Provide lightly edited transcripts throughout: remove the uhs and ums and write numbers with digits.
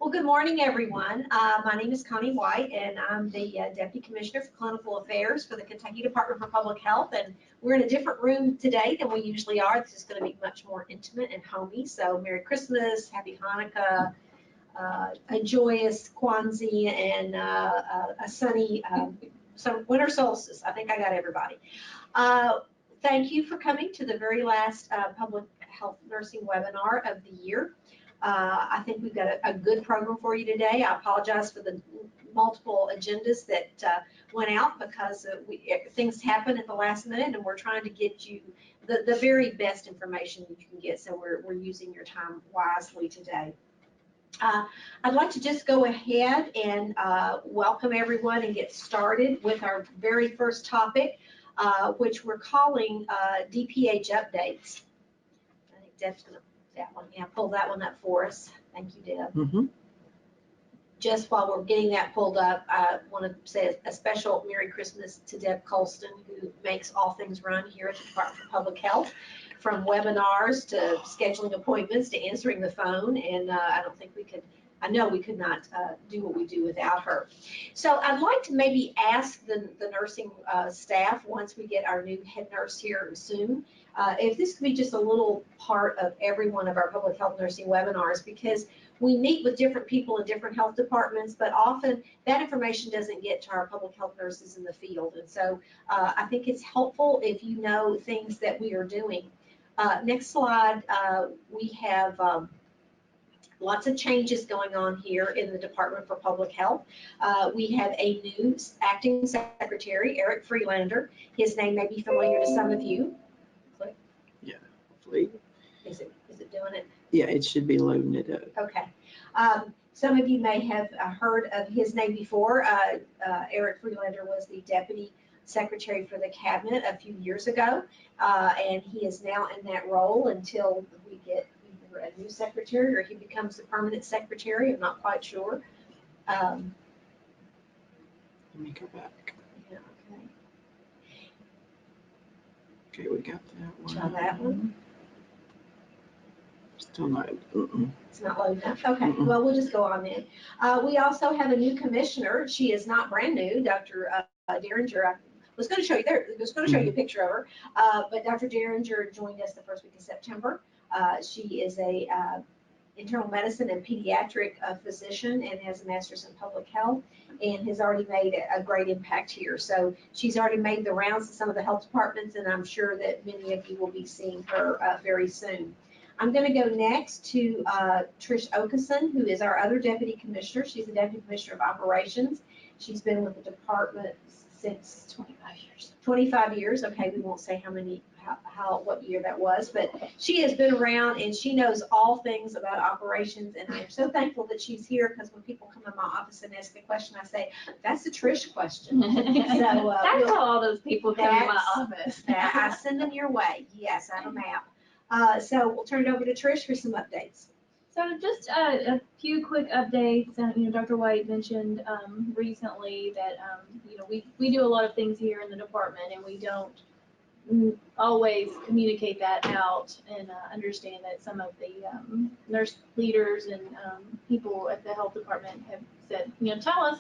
Well, good morning, everyone. My name is Connie White, and I'm the Deputy Commissioner for Clinical Affairs for the Kentucky Department for Public Health. And we're in a different room today than we usually are. This is going to be much more intimate and homey. So Merry Christmas, Happy Hanukkah, a joyous Kwanzaa, and a sunny winter solstice. I think I got everybody. Thank you for coming to the very last public health nursing webinar of the year. I think we've got a good program for you today. I apologize for the multiple agendas that went out because things happen at the last minute, and we're trying to get you the very best information you can get. So we're using your time wisely today. I'd like to just go ahead and welcome everyone and get started with our very first topic, which we're calling DPH updates. I think Deb's going to pull that one up for us. Thank you, Deb. Mm-hmm. Just while we're getting that pulled up, I want to say a special Merry Christmas to Deb Colston, who makes all things run here at the Department for Public Health, from webinars to scheduling appointments to answering the phone. And I know we could not do what we do without her. So I'd like to maybe ask the nursing staff, once we get our new head nurse here soon, if this could be just a little part of every one of our public health nursing webinars, because we meet with different people in different health departments, but often that information doesn't get to our public health nurses in the field. And so I think it's helpful if you know things that we are doing. Next slide, we have lots of changes going on here in the Department for Public Health. We have a new acting secretary, Eric Freelander. His name may be familiar to some of you. Click. Yeah, hopefully. Is it doing it? Yeah, it should be loading it up. Okay. Some of you may have heard of his name before. Eric Freelander was the Deputy Secretary for the Cabinet a few years ago, and he is now in that role until we get either a new secretary or he becomes the permanent secretary. I'm not quite sure. Let me go back. Yeah, Okay, we got that one. try that one. Still not. It's not loading up. Okay, well, we'll just go on then. We also have a new commissioner. She is not brand new, Dr. Derringer. I was going to show you there. I was going to show you a picture of her, but Dr. Derringer joined us the first week of September. She is a internal medicine and pediatric physician and has a master's in public health and has already made a great impact here. So she's already made the rounds to some of the health departments, and I'm sure that many of you will be seeing her very soon. I'm going to go next to Trish Okeson, who is our other deputy commissioner. She's the deputy commissioner of operations. She's been with the department since 25 years. 25 years. Okay, we won't say what year that was, but she has been around and she knows all things about operations. And I'm so thankful that she's here, because when people come in my office and ask a question, I say, that's a Trish question. So that's how all those people come to my office. I send them your way. Yes, I have a map. So we'll turn it over to Trish for some updates. So just a few quick updates. Dr. White mentioned recently that we do a lot of things here in the department, and we don't always communicate that out and understand that some of the nurse leaders and people at the health department have said, tell us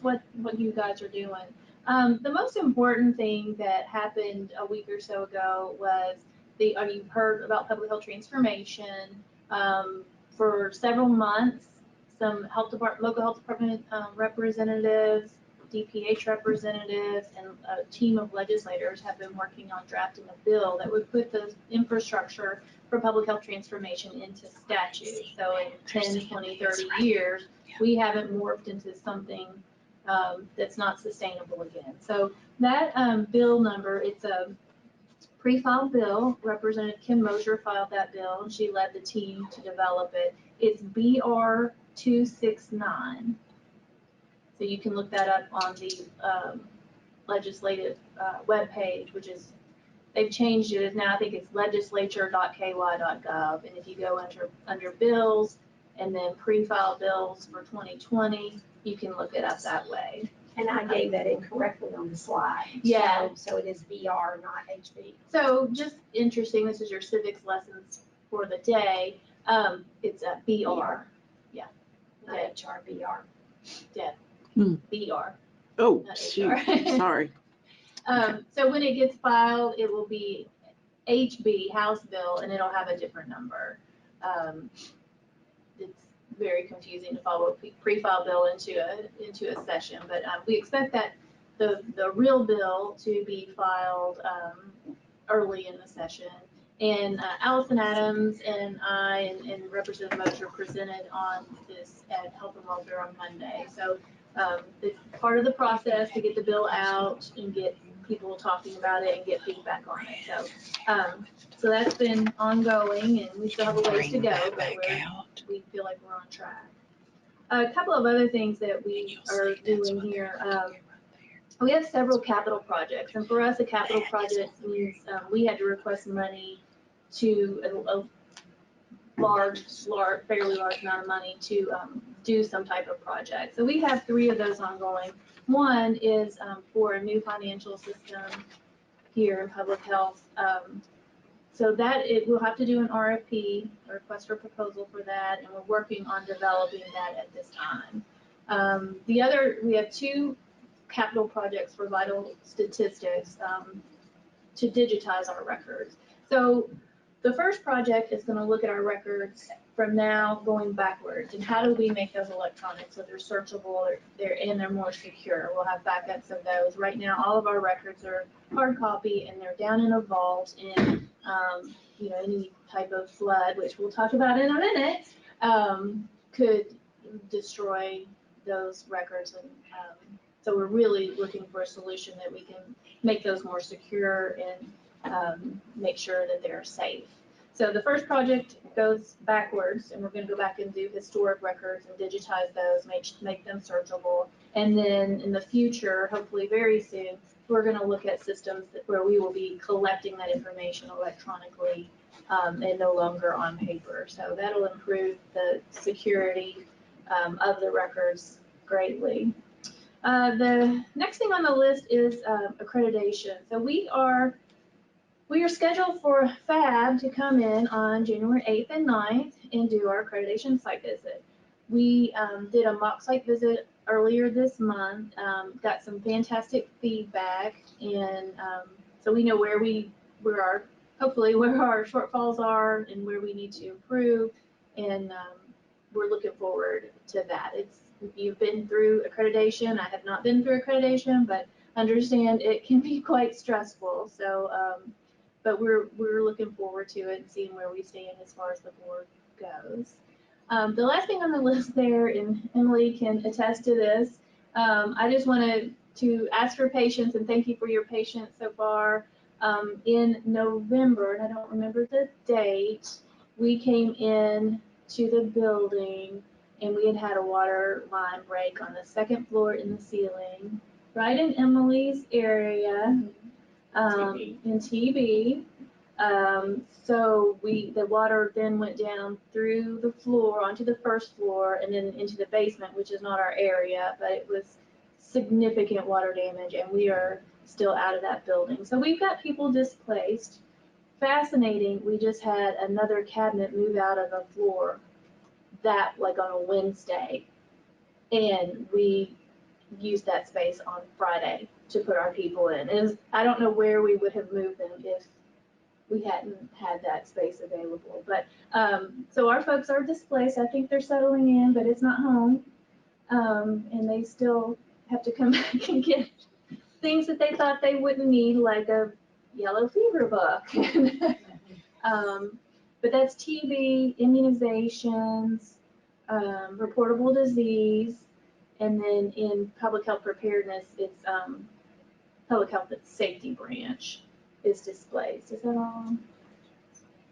what you guys are doing. The most important thing that happened a week or so ago was you've heard about public health transformation. For several months, some local health department representatives, DPH representatives, and a team of legislators have been working on drafting a bill that would put the infrastructure for public health transformation into statute. So in 10, 20, 30 years, we haven't morphed into something that's not sustainable again. So that bill number, it's a pre-filed bill. Representative Kim Mosher filed that bill, and she led the team to develop it. It's BR 269. So you can look that up on the legislative webpage, which is, they've changed it now. I think it's legislature.ky.gov. And if you go under bills and then pre-filed bills for 2020, you can look it up that way. And I gave that incorrectly on the slide. Yeah. So it is BR, not HB. So just interesting, this is your civics lessons for the day. It's a BR. Yeah. Okay. HRBR. BR. Oh, Not shoot, HR. sorry. So when it gets filed, it will be HB, House Bill, and it'll have a different number. It's very confusing to follow a pre-file bill into a session, but we expect that the real bill to be filed early in the session. And Allison Adams and I and Representative Mosher presented on this at Health and Welfare on Monday. So it's part of the process to get the bill out and get people talking about it and get feedback on it. So that's been ongoing, and we still have a ways to go, but we feel like we're on track. A couple of other things that we are doing here. We have several capital projects, and for us, a capital project means we had to request money to a fairly large amount of money to do some type of project. So we have 3 of those ongoing. One is for a new financial system here in public health. So that we'll have to do an RFP, a request for proposal for that, and we're working on developing that at this time. We have 2 capital projects for vital statistics to digitize our records. So the first project is going to look at our records from now going backwards, and how do we make those electronic so they're searchable, they're more secure. We'll have backups of those. Right now, all of our records are hard copy, and they're down in a vault, and any type of flood, which we'll talk about in a minute, could destroy those records. And so we're really looking for a solution that we can make those more secure and make sure that they're safe. So the first project goes backwards, and we're going to go back and do historic records and digitize those, make them searchable. And then in the future, hopefully very soon, we're going to look at systems where we will be collecting that information electronically and no longer on paper. So that'll improve the security of the records greatly. The next thing on the list is accreditation. So we are scheduled for FAB to come in on January 8th and 9th and do our accreditation site visit. We did a mock site visit earlier this month, got some fantastic feedback, and so we know where our shortfalls are and where we need to improve, and we're looking forward to that. If you've been through accreditation, I have not been through accreditation, but understand it can be quite stressful. So, but we're looking forward to it and seeing where we stand as far as the board goes. The last thing on the list there, and Emily can attest to this, I just wanted to ask for patience and thank you for your patience so far. In November, and I don't remember the date, we came in to the building and we had a water line break on the 2nd floor in the ceiling, right in Emily's area, in TB. So the water then went down through the floor onto the 1st floor and then into the basement, which is not our area, but it was significant water damage, and we are still out of that building. So we've got people displaced. Fascinating, we just had another cabinet move out of a floor on a Wednesday, and we used that space on Friday to put our people in. I don't know where we would have moved them if we hadn't had that space available. But so our folks are displaced. I think they're settling in, but it's not home. And they still have to come back and get things that they thought they wouldn't need, like a yellow fever book. But that's TB, immunizations, reportable disease, and then in public health preparedness, it's public health safety branch is displaced. Is that all?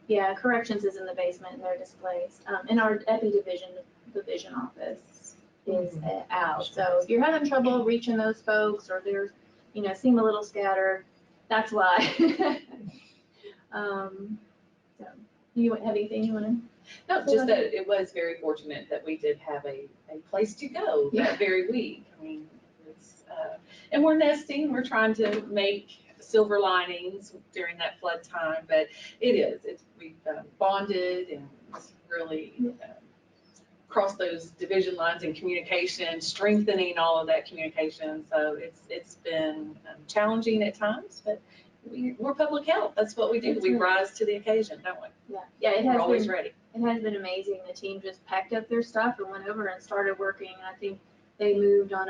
Yeah, corrections is in the basement and they're displaced. And our epi division office is out. So if you're having trouble reaching those folks, or they're, seem a little scattered, that's why. So, do you have anything you want to? No, just that it was very fortunate that we did have a place to go that very week. I mean, and we're nesting, we're trying to make silver linings during that flood time, but we've bonded, and it's really cross those division lines in communication, strengthening all of that communication. So it's been challenging at times, but we're public health. That's what we do. We rise to the occasion, don't we? Yeah, it We're has always been, ready. it has been amazing. The team just packed up their stuff and went over and started working. I think they moved on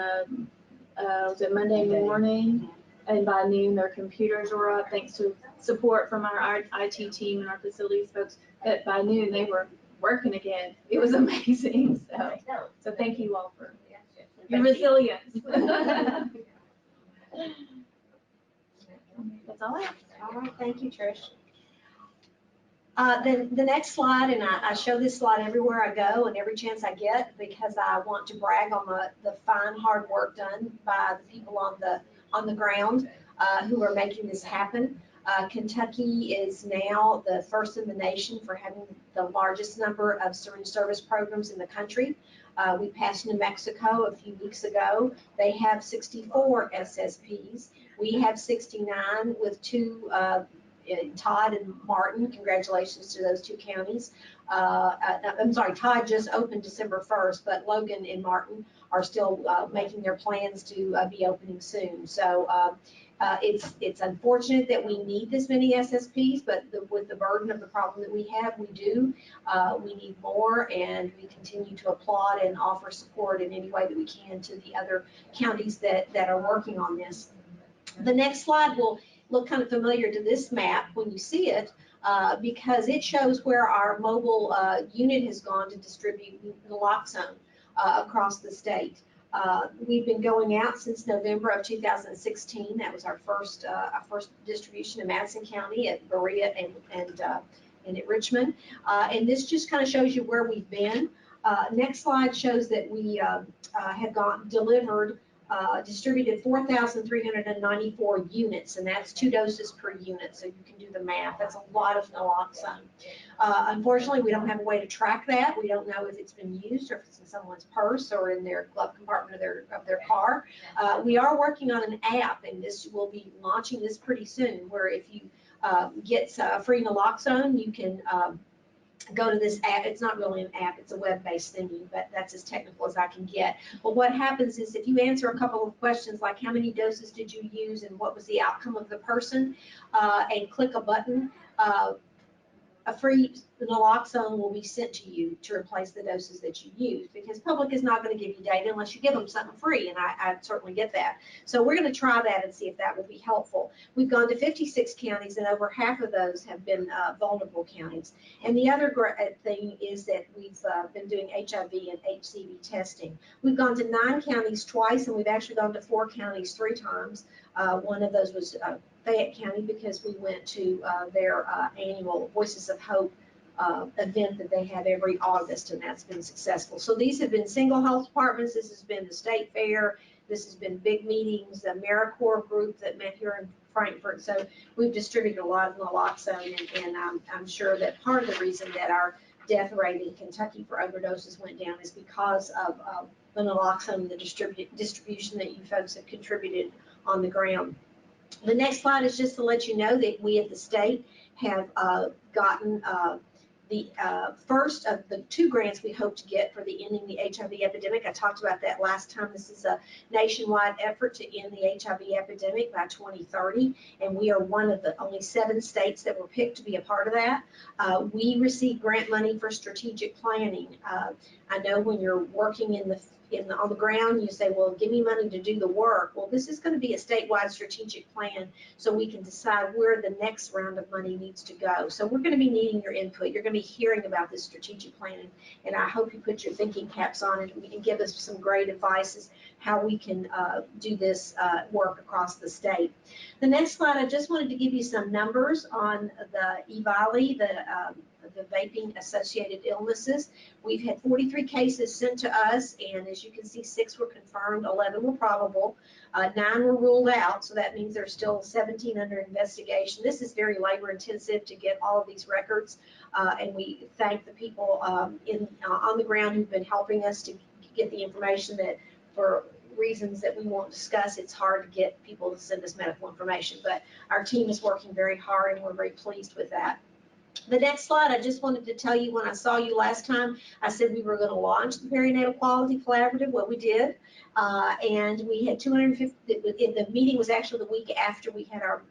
was it Monday morning? And by noon, their computers were up, thanks to support from our IT team and our facilities folks. But by noon, they were working again. It was amazing. So thank you all for your resilience. That's all I have. All right, thank you, Trish. Then the next slide, and I show this slide everywhere I go and every chance I get because I want to brag on the fine, hard work done by the people on the ground who are making this happen. Kentucky is now the first in the nation for having the largest number of syringe service programs in the country. We passed New Mexico a few weeks ago. They have 64 SSPs. We have 69 with two, Todd and Martin. Congratulations to those two counties. I'm sorry, Todd just opened December 1st, but Logan and Martin are still making their plans to be opening soon. So it's unfortunate that we need this many SSPs, but with the burden of the problem that we have, we do. We need more, and we continue to applaud and offer support in any way that we can to the other counties that are working on this. The next slide will look kind of familiar to this map when you see it, because it shows where our mobile unit has gone to distribute naloxone across the state. We've been going out since November of 2016. That was our first distribution in Madison County at Berea and at Richmond. And this just kind of shows you where we've been. Next slide shows that we have distributed 4,394 units, and that's 2 doses per unit, so you can do the math. That's a lot of naloxone. Unfortunately, we don't have a way to track that. We don't know if it's been used or if it's in someone's purse or in their glove compartment of their car. We are working on an app, and we'll be launching this pretty soon, where if you get free naloxone, you can go to this app. It's not really an app, it's a web-based thingy, but that's as technical as I can get. But what happens is if you answer a couple of questions like how many doses did you use and what was the outcome of the person, and click a button, a free naloxone will be sent to you to replace the doses that you use, because public is not going to give you data unless you give them something free, and I certainly get that. So we're going to try that and see if that will be helpful. We've gone to 56 counties, and over half of those have been vulnerable counties. And the other thing is that we've been doing HIV and HCV testing. We've gone to 9 counties twice, and we've actually gone to 4 counties 3 times. One of those was Fayette County, because we went to their annual Voices of Hope event that they have every August, and that's been successful. So these have been single health departments. This has been the state fair. This has been big meetings, the AmeriCorps group that met here in Frankfurt. So we've distributed a lot of naloxone, and I'm sure that part of the reason that our death rate in Kentucky for overdoses went down is because of the naloxone and the distribution that you folks have contributed on the ground. The next slide is just to let you know that we at the state have gotten the first of the 2 grants we hope to get for the ending the HIV epidemic. I talked about that last time. This is a nationwide effort to end the HIV epidemic by 2030, and we are one of the only 7 states that were picked to be a part of that. We receive grant money for strategic planning. I know when you're working on the ground, you say, well, give me money to do the work. Well, this is going to be a statewide strategic plan so we can decide where the next round of money needs to go. So we're going to be needing your input. You're going to be hearing about this strategic planning, and I hope you put your thinking caps on it and give us some great advice as how we can do this work across the state. The next slide, I just wanted to give you some numbers on the EVALI, the vaping associated illnesses. We've had 43 cases sent to us, and as you can see, 6 were confirmed, 11 were probable, 9 were ruled out, so that means there's still 17 under investigation. This is very labor intensive to get all of these records, and we thank the people on the ground who've been helping us to get the information that, for reasons that we won't discuss, it's hard to get people to send us medical information, but our team is working very hard, and we're very pleased with that. The next slide, I just wanted to tell you, when I saw you last time, I said we were going to launch the Perinatal Quality Collaborative. Well, we did. And we had 250, the meeting was actually the week after we had our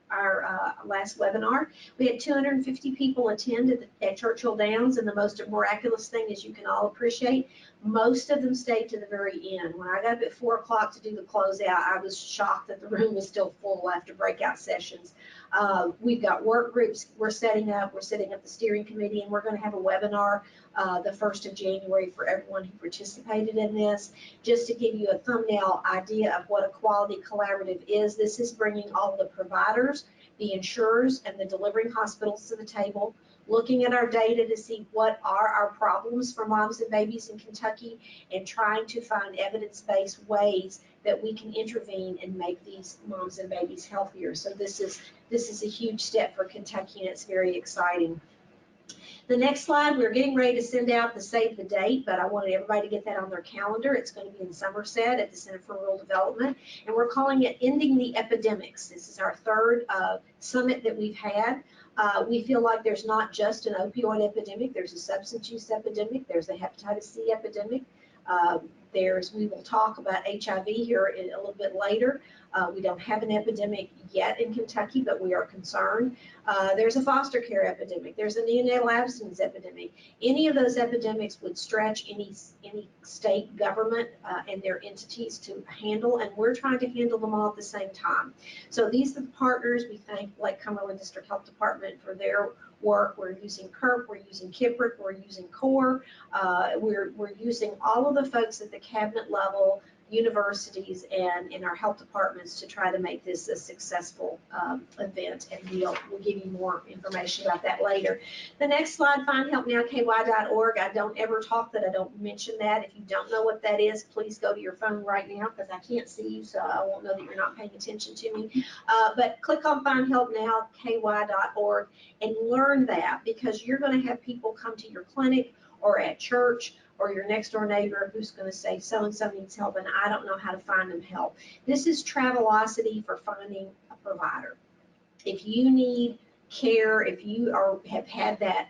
last webinar. We had 250 people attend at Churchill Downs, and the most miraculous thing, as you can all appreciate, most of them stayed to the very end. When I got up at 4 o'clock to do the closeout, I was shocked that the room was still full after breakout sessions. We've got work groups we're setting up the steering committee, and we're going to have a webinar the 1st of January for everyone who participated in this. Just to give you a thumbnail idea of what a quality collaborative is, this is bringing all the providers, the insurers, and the delivering hospitals to the table, looking at our data to see what are our problems for moms and babies in Kentucky, and trying to find evidence-based ways that we can intervene and make these moms and babies healthier. So this is a huge step for Kentucky, and it's very exciting. The next slide, we're getting ready to send out the save the date, but I wanted everybody to get that on their calendar. It's going to be in Somerset at the Center for Rural Development, and we're calling it Ending the Epidemics. This is our 3rd summit that we've had. We feel like there's not just an opioid epidemic, there's a substance use epidemic, there's a hepatitis C epidemic. We will talk about HIV here a little bit later. We don't have an epidemic yet in Kentucky, but we are concerned. There's a foster care epidemic. There's a neonatal abstinence epidemic. Any of those epidemics would stretch any state government and their entities to handle, and we're trying to handle them all at the same time. So these are the partners. We thank Lake Cumberland District Health Department for their work. We're using KIRP, we're using KIPRIC, we're using CORE. We're using all of the folks at the cabinet level, universities, and in our health departments to try to make this a successful event, and we'll give you more information about that later. The next slide, findhelpnowky.org. I don't ever talk that I don't mention that. If you don't know what that is, please go to your phone right now, because I can't see you, so I won't know that you're not paying attention to me. But click on findhelpnowky.org and learn that, because you're going to have people come to your clinic or at church or your next door neighbor who's going to say so-and-so needs help and I don't know how to find them help. This is Travelocity for finding a provider. If you need care, if you have had that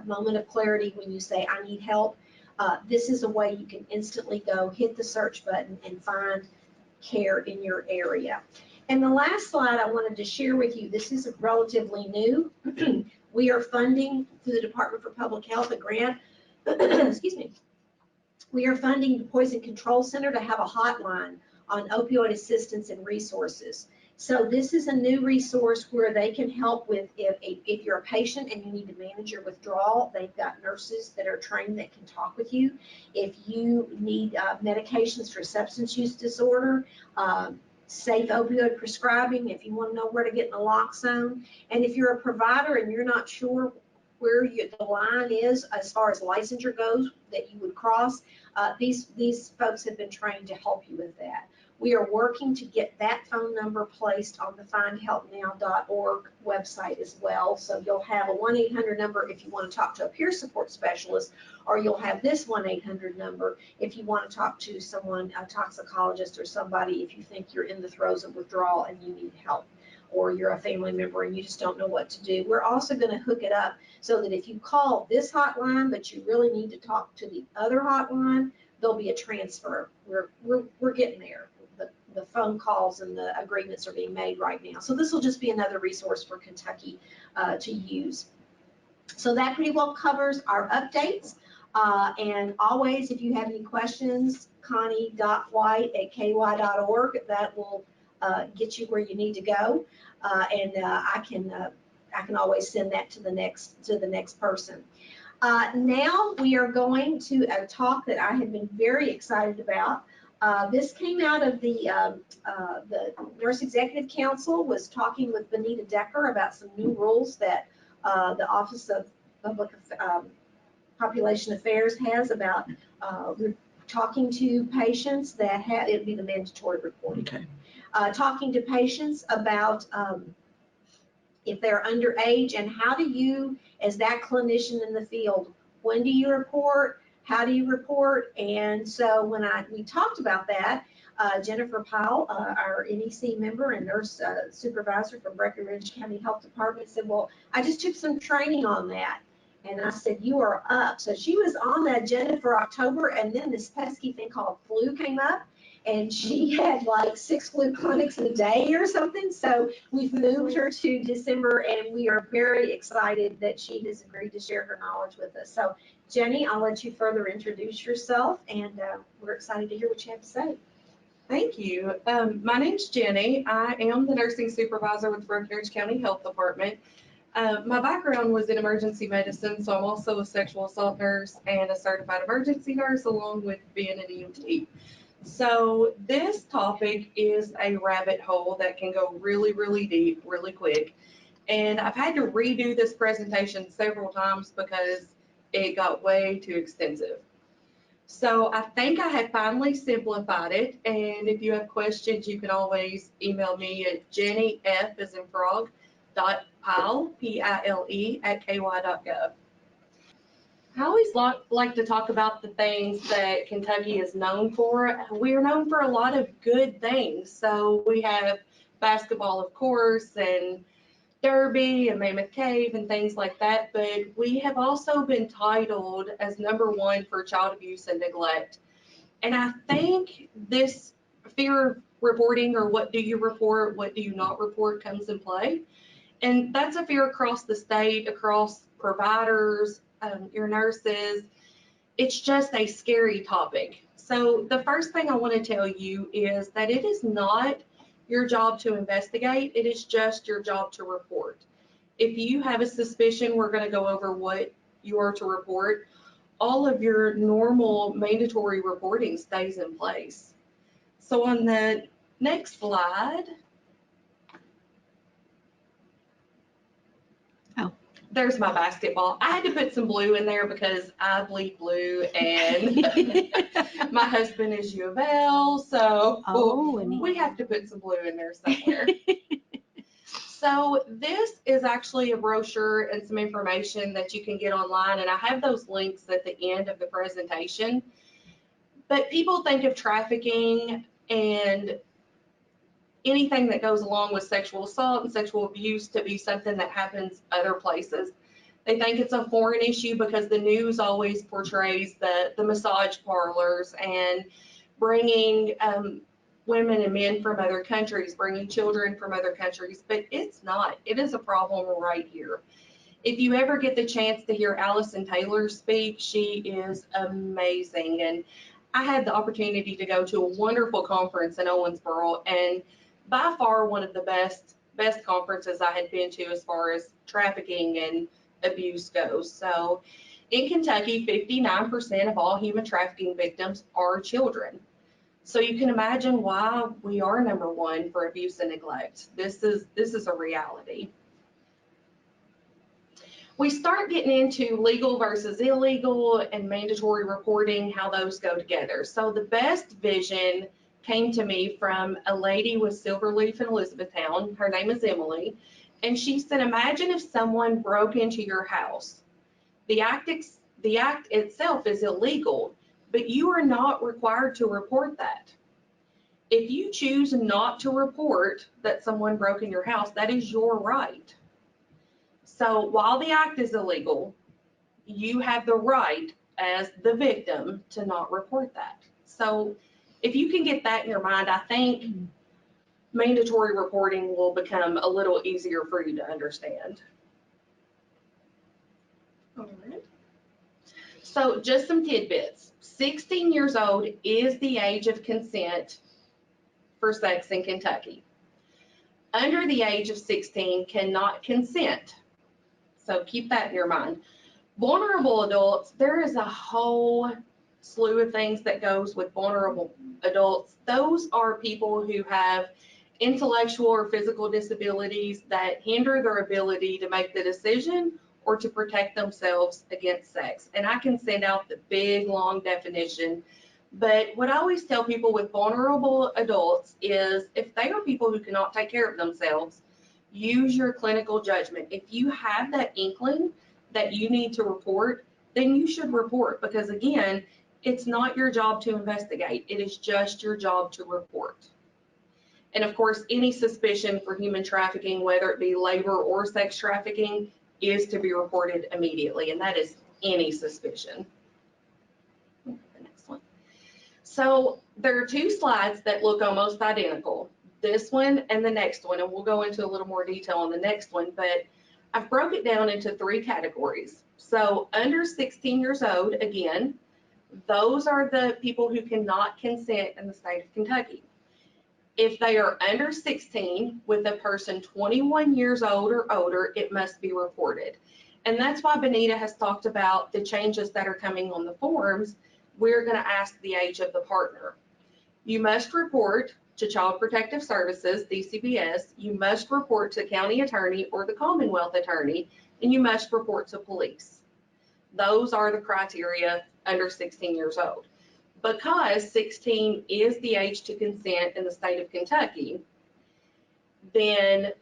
moment of clarity when you say I need help, this is a way you can instantly go hit the search button and find care in your area. And the last slide I wanted to share with you, this is relatively new. We are funding through the Department for Public Health a grant. Excuse me. We are funding the Poison Control Center to have a hotline on opioid assistance and resources. So this is a new resource where they can help with if you're a patient and you need to manage your withdrawal. They've got nurses that are trained that can talk with you. If you need medications for substance use disorder, safe opioid prescribing, if you want to know where to get in a naloxone, and if you're a provider and you're not sure where the line is as far as licensure goes that you would cross, these folks have been trained to help you with that. We are working to get that phone number placed on the findhelpnow.org website as well. So you'll have a 1-800 number if you want to talk to a peer support specialist, or you'll have this 1-800 number if you want to talk to someone, a toxicologist or somebody, if you think you're in the throes of withdrawal and you need help, or you're a family member and you just don't know what to do. We're also going to hook it up so that if you call this hotline, but you really need to talk to the other hotline, there'll be a transfer. We're getting there. The phone calls and the agreements are being made right now. So this will just be another resource for Kentucky to use. So that pretty well covers our updates. And always, if you have any questions, connie.white@ky.org, that will get you where you need to go. And I can always send that to the next person. Now we are going to a talk that I have been very excited about. This came out of the Nurse Executive Council was talking with Benita Decker about some new rules that the Office of Public Population Affairs has about talking to patients that have, it would be the mandatory reporting. Okay. Talking to patients about if they're underage, and how do you, as that clinician in the field, when do you report? How do you report? And so when we talked about that, Jennifer Powell, our NEC member and nurse supervisor from Breckenridge County Health Department, said, well, I just took some training on that. And I said, you are up. So she was on the agenda for October, and then this pesky thing called flu came up, and she had like 6 flu clinics a day or something. So we've moved her to December, and we are very excited that she has agreed to share her knowledge with us. So Jenny, I'll let you further introduce yourself, and we're excited to hear what you have to say. Thank you. My name's Jenny. I am the nursing supervisor with Breckenridge County Health Department. My background was in emergency medicine, so I'm also a sexual assault nurse and a certified emergency nurse, along with being an EMT. So this topic is a rabbit hole that can go really, really deep, really quick. And I've had to redo this presentation several times because it got way too extensive. So I think I have finally simplified it, and if you have questions, you can always email me at jennyf as in frog, .pile, P-I-L-E, @ky.gov. I always like to talk about the things that Kentucky is known for. We are known for a lot of good things. So we have basketball, of course, and Derby and Mammoth Cave and things like that, but we have also been titled as #1 for child abuse and neglect. And I think this fear of reporting, or what do you report, what do you not report, comes in play. And that's a fear across the state, across providers, your nurses. It's just a scary topic. So the first thing I want to tell you is that it is not your job to investigate, it is just your job to report. If you have a suspicion, we're going to go over what you are to report. All of your normal mandatory reporting stays in place. So on the next slide, there's my basketball. I had to put some blue in there because I bleed blue, and my husband is U of L, so we have to put some blue in there somewhere. So this is actually a brochure and some information that you can get online, and I have those links at the end of the presentation. But people think of trafficking and anything that goes along with sexual assault and sexual abuse to be something that happens other places. They think it's a foreign issue because the news always portrays the massage parlors and bringing women and men from other countries, bringing children from other countries, but it's not. It is a problem right here. If you ever get the chance to hear Allison Taylor speak, she is amazing. And I had the opportunity to go to a wonderful conference in Owensboro, and by far one of the best conferences I had been to as far as trafficking and abuse goes. So in Kentucky, 59% of all human trafficking victims are children. So you can imagine why we are #1 for abuse and neglect. This is a reality. We start getting into legal versus illegal and mandatory reporting, how those go together. So the best vision came to me from a lady with Silverleaf in Elizabethtown. Her name is Emily. And she said, imagine if someone broke into your house. The act itself is illegal, but you are not required to report that. If you choose not to report that someone broke in your house, that is your right. So while the act is illegal, you have the right as the victim to not report that. So if you can get that in your mind, I think mandatory reporting will become a little easier for you to understand. All right. So just some tidbits. 16 years old is the age of consent for sex in Kentucky. Under the age of 16 cannot consent. So keep that in your mind. Vulnerable adults, there is a whole slew of things that goes with vulnerable adults. Those are people who have intellectual or physical disabilities that hinder their ability to make the decision or to protect themselves against sex. And I can send out the big, long definition. But what I always tell people with vulnerable adults is if they are people who cannot take care of themselves, use your clinical judgment. If you have that inkling that you need to report, then you should report, because again, It's not your job to investigate. It is just your job to report. And of course, any suspicion for human trafficking, whether it be labor or sex trafficking, is to be reported immediately, and that is any suspicion. The next one. So there are two slides that look almost identical, this one and the next one, and we'll go into a little more detail on the next one, but I've broke it down into 3 categories. So under 16 years old, again, those are the people who cannot consent in the state of Kentucky. If they are under 16 with a person 21 years old or older, it must be reported. And that's why Benita has talked about the changes that are coming on the forms. We're going to ask the age of the partner. You must report to Child Protective Services, DCPS. You must report to county attorney or the Commonwealth attorney, and you must report to police. Those are the criteria under 16 years old. Because 16 is the age to consent in the state of Kentucky, then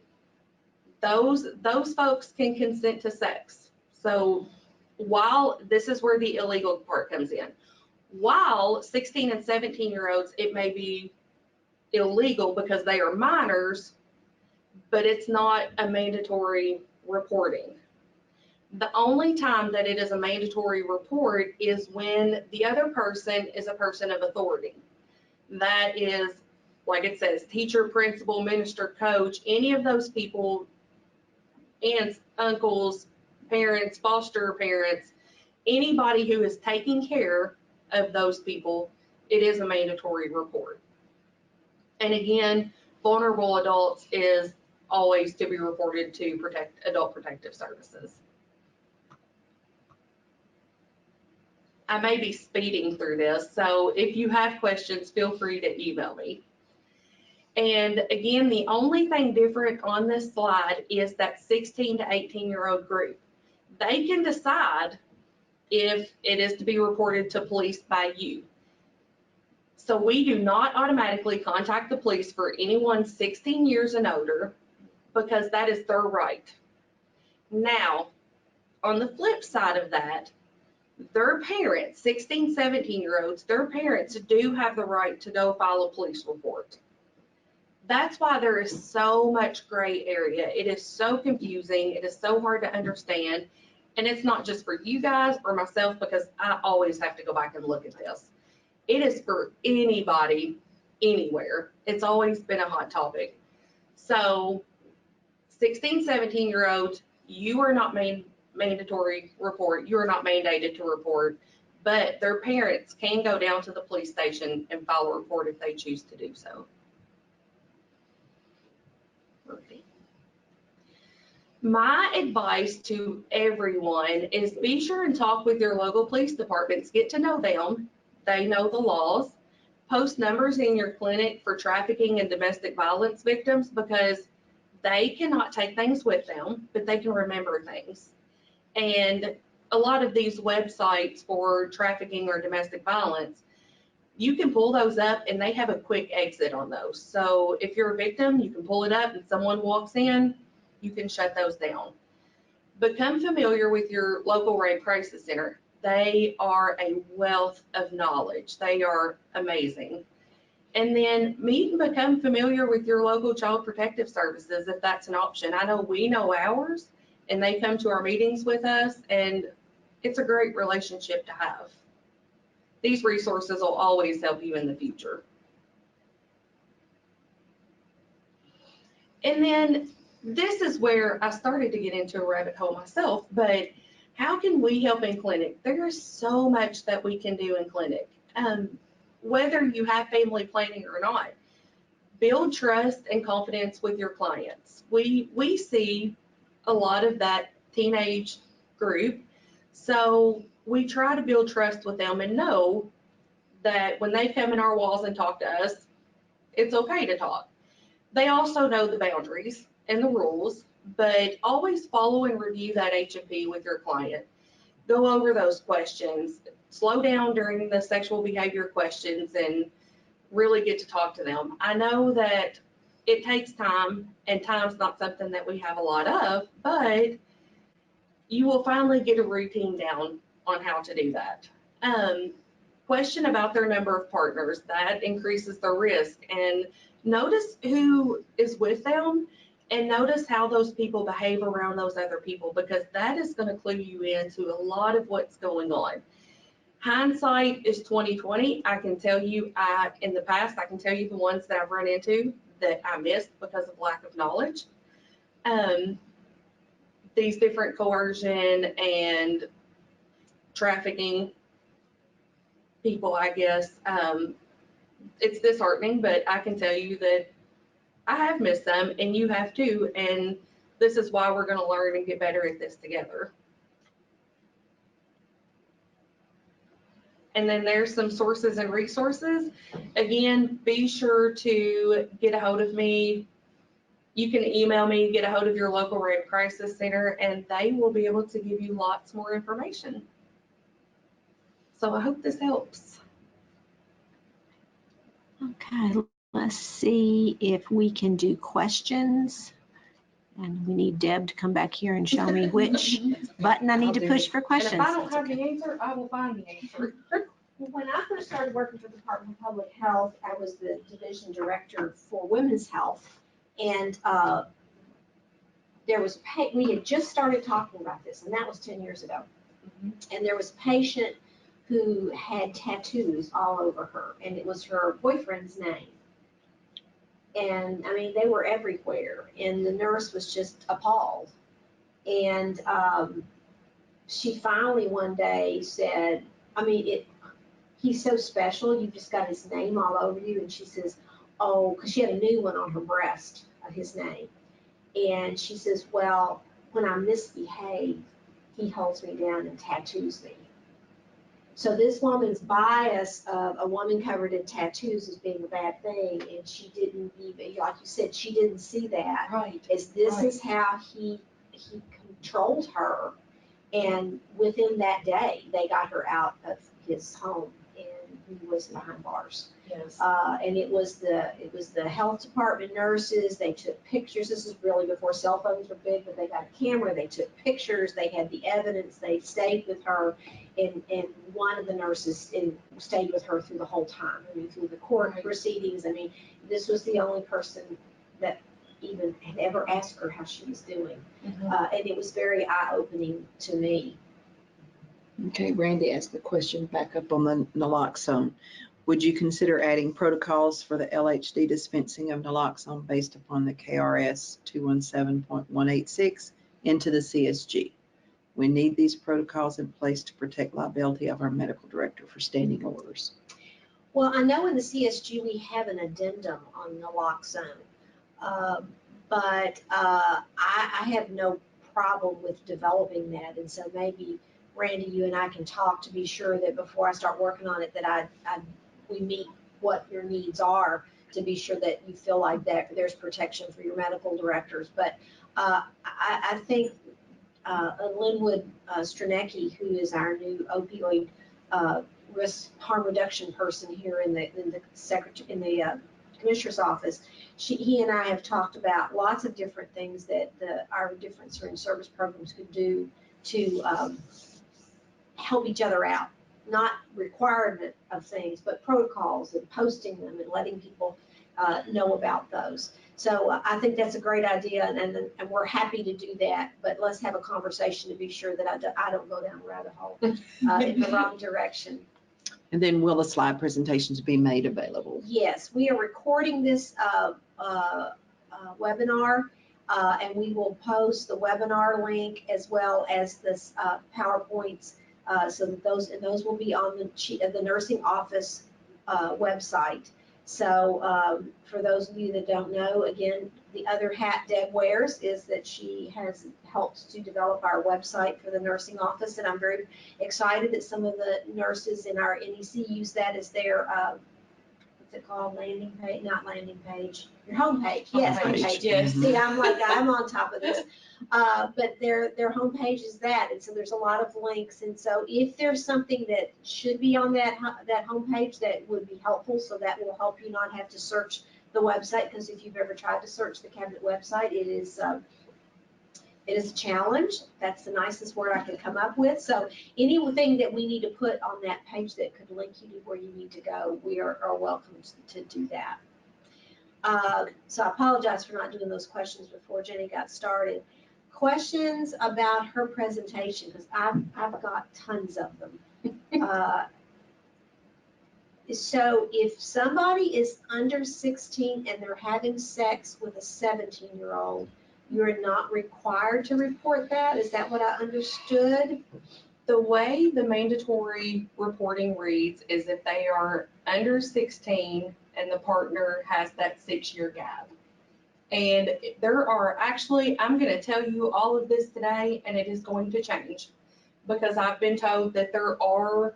those folks can consent to sex. So while this is where the illegal part comes in, while 16 and 17-year-olds, it may be illegal because they are minors, but it's not a mandatory reporting. The only time that it is a mandatory report is when the other person is a person of authority. That is, like it says, teacher, principal, minister, coach, any of those people, aunts, uncles, parents, foster parents, anybody who is taking care of those people, it is a mandatory report. And again, vulnerable adults is always to be reported to Adult Protective Services. I may be speeding through this, so if you have questions, feel free to email me. And again, the only thing different on this slide is that 16 to 18-year-old group. They can decide if it is to be reported to police by you. So we do not automatically contact the police for anyone 16 years and older because that is their right. Now, on the flip side of that, their parents, 16, 17-year-olds, their parents do have the right to go file a police report. That's why there is so much gray area. It is so confusing. It is so hard to understand. And it's not just for you guys or myself, because I always have to go back and look at this. It is for anybody, anywhere. It's always been a hot topic. So 16, 17-year-olds, you are not mandatory report. You are not mandated to report, but their parents can go down to the police station and file a report if they choose to do so. Okay. My advice to everyone is be sure and talk with your local police departments. Get to know them. They know the laws. Post numbers in your clinic for trafficking and domestic violence victims, because they cannot take things with them, but they can remember things. And a lot of these websites for trafficking or domestic violence, you can pull those up and they have a quick exit on those. So if you're a victim, you can pull it up and someone walks in, you can shut those down. Become familiar with your local rape crisis center. They are a wealth of knowledge. They are amazing. And then meet and become familiar with your local Child Protective Services if that's an option. I know we know ours, and they come to our meetings with us, and it's a great relationship to have. These resources will always help you in the future. And then this is where I started to get into a rabbit hole myself, but how can we help in clinic? There is so much that we can do in clinic. Whether you have family planning or not, build trust and confidence with your clients. We see a lot of that teenage group, so we try to build trust with them and know that when they come in our walls and talk to us, it's okay to talk. They also know the boundaries and the rules, but always follow and review that H&P with your client. Go over those questions. Slow down during the sexual behavior questions and really get to talk to them. I know that it takes time, and time's not something that we have a lot of, but you will finally get a routine down on how to do that. question about their number of partners. That increases their risk. And notice who is with them and notice how those people behave around those other people, because that is going to clue you into a lot of what's going on. Hindsight is 2020. I can tell you, in the past, I can tell you the ones that I've run into that I missed because of lack of knowledge. These different coercion and trafficking people, I guess, it's disheartening, but I can tell you that I have missed them and you have too. And this is why we're going to learn and get better at this together. And then there's some sources and resources. Again, be sure to get a hold of me. You can email me, get a hold of your local Red Crisis Center, and they will be able to give you lots more information. So I hope this helps. Okay, let's see if we can do questions. And we need Deb to come back here and show me which button I need to push for And questions. if I don't have the answer, I will find the answer. When I first started working for the Department of Public Health, I was the division director for women's health. And we had just started talking about this, and that was 10 years ago. And there was a patient who had tattoos all over her, and it was her boyfriend's name. And I mean, they were everywhere, and the nurse was just appalled. And she finally one day said, he's so special, you just got his name all over you. And she says, oh, because she had a new one on her breast, his name. And she says, well, when I misbehave, he holds me down and tattoos me. So this woman's bias of a woman covered in tattoos as being a bad thing, and she didn't even, like you said, she didn't see that. Right. Is how he controlled her. And within that day, they got her out of his home, and he was behind bars. Yes. And it was the health department nurses. They took pictures. This is really before cell phones were big, but they got a camera. They took pictures. They had the evidence. They stayed with her, and one of the nurses stayed with her through the whole time. I mean, through the court proceedings. I mean, this was the only person that even had ever asked her how she was doing. And it was very eye-opening to me. Okay, Randy asked the question back up on the naloxone. Would you consider adding protocols for the LHD dispensing of naloxone based upon the KRS 217.186 into the CSG? We need these protocols in place to protect liability of our medical director for standing orders. Well, I know in the CSG we have an addendum on naloxone, but I have no problem with developing that. And so maybe, Randy, you and I can talk to be sure that before I start working on it, that we meet what your needs are, to be sure that you feel like that there's protection for your medical directors. But I think Linwood Stranecki, who is our new opioid risk harm reduction person here in the commissioner's office, he and I have talked about lots of different things that our different certain service programs could do to help each other out. Not requirement of things, but protocols and posting them and letting people know about those. So I think that's a great idea, and we're happy to do that, but let's have a conversation to be sure that I don't go down a rabbit hole in the wrong direction. And then will the slide presentations be made available? Yes, we are recording this webinar, and we will post the webinar link as well as this PowerPoints, so that those will be on the nursing office website. So for those of you that don't know, again, the other hat Deb wears is that she has helped to develop our website for the nursing office, and I'm very excited that some of the nurses in our NEC use that as their what's it called, landing page, not landing page, your homepage. Yes, homepage. Yes. See, I'm on top of this. But their homepage is that, and so there's a lot of links. And so if there's something that should be on that homepage that would be helpful, so that will help you not have to search the website, because if you've ever tried to search the cabinet website, it is It is a challenge. That's the nicest word I could come up with. So anything that we need to put on that page that could link you to where you need to go, we are welcome to do that. So I apologize for not doing those questions before Jenny got started. Questions about her presentation, because I've got tons of them. So if somebody is under 16 and they're having sex with a 17-year-old, you're not required to report that? Is that what I understood? The way the mandatory reporting reads is if they are under 16 and the partner has that 6-year gap. And there are actually, I'm going to tell you all of this today, and it is going to change because I've been told that there are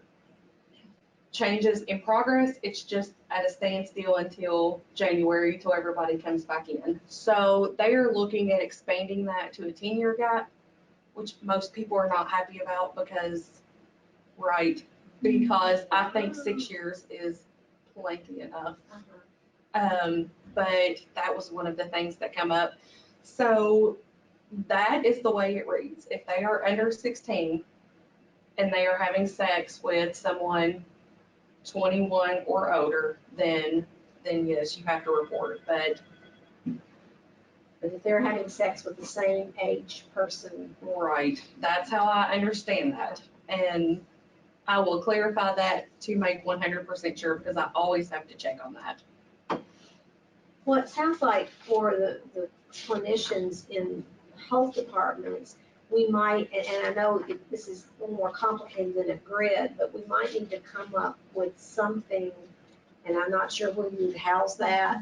changes in progress. It's just at a standstill until January, till everybody comes back in. So they are looking at expanding that to a 10-year gap, which most people are not happy about because I think 6 years is plenty enough. But that was one of the things that come up. So that is the way it reads. If they are under 16 and they are having sex with someone 21 or older, then yes, you have to report it. But if they're having sex with the same age person. Right, that's how I understand that. And I will clarify that to make 100% sure because I always have to check on that. Well, it sounds like for the clinicians in health departments, we might, and I know this is a little more complicated than a grid, but we might need to come up with something, and I'm not sure where you would house that,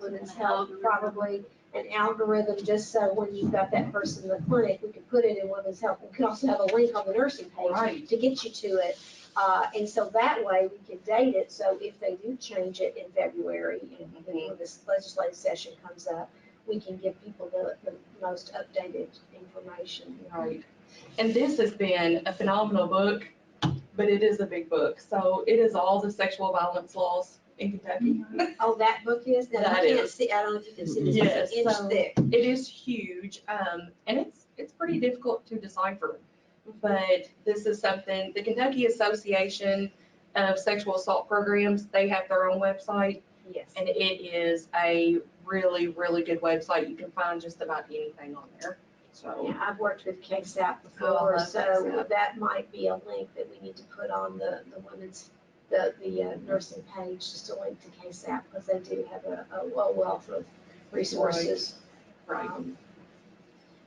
women's health, probably an algorithm, just so when you've got that person in the clinic, we could put it in women's health. We could also have a link on the nursing page Right. to get you to it. And so that way we can date it, so if they do change it in February, and when this legislative session comes up, we can give people the most updated information. Right. And this has been a phenomenal book, but it is a big book. So it is all the sexual violence laws in Kentucky. Oh, that book is? Now, I That can't is. see, I don't know if you can see this, Yes, it's an inch so- thick. It is huge, and it's pretty difficult to decipher. But this is something, the Kentucky Association of Sexual Assault Programs, they have their own website, Yes. and it is a really, really good website. You can find just about anything on there, so. Yeah, I've worked with KSAP Oh, I before, love so KSAP. that might be a link that we need to put on the women's, the nursing page, just a link to KSAP, because they do have a wealth of resources. Right.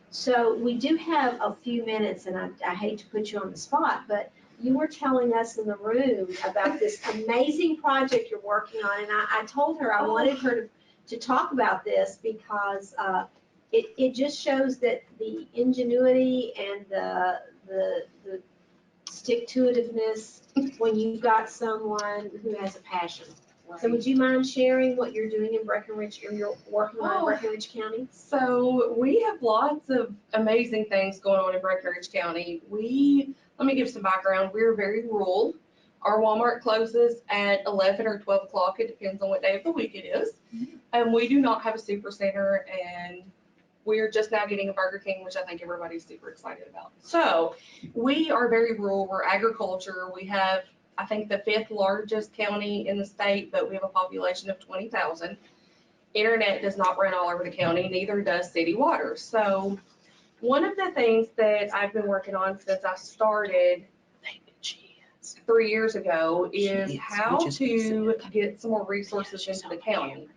So we do have a few minutes, and I hate to put you on the spot, but you were telling us in the room about this amazing project you're working on, and I told her I wanted her to talk about this because it just shows that the ingenuity and the stick-to-itiveness when you've got someone who has a passion. So would you mind sharing what you're doing in Breckenridge, or you're working on in Breckenridge County? So we have lots of amazing things going on in Breckenridge County. Let me give some background. We're very rural. Our Walmart closes at 11 or 12 o'clock. It depends on what day of the week it is. And we do not have a super center, and we're just now getting a Burger King, which I think everybody's super excited about. So we are very rural. We're agriculture. We have, I think, the 5th largest county in the state, but we have a population of 20,000. Internet does not run all over the county, neither does city water. So one of the things that I've been working on since I started 3 years ago is how to get some more resources into the county.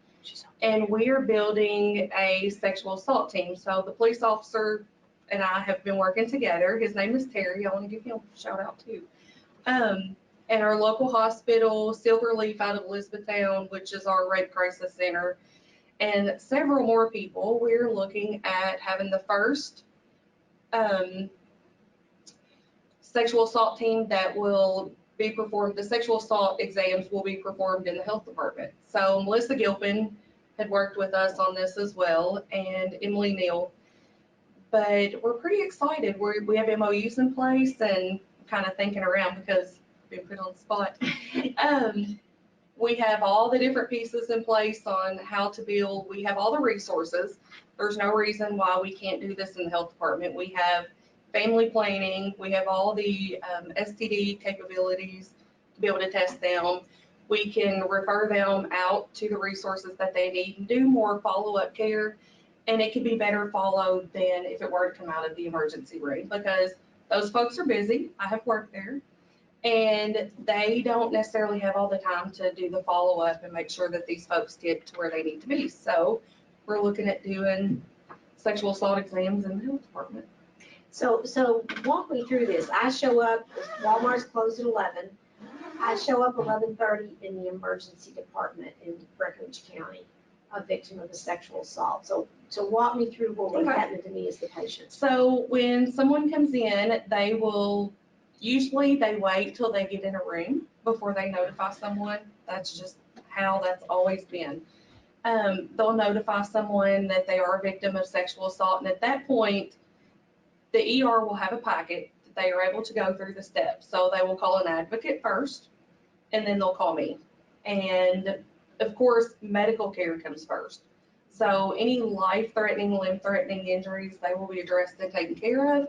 And we are building a sexual assault team. So the police officer and I have been working together. His name is Terry. I want to give him a shout out too. And our local hospital, Silverleaf out of Elizabethtown, which is our rape crisis center, and several more people. We're looking at having the first sexual assault team that will be performed. The sexual assault exams will be performed in the health department. So Melissa Gilpin had worked with us on this as well, and Emily Neal. But we're pretty excited. We have MOUs in place and kind of thinking around because I've been put on the spot. We have all the different pieces in place on how to build. We have all the resources. There's no reason why we can't do this in the health department. We have family planning. We have all the STD capabilities to be able to test them. We can refer them out to the resources that they need and do more follow-up care. And it could be better followed than if it were to come out of the emergency room, because those folks are busy. I have worked there. And they don't necessarily have all the time to do the follow-up and make sure that these folks get to where they need to be. So we're looking at doing sexual assault exams in the health department. So walk me through this. I show up, Walmart's closed at 11. I show up 11:30 in the emergency department in Breckinridge County, a victim of a sexual assault. So walk me through what would Okay. happen to me as the patient. So when someone comes in, usually they wait till they get in a room before they notify someone. That's just how that's always been. They'll notify someone that they are a victim of sexual assault, and at that point, the ER will have a packet that they are able to go through the steps. So they will call an advocate first, and then they'll call me. And of course, medical care comes first. So any life-threatening, limb-threatening injuries, they will be addressed and taken care of.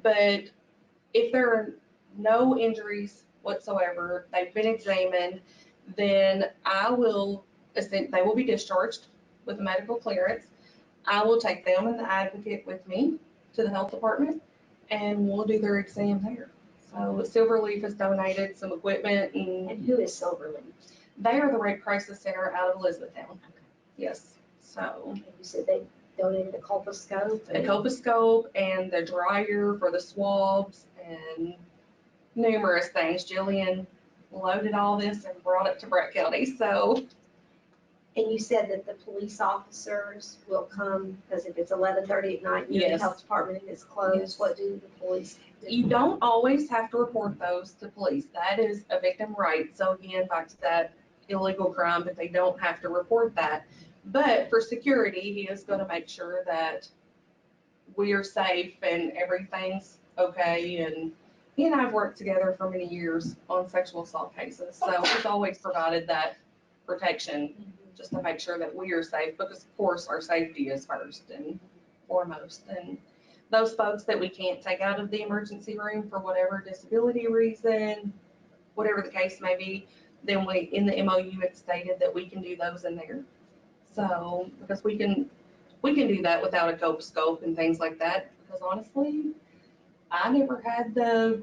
But if there are no injuries whatsoever, they've been examined, then they will be discharged with a medical clearance. I will take them and the advocate with me to the health department, and we'll do their exam there. So Silverleaf has donated some equipment, and And who is Silverleaf? they are the Rape Crisis Center out of Elizabethtown. Yes, so You said they donated a colposcope. a colposcope and the dryer for the swabs and numerous things. Jillian loaded all this and brought it to Brett County, so. And you said that the police officers will come, because if it's 11:30 at night, you're in the Yes. health department and it's closed, Yes. what do the police do? You don't always have to report those to police. That is a victim right. So again, back to that illegal crime, but they don't have to report that. But for security, he is going to make sure that we are safe and everything's okay. And he and I have worked together for many years on sexual assault cases. So he's always provided that protection just to make sure that we are safe, because of course our safety is first and foremost. And those folks that we can't take out of the emergency room for whatever disability reason, whatever the case may be, then in the MOU, it's stated that we can do those in there. So, because we can do that without a colposcope and things like that, because honestly, I never had they're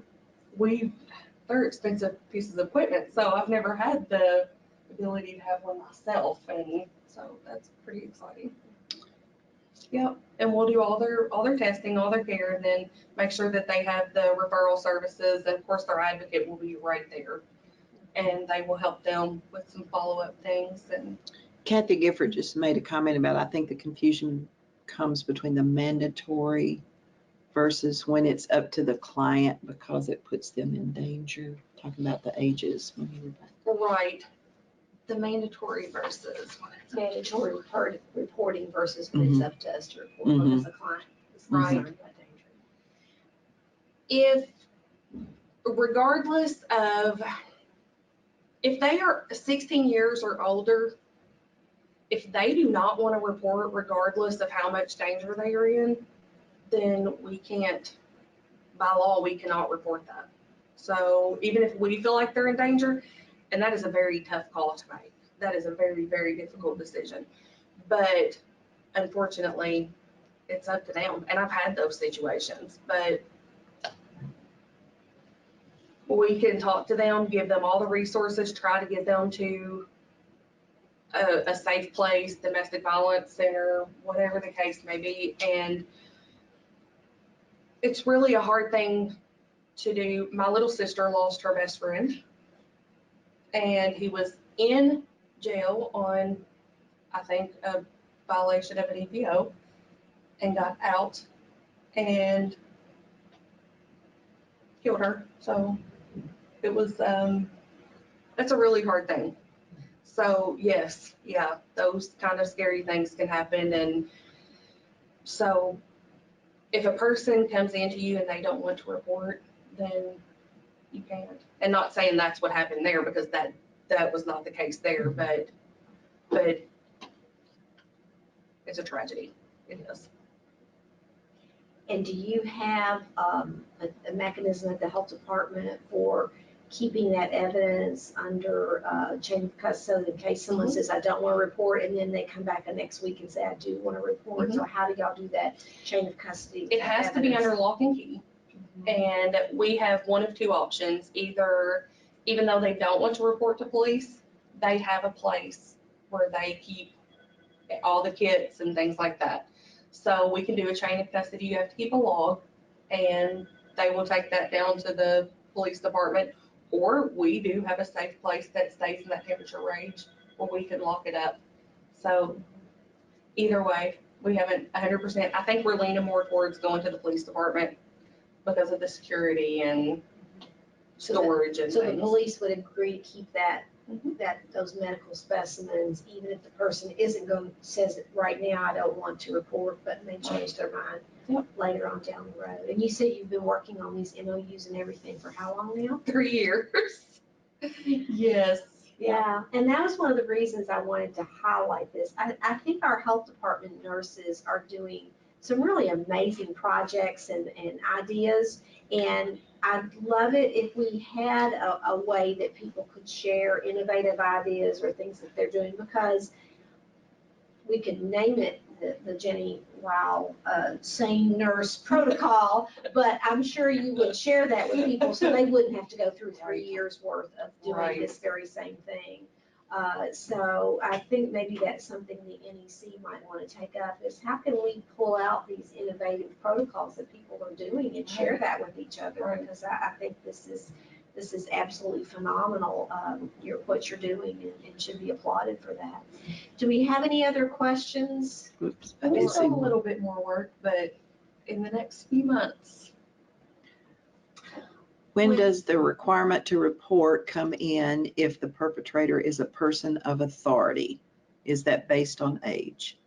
expensive pieces of equipment, so I've never had the ability to have one myself, and so that's pretty exciting. Yep, and we'll do all their testing, all their care, and then make sure that they have the referral services, and of course their advocate will be right there. And they will help them with some follow-up things. And Kathy Gifford just made a comment about, I think the confusion comes between the mandatory versus when it's up to the client because it puts them in danger, talking about the ages. right, the mandatory versus when it's Mandatory reporting versus when it's up to us to report when it's a client. It's concerned about danger. if, regardless of, if they are 16 years or older, if they do not want to report regardless of how much danger they are in, then we can't, by law, we cannot report that. So even if we feel like they're in danger, and that is a very tough call to make. That is a very, very difficult decision. But unfortunately, it's up to them. And I've had those situations, but we can talk to them, give them all the resources, try to get them to a safe place, domestic violence center, whatever the case may be. And it's really a hard thing to do. My little sister lost her best friend, and he was in jail on, I think, a violation of an EPO, and got out and killed her. So it was, that's a really hard thing. So yes, yeah, those kind of scary things can happen. And so if a person comes into you and they don't want to report, then you can't. And not saying that's what happened there, because that that was not the case there, but it's a tragedy. It is. And do you have a mechanism at the health department for keeping that evidence under chain of custody in case someone Mhm. says, I don't want to report, and then they come back the next week and say, I do want to report? So how do y'all do that chain of custody? It has to be under lock and key. And we have one of two options. Either, even though they don't want to report to police, they have a place where they keep all the kits and things like that. So we can do a chain of custody. You have to keep a log, and they will take that down to the police department. Or we do have a safe place that stays in that temperature range where we can lock it up. So either way, we haven't 100%. I think we're leaning more towards going to the police department because of the security and storage and So the things. police would agree to keep that, Mhm. those medical specimens, even if the person isn't going, says it right now, I don't want to report, but may change their mind Yep. later on down the road. And you said you've been working on these MOUs and everything for how long now? 3 years. Yes. Yeah, and that was one of the reasons I wanted to highlight this. I think our health department nurses are doing some really amazing projects and ideas. And I'd love it if we had a way that people could share innovative ideas or things that they're doing, because we could name it the Jenny Wow Sane Nurse Protocol, but I'm sure you would share that with people so they wouldn't have to go through 3 years worth of doing Right. this very same thing. So I think maybe that's something the NEC might want to take up, is how can we pull out these innovative protocols that people are doing and share that with each other? Right. Because I think this is absolutely phenomenal, what you're doing, and should be applauded for that. Do we have any other questions? Oops, I And did we see still have a one. little bit more work, but in the next few months. When does the requirement to report come in if the perpetrator is a person of authority? Is that based on age?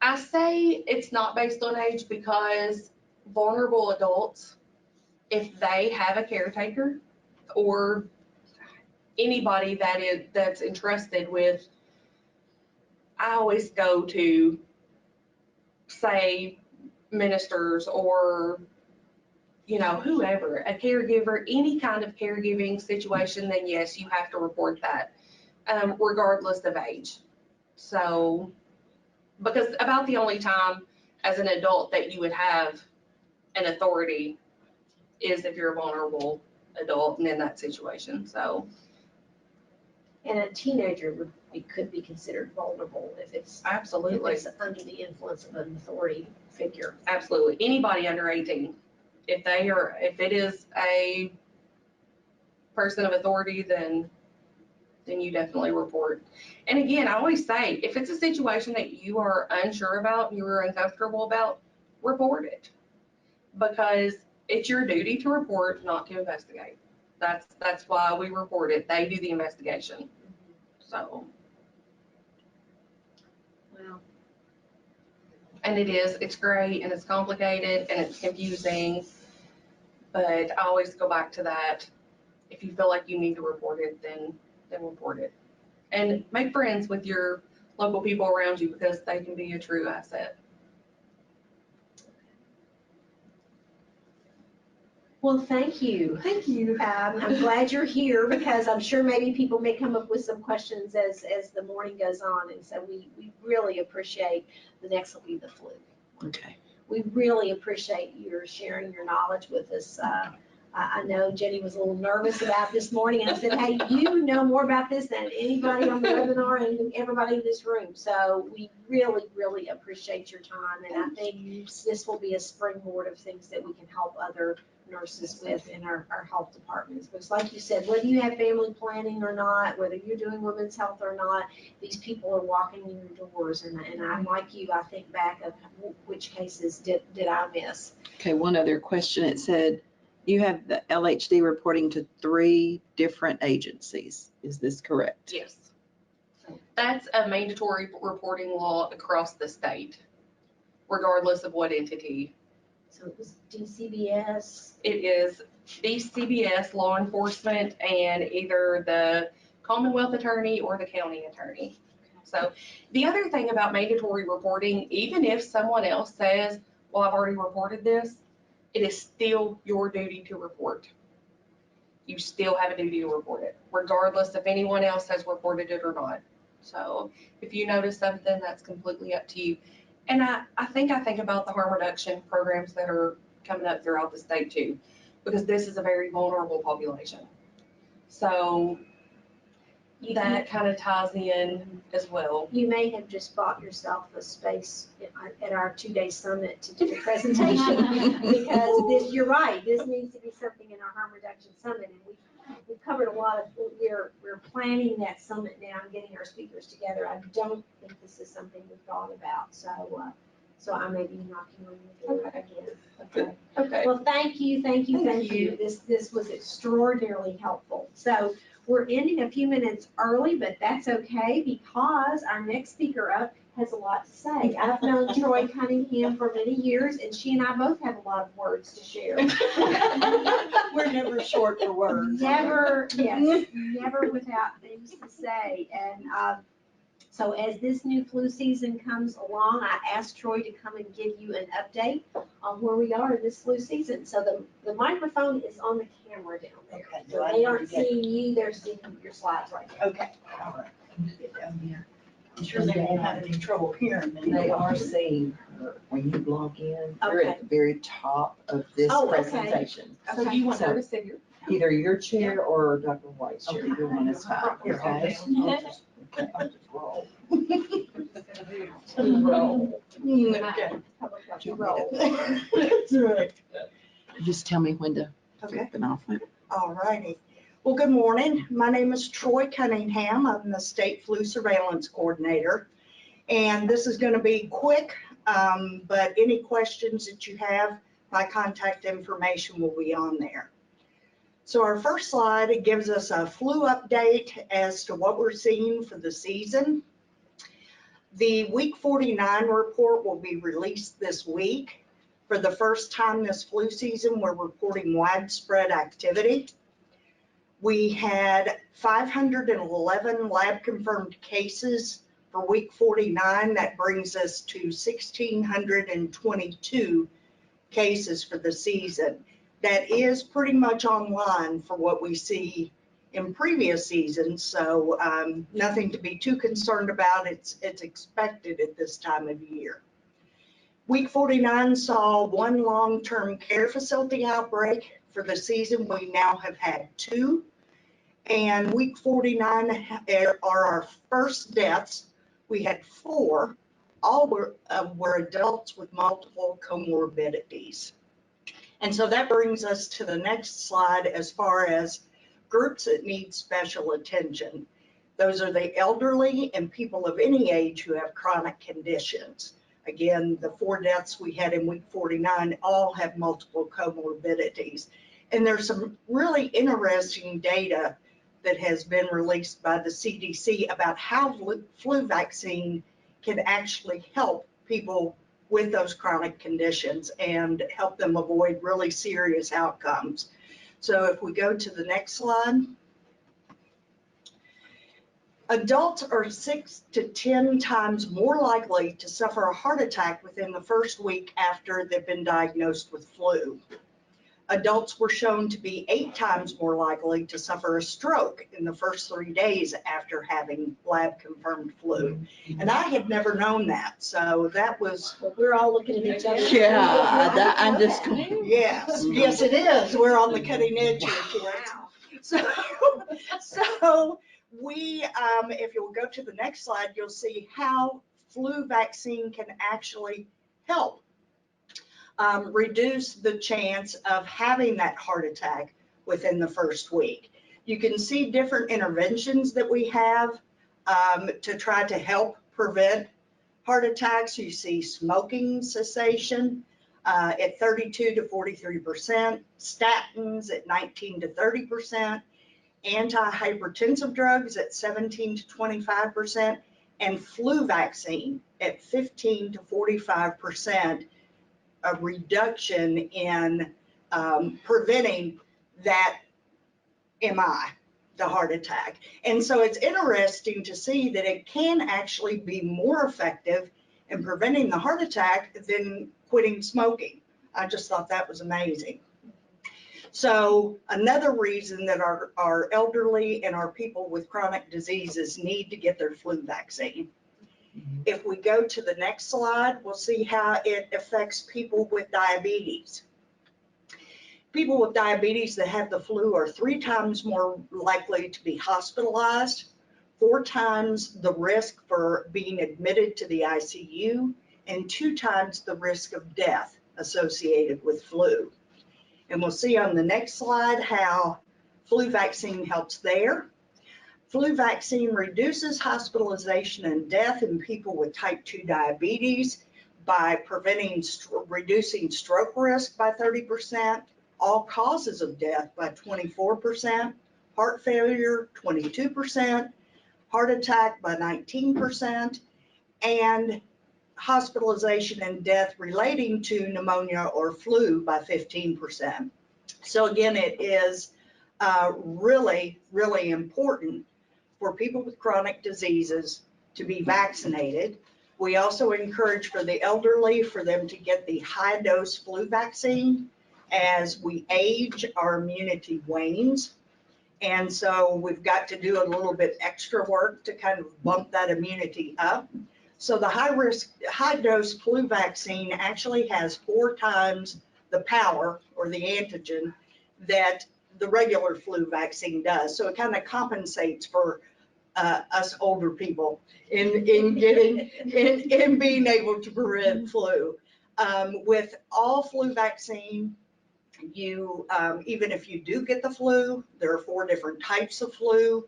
I say it's not based on age because vulnerable adults, if they have a caretaker or anybody that's entrusted with, I always go to, say, ministers or, whoever, a caregiver, any kind of caregiving situation, then yes, you have to report that, regardless of age. So, because about the only time as an adult that you would have an authority is if you're a vulnerable adult and in that situation, so. And a teenager could be considered vulnerable if it's Absolutely, under the influence of an authority figure. absolutely. Anybody under 18, if it is a person of authority, then you definitely report. And again, I always say, if it's a situation that you are unsure about, you are uncomfortable about, report it. Because it's your duty to report, not to investigate. That's why we report it. They do the investigation. So, Wow. and it's great and it's complicated and it's confusing. But I always go back to that. If you feel like you need to report it, then report it. And make friends with your local people around you because they can be a true asset. Well, thank you. Thank you. I'm glad you're here because I'm sure maybe people may come up with some questions as the morning goes on. And so we really appreciate, the next will be the flu. Okay. We really appreciate your sharing your knowledge with us. I know Jenny was a little nervous about this morning, and I said, hey, you know more about this than anybody on the webinar and everybody in this room. So we really, really appreciate your time, and I think this will be a springboard of things that we can help other nurses with in our health departments. Because like you said, whether you have family planning or not, whether you're doing women's health or not, these people are walking in your doors. And I'm like you, I think back of which cases did I miss. Okay, one other question. It said you have the LHD reporting to 3 different agencies. Is this correct? Yes. That's a mandatory reporting law across the state, regardless of what entity. So it was DCBS. It is DCBS, law enforcement, and either the Commonwealth attorney or the county attorney. So the other thing about mandatory reporting, even if someone else says, well, I've already reported this, it is still your duty to report. You still have a duty to report it, regardless if anyone else has reported it or not. So if you notice something, that's completely up to you. And I think about the harm reduction programs that are coming up throughout the state too, because this is a very vulnerable population. So that kind of ties in as well. You may have just bought yourself a space at our 2-day summit to do a presentation. Because this, you're right, this needs to be something in our harm reduction summit. And we've covered a lot of, we're planning that summit now and getting our speakers together. I don't think this is something we've thought about. So I may be knocking on your door again. Okay. Okay. Well, thank you. Thank you. This was extraordinarily helpful. So we're ending a few minutes early, but that's okay because our next speaker up has a lot to say. I've known Troy Cunningham for many years, and she and I both have a lot of words to share. We're never short for words. Never, yes, never without things to say. And so as this new flu season comes along, I asked Troy to come and give you an update on where we are in this flu season. So the microphone is on the camera down there. Okay, So they aren't seeing you, they're seeing your slides right there. Okay, all right. Let me get down here. I'm sure they won't have any trouble hearing me. They are seeing her when you log in. They're Okay. at the very top of this Oh, okay. presentation. So you want her to sit here? Either your chair or Dr. White's chair, either one is fine, Here, I'll okay? just roll. Roll. Okay. Public health, Do you roll. want me That's right. to- Just tell me when to Okay. flip and off it. All righty. Well, good morning. My name is Troy Cunningham. I'm the State Flu Surveillance Coordinator. And this is going to be quick, but any questions that you have, my contact information will be on there. So our first slide, it gives us a flu update as to what we're seeing for the season. The week 49 report will be released this week. For the first time this flu season, we're reporting widespread activity. We had 511 lab confirmed cases for week 49. That brings us to 1,622 cases for the season. That is pretty much online for what we see in previous seasons, so nothing to be too concerned about. It's expected at this time of year. Week 49 saw one long-term care facility outbreak. For the season, we now have had 2. And week 49 are our first deaths. We had 4. All were adults with multiple comorbidities. And so that brings us to the next slide as far as groups that need special attention. Those are the elderly and people of any age who have chronic conditions. Again, the 4 deaths we had in week 49 all have multiple comorbidities. And there's some really interesting data that has been released by the CDC about how flu vaccine can actually help people with those chronic conditions and help them avoid really serious outcomes. So if we go to the next slide. Adults are 6 to 10 times more likely to suffer a heart attack within the first week after they've been diagnosed with flu. Adults were shown to be 8 times more likely to suffer a stroke in the first 3 days after having lab confirmed flu. And I had never known that, so that was. Well, we're all looking at each other. Yeah, that, I'm just. Yes, yes it is. We're on the cutting edge here, kids. Wow. So we, if you'll go to the next slide, you'll see how flu vaccine can actually help reduce the chance of having that heart attack within the first week. You can see different interventions that we have to try to help prevent heart attacks. You see smoking cessation at 32 to 43%, statins at 19 to 30%, antihypertensive drugs at 17 to 25%, and flu vaccine at 15 to 45%, a reduction in preventing that MI, the heart attack. And so it's interesting to see that it can actually be more effective in preventing the heart attack than quitting smoking. I just thought that was amazing. So another reason that our elderly and our people with chronic diseases need to get their flu vaccine. If we go to the next slide, we'll see how it affects people with diabetes. People with diabetes that have the flu are 3 times more likely to be hospitalized, 4 times the risk for being admitted to the ICU, and 2 times the risk of death associated with flu. And we'll see on the next slide how flu vaccine helps there. Flu vaccine reduces hospitalization and death in people with type 2 diabetes by reducing stroke risk by 30%, all causes of death by 24%, heart failure 22%, heart attack by 19%, and hospitalization and death relating to pneumonia or flu by 15%. So again, it is really, really important for people with chronic diseases to be vaccinated. We also encourage for the elderly for them to get the high dose flu vaccine. As we age, our immunity wanes. And so we've got to do a little bit extra work to kind of bump that immunity up. So the high dose flu vaccine actually has 4 times the power or the antigen that the regular flu vaccine does. So it kind of compensates for us older people in being able to prevent flu. With all flu vaccine, you even if you do get the flu, there are 4 different types of flu.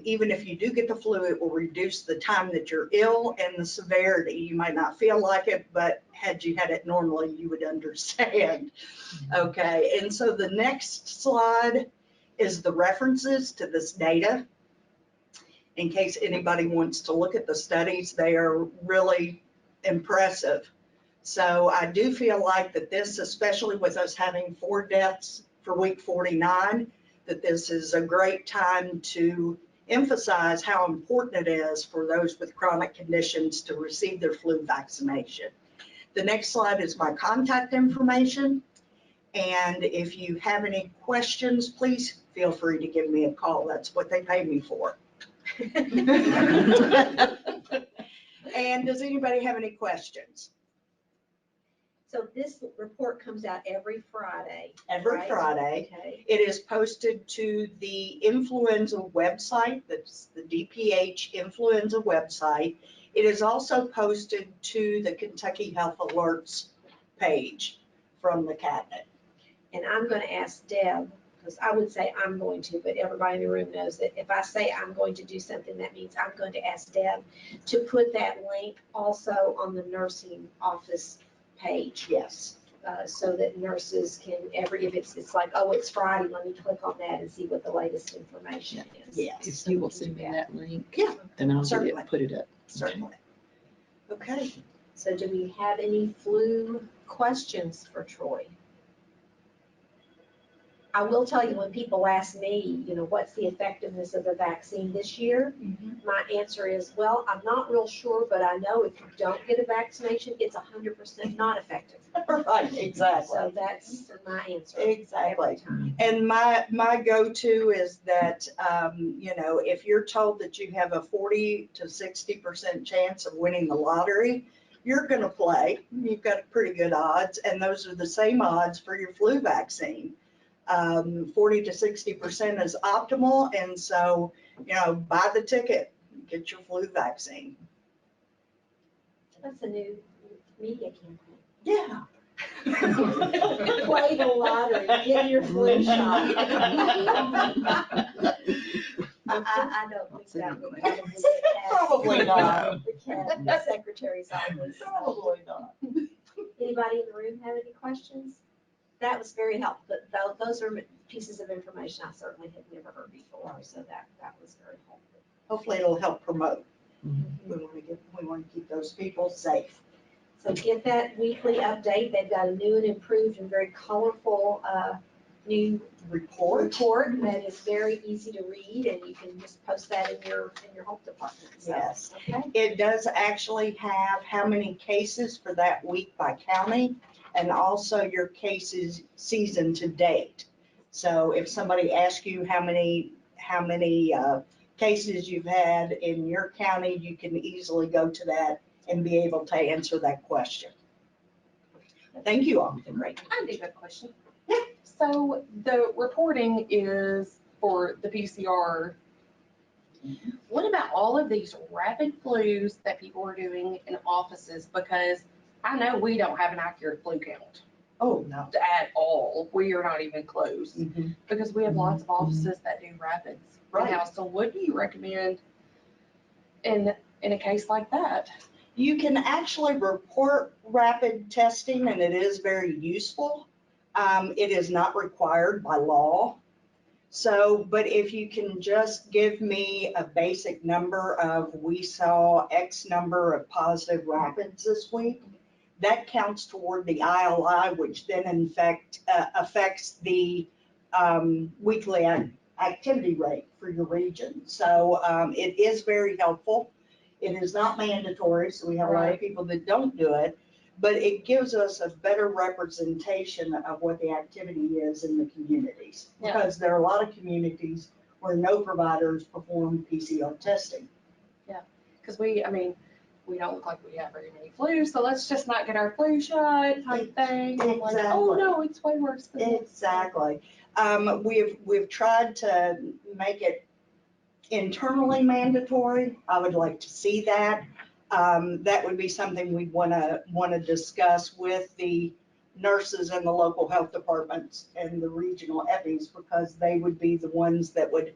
Even if you do get the flu, it will reduce the time that you're ill and the severity. You might not feel like it, but had you had it normally, you would understand. Okay, and so the next slide is the references to this data. In case anybody wants to look at the studies, they are really impressive. So I do feel like that this, especially with us having 4 deaths for week 49, that this is a great time to emphasize how important it is for those with chronic conditions to receive their flu vaccination. The next slide is my contact information. And if you have any questions, please feel free to give me a call. That's what they pay me for. And does anybody have any questions? So this report comes out every Friday. Every right? Friday. Okay. It is posted to the influenza website, that's the DPH influenza website. It is also posted to the Kentucky Health Alerts page from the cabinet. And I'm going to ask Deb, because I would say I'm going to, but everybody in the room knows that if I say I'm going to do something, that means I'm going to ask Deb to put that link also on the nursing office page. Yes. So that nurses can if it's like, oh, it's Friday, let me click on that and see what the latest information is. Yes. If you will send me that link, Yeah, then I'll get certainly. it, put it up. Certainly. Okay. So do we have any flu questions for Troy? I will tell you, when people ask me, what's the effectiveness of the vaccine this year? My answer is, well, I'm not real sure, but I know if you don't get a vaccination, it's 100% not effective. Right, exactly. So that's my answer. Exactly. Every time. And my go-to is that, if you're told that you have a 40 to 60% chance of winning the lottery, you're going to play. You've got pretty good odds, and those are the same odds for your flu vaccine. 40 to 60% is optimal, and so, buy the ticket, get your flu vaccine. That's a new media campaign. Yeah. Play the lottery, get your flu shot. I don't think that would probably get passed. Probably not. The secretary's office. Probably not. Anybody in the room have any questions? That was very helpful. Those are pieces of information I certainly had never heard before, so that was very helpful. Hopefully it'll help promote. Mhm. We want to keep those people safe. So get that weekly update. They've got a new and improved and very colorful new Report. report that is very easy to read, and you can just post that in your health department. So, Yes. okay. It does actually have how many cases for that week by county and also your cases season to date. So if somebody asks you how many cases you've had in your county, you can easily go to that and be able to answer that question. Thank you all. Great. I do have a question. So the reporting is for the PCR. What about all of these rapid flus that people are doing in offices? Because I know we don't have an accurate flu count Oh, no. at all. We are not even close Mhm. because we have lots of offices that do rapids Right. in house. So what do you recommend in a case like that? You can actually report rapid testing and it is very useful. It is not required by law. So, but if you can just give me a basic number of, we saw X number of positive rapids this week, that counts toward the ILI, which then in fact affects the weekly activity rate for your region. So it is very helpful. It is not mandatory, so we have a lot of Right. people that don't do it, but it gives us a better representation of what the activity is in the communities. Yeah. Because there are a lot of communities where no providers perform PCR testing. Because we don't look like we have very many flus, so let's just not get our flu shot type thing. I'm like, oh Exactly. no, it's way worse than this. Exactly. We've tried to make it internally mandatory. I would like to see that. That would be something we'd wanna discuss with the nurses and the local health departments and the regional EPIs, because they would be the ones that would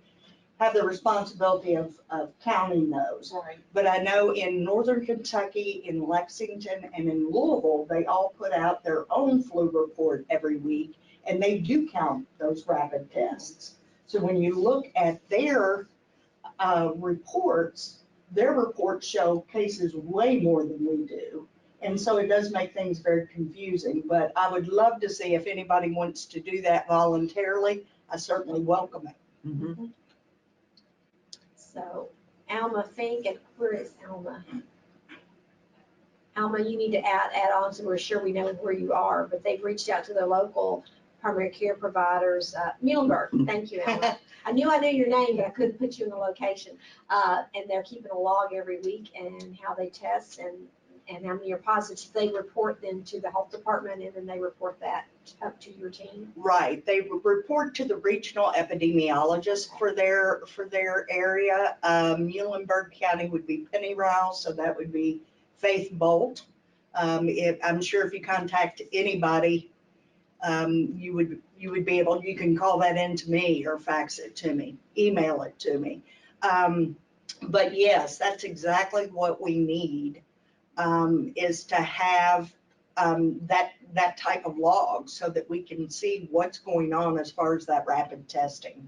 have the responsibility of counting those. Right. But I know in Northern Kentucky, in Lexington, and in Louisville, they all put out their own flu report every week, and they do count those rapid tests. So when you look at their reports, their reports show cases way more than we do. And so it does make things very confusing, but I would love to see if anybody wants to do that voluntarily, I certainly welcome it. Mhm. So Alma Fink, and where is Alma? Alma, you need to add on so we're sure we know where you are, but they've reached out to the local primary care providers, Muhlenberg, thank you, Alma. I knew your name, but I couldn't put you in the location. And they're keeping a log every week and how they test and how many are positive. They report them to the health department and then they report that up to your team. Right, they report to the regional epidemiologist for their area. Muhlenberg County would be Penny Rouse, so that would be Faith Bolt. I'm sure if you contact anybody, you would be able, you can call that in to me or fax it to me, email it to me. But yes, that's exactly what we need, is to have that type of log so that we can see what's going on as far as that rapid testing.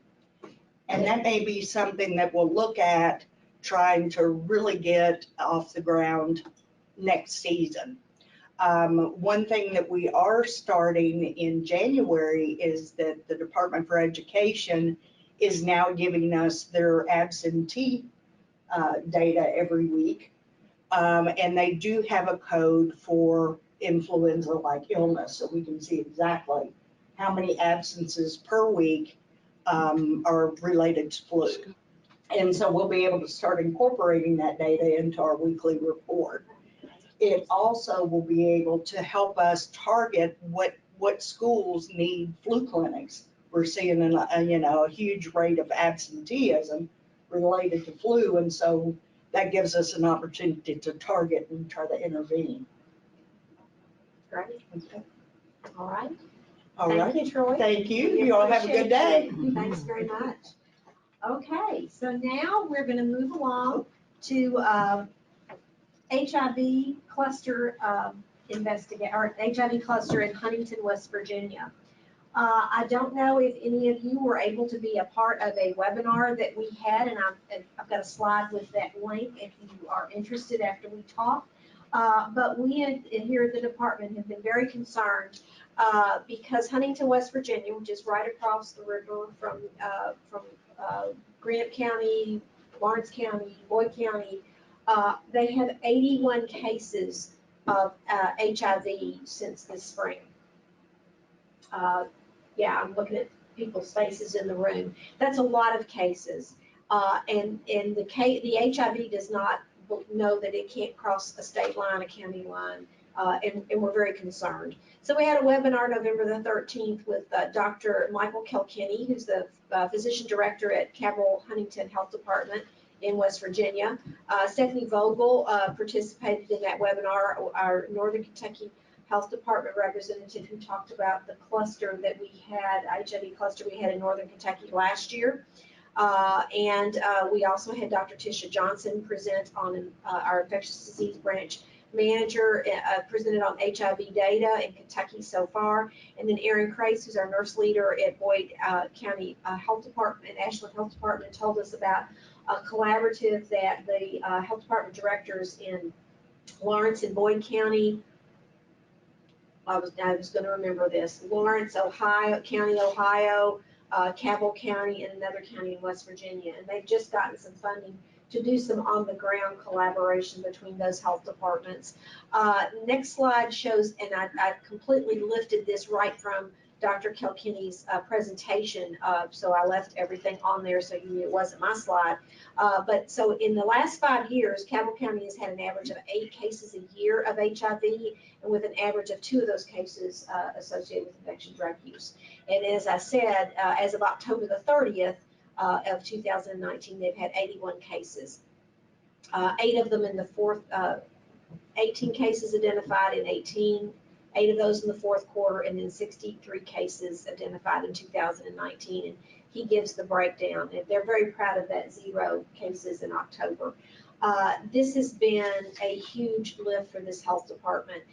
And that may be something that we'll look at trying to really get off the ground next season. One thing that we are starting in January is that the Department for Education is now giving us their absentee data every week. And they do have a code for influenza-like illness, so we can see exactly how many absences per week are related to flu. And so we'll be able to start incorporating that data into our weekly report. It also will be able to help us target what schools need flu clinics. We're seeing a huge rate of absenteeism related to flu, and so that gives us an opportunity to target and try to intervene. Great. Okay. All right. All right. Thank you, Troy. Thank you. We You all have a good day. appreciate you. Thanks very much. Okay, so now we're going to move along to HIV cluster or HIV cluster in Huntington, West Virginia. I don't know if any of you were able to be a part of a webinar that we had, and I've got a slide with that link if you are interested after we talk. But we here at the department have been very concerned because Huntington, West Virginia, which is right across the river from Grant County, Lawrence County, Boyd County, they have 81 cases of HIV since this spring. Yeah, I'm looking at people's faces in the room. That's a lot of cases. And the HIV does not know that it can't cross a state line, a county line, and we're very concerned. So we had a webinar November the 13th with Dr. Michael Kilkenny, who's the physician director at Cabell Huntington Health Department in West Virginia. Stephanie Vogel participated in that webinar, our Northern Kentucky Health Department representative, who talked about the cluster that we had, HIV cluster we had in Northern Kentucky last year. And we also had Dr. Tisha Johnson present on our infectious disease branch manager, presented on HIV data in Kentucky so far. And then Erin Crace, who's our nurse leader at Boyd County Health Department, Ashland Health Department, told us about a collaborative that the health department directors in Lawrence and Boyd County, I was going to remember this, Lawrence, County, Ohio, Cabell County, and another county in West Virginia. And they've just gotten some funding to do some on-the-ground collaboration between those health departments. Next slide shows, and I completely lifted this right from Dr. Kilkenny's presentation, so I left everything on there so you knew it wasn't my slide. But so in the last 5 years, Cabell County has had an average of 8 cases a year of HIV, and with an average of 2 of those cases associated with infection drug use. And as I said, as of October the 30th of 2019, they've had 81 cases. 8 of them in the fourth, 18 cases identified in 8 of those in the fourth quarter, and then 63 cases identified in 2019. And he gives the breakdown, and they're very proud of that 0 cases in October. This has been a huge lift for this health department.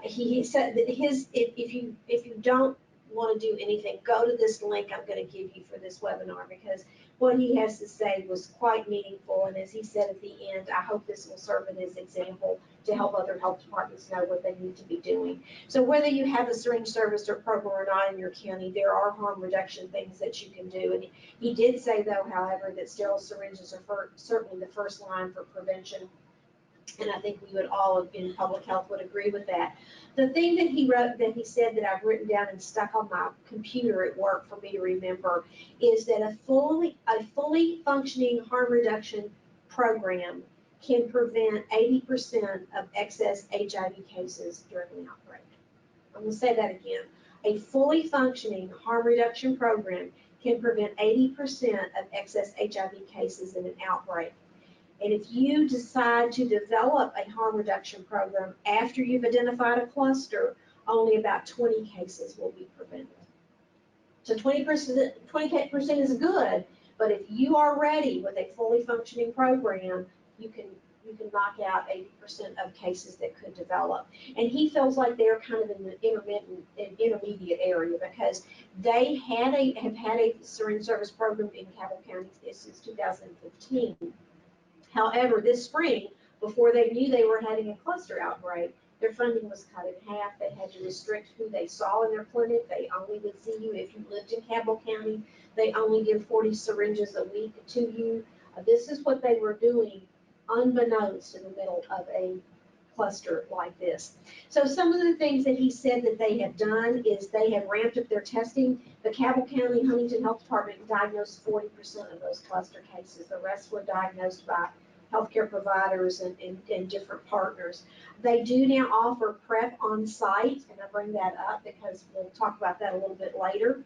He said that if you don't want to do anything, go to this link I'm going to give you for this webinar, because what he has to say was quite meaningful. And as he said at the end, I hope this will serve as an example to help other health departments know what they need to be doing. So whether you have a syringe service or program or not in your county, there are harm reduction things that you can do. And he did say, though, however, that sterile syringes are certainly the first line for prevention. And I think we would all in public health would agree with that. The thing that he wrote, that he said that I've written down and stuck on my computer at work for me to remember, is that a fully functioning harm reduction program can prevent 80% of excess HIV cases during an outbreak. I'm going to say that again. A fully functioning harm reduction program can prevent 80% of excess HIV cases in an outbreak. And if you decide to develop a harm reduction program after you've identified a cluster, only about 20 cases will be prevented. So 20% is good, but if you are ready with a fully functioning program, you can knock out 80% of cases that could develop. And he feels like they're kind of in the intermediate area, because they have had a syringe service program in Cabell County since 2015. However, this spring, before they knew they were having a cluster outbreak, their funding was cut in half. They had to restrict who they saw in their clinic. They only would see you if you lived in Cabell County. They only give 40 syringes a week to you. This is what they were doing unbeknownst in the middle of a cluster like this. So some of the things that he said that they have done is they have ramped up their testing. The Cabell County Huntington Health Department diagnosed 40% of those cluster cases. The rest were diagnosed by healthcare providers and different partners. They do now offer PrEP on site, and I bring that up because we'll talk about that a little bit later.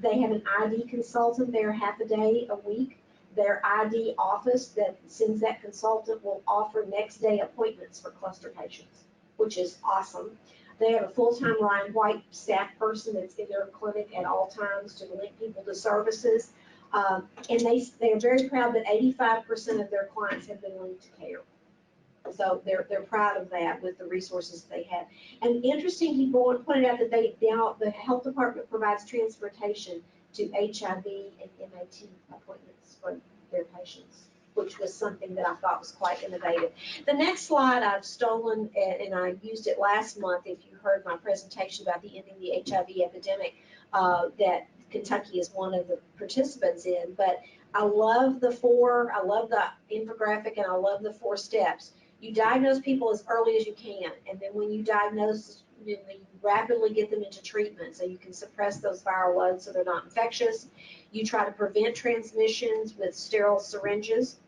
They have an ID consultant there half a day a week. Their ID office that sends that consultant will offer next day appointments for cluster patients, which is awesome. They have a full-time Ryan White staff person that's in their clinic at all times to link people to services. And they are very proud that 85% of their clients have been linked to care. So they're proud of that with the resources they have. And interesting, he pointed out that the health department provides transportation to HIV and MAT appointments for their patients, which was something that I thought was quite innovative. The next slide I've stolen, and I used it last month, if you heard my presentation about the ending the HIV epidemic, that Kentucky is one of the participants in. But I love the infographic, and I love the 4 steps. You diagnose people as early as you can, and then when you diagnose, you rapidly get them into treatment so you can suppress those viral loads so they're not infectious. You try to prevent transmissions with sterile syringes,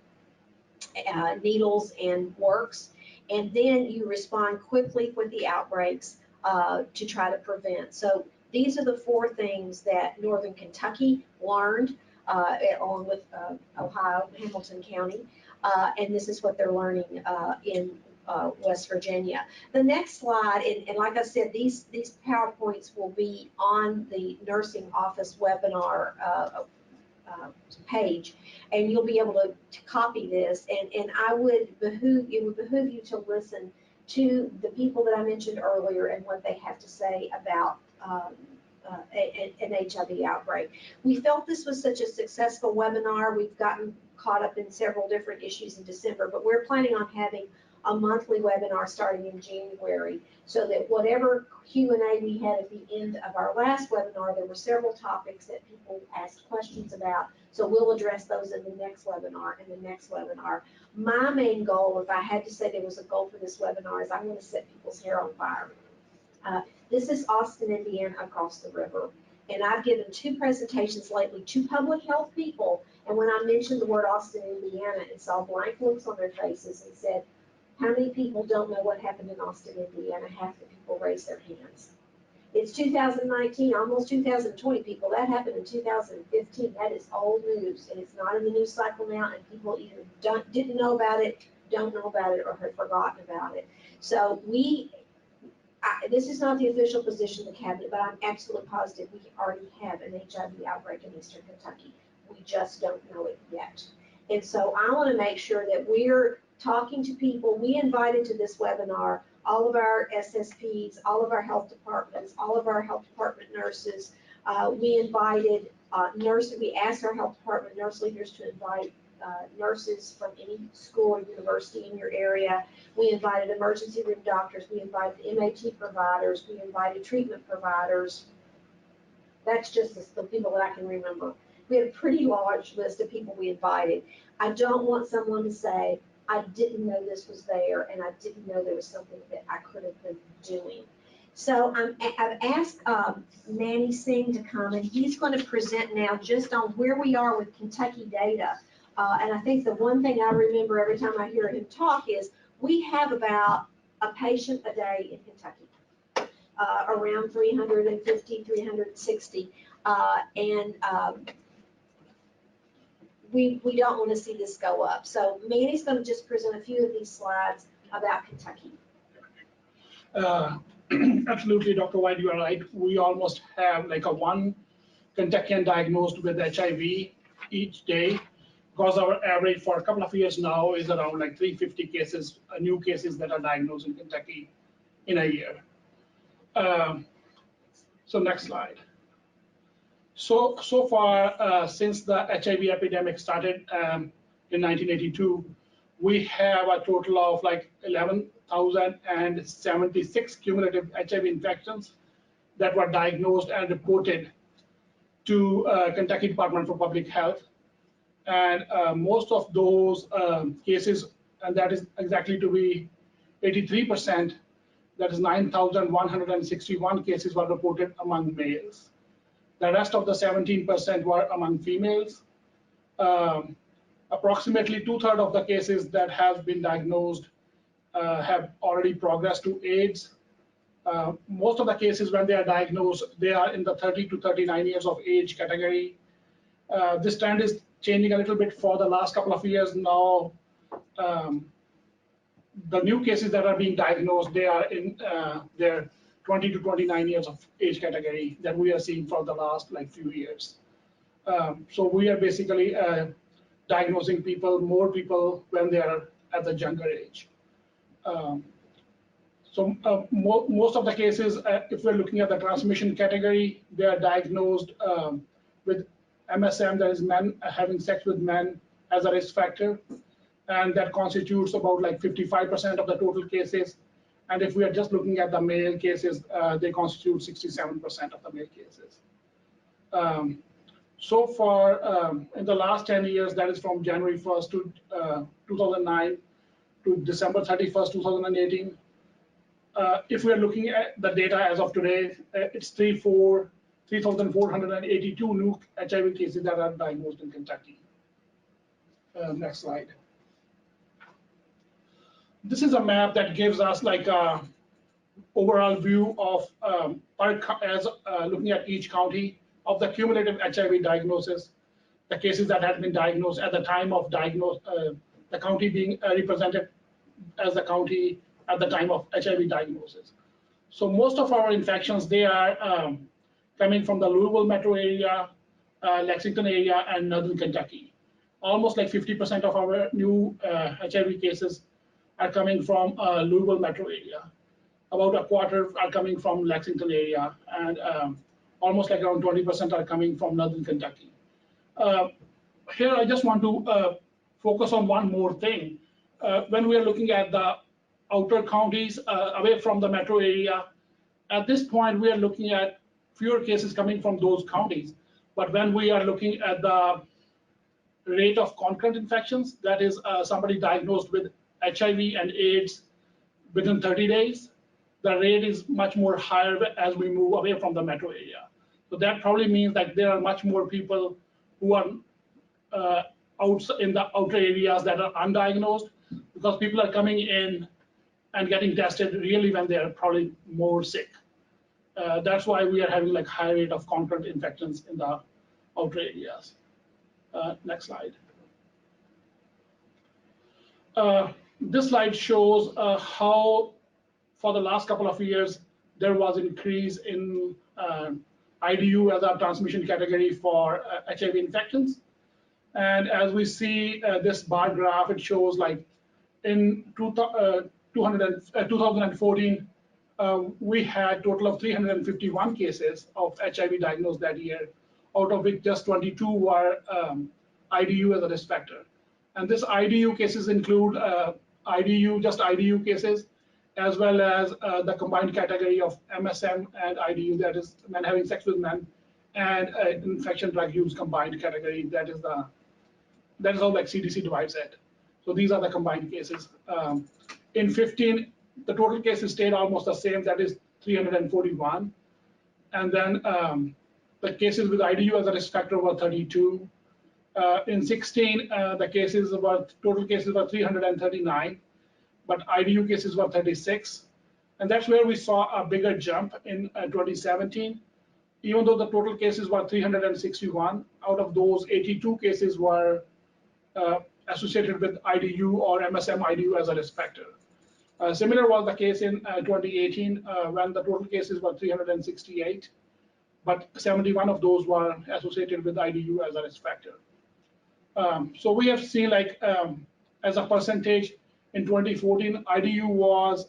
needles, and works, and then you respond quickly with the outbreaks to try to prevent. So these are the 4 things that Northern Kentucky learned along with Ohio, Hamilton County, and this is what they're learning in West Virginia. The next slide, and like I said, these PowerPoints will be on the nursing office webinar page, and you'll be able to copy this, and it would behoove you to listen to the people that I mentioned earlier and what they have to say about an HIV outbreak. We felt this was such a successful webinar. We've gotten caught up in several different issues in December, but we're planning on having a monthly webinar starting in January, so that whatever Q&A we had at the end of our last webinar, there were several topics that people asked questions about. So we'll address those in the next webinar and the next webinar. My main goal, if I had to say there was a goal for this webinar, is I want to set people's hair on fire. This is Austin, Indiana, across the river. And I've given 2 presentations lately to public health people. And when I mentioned the word Austin, Indiana, and saw blank looks on their faces and said, how many people don't know what happened in Austin, Indiana? Half the people raised their hands. It's 2019, almost 2020, people. That happened in 2015. That is old news, and it's not in the news cycle now, and people either didn't know about it, don't know about it, or have forgotten about it. So this is not the official position of the cabinet, but I'm absolutely positive we already have an HIV outbreak in Eastern Kentucky. We just don't know it yet. And so I want to make sure that we're talking to people. We invited to this webinar all of our SSPs, all of our health departments, all of our health department nurses. We invited nurses. We asked our health department nurse leaders to invite nurses from any school or university in your area. We invited emergency room doctors. We invited MAT providers. We invited treatment providers. That's just the people that I can remember. We had a pretty large list of people we invited. I don't want someone to say, I didn't know this was there, and I didn't know there was something that I could have been doing. So I've asked Manny Singh to come, and he's going to present now just on where we are with Kentucky data. And I think the one thing I remember every time I hear him talk is we have about a patient a day in Kentucky, around 350, 360. We don't want to see this go up. So Manny's going to just present a few of these slides about Kentucky. Absolutely, Dr. White, you are right. We almost have like one Kentuckian diagnosed with HIV each day, because our average for a couple of years now is around like 350 cases, new cases that are diagnosed in Kentucky in a year. So next slide. So far, since the HIV epidemic started in 1982, we have a total of like 11,076 cumulative HIV infections that were diagnosed and reported to Kentucky Department for Public Health. And most of those cases, and that is exactly to be 83%, that is 9,161 cases were reported among males. The rest of the 17% were among females. Approximately 2/3 of the cases that have been diagnosed have already progressed to AIDS. Most of the cases when they are diagnosed, they are in the 30 to 39 years of age category. This trend is changing a little bit for the last couple of years now. The new cases that are being diagnosed, they are in their 20 to 29 years of age category that we are seeing for the last like few years. So we are basically diagnosing more people when they are at the younger age. Most of the cases, if we're looking at the transmission category, they are diagnosed with MSM, that is men having sex with men, as a risk factor. and that constitutes about like 55% of the total cases. And if we are just looking at the male cases, they constitute 67% of the male cases. So far, in the last 10 years, that is from January 1st to 2009 to December 31st, 2018, if we are looking at the data as of today, it's 3,482 new HIV cases that are diagnosed in Kentucky. Next slide. This is a map that gives us like a overall view of looking at each county of the cumulative HIV diagnosis, the cases that had been diagnosed at the time of the county being represented as the county at the time of HIV diagnosis. So most of our infections, they are coming from the Louisville metro area, Lexington area, and Northern Kentucky. Almost like 50% of our new HIV cases are coming from Louisville metro area. About a quarter are coming from Lexington area, and almost like around 20% are coming from Northern Kentucky. Here, I just want to focus on one more thing. When we are looking at the outer counties away from the metro area, at this point, we are looking at fewer cases coming from those counties. But when we are looking at the rate of concurrent infections, that is somebody diagnosed with HIV and AIDS within 30 days, the rate is much more higher as we move away from the metro area. So that probably means that there are much more people who are in the outer areas that are undiagnosed, because people are coming in and getting tested really when they are probably more sick. That's why we are having like high rate of concurrent infections in the outer areas. Next slide. This slide shows how, for the last couple of years, there was an increase in IDU as a transmission category for HIV infections. And as we see this bar graph, it shows like in 2014, we had a total of 351 cases of HIV diagnosed that year, out of which just 22 were IDU as a risk factor. And this IDU cases include just IDU cases, as well as the combined category of MSM and IDU, that is men having sex with men, and infection drug use combined category, that is how like CDC divides it. So these are the combined cases. In 15, the total cases stayed almost the same, that is 341. And then the cases with IDU as a risk factor were 32. In 16, the total cases were 339, but IDU cases were 36. And that's where we saw a bigger jump in 2017. Even though the total cases were 361, out of those 82 cases were associated with IDU or MSM IDU as a risk factor. Similar was the case in 2018 when the total cases were 368, but 71 of those were associated with IDU as a risk factor. So we have seen like as a percentage in 2014, IDU was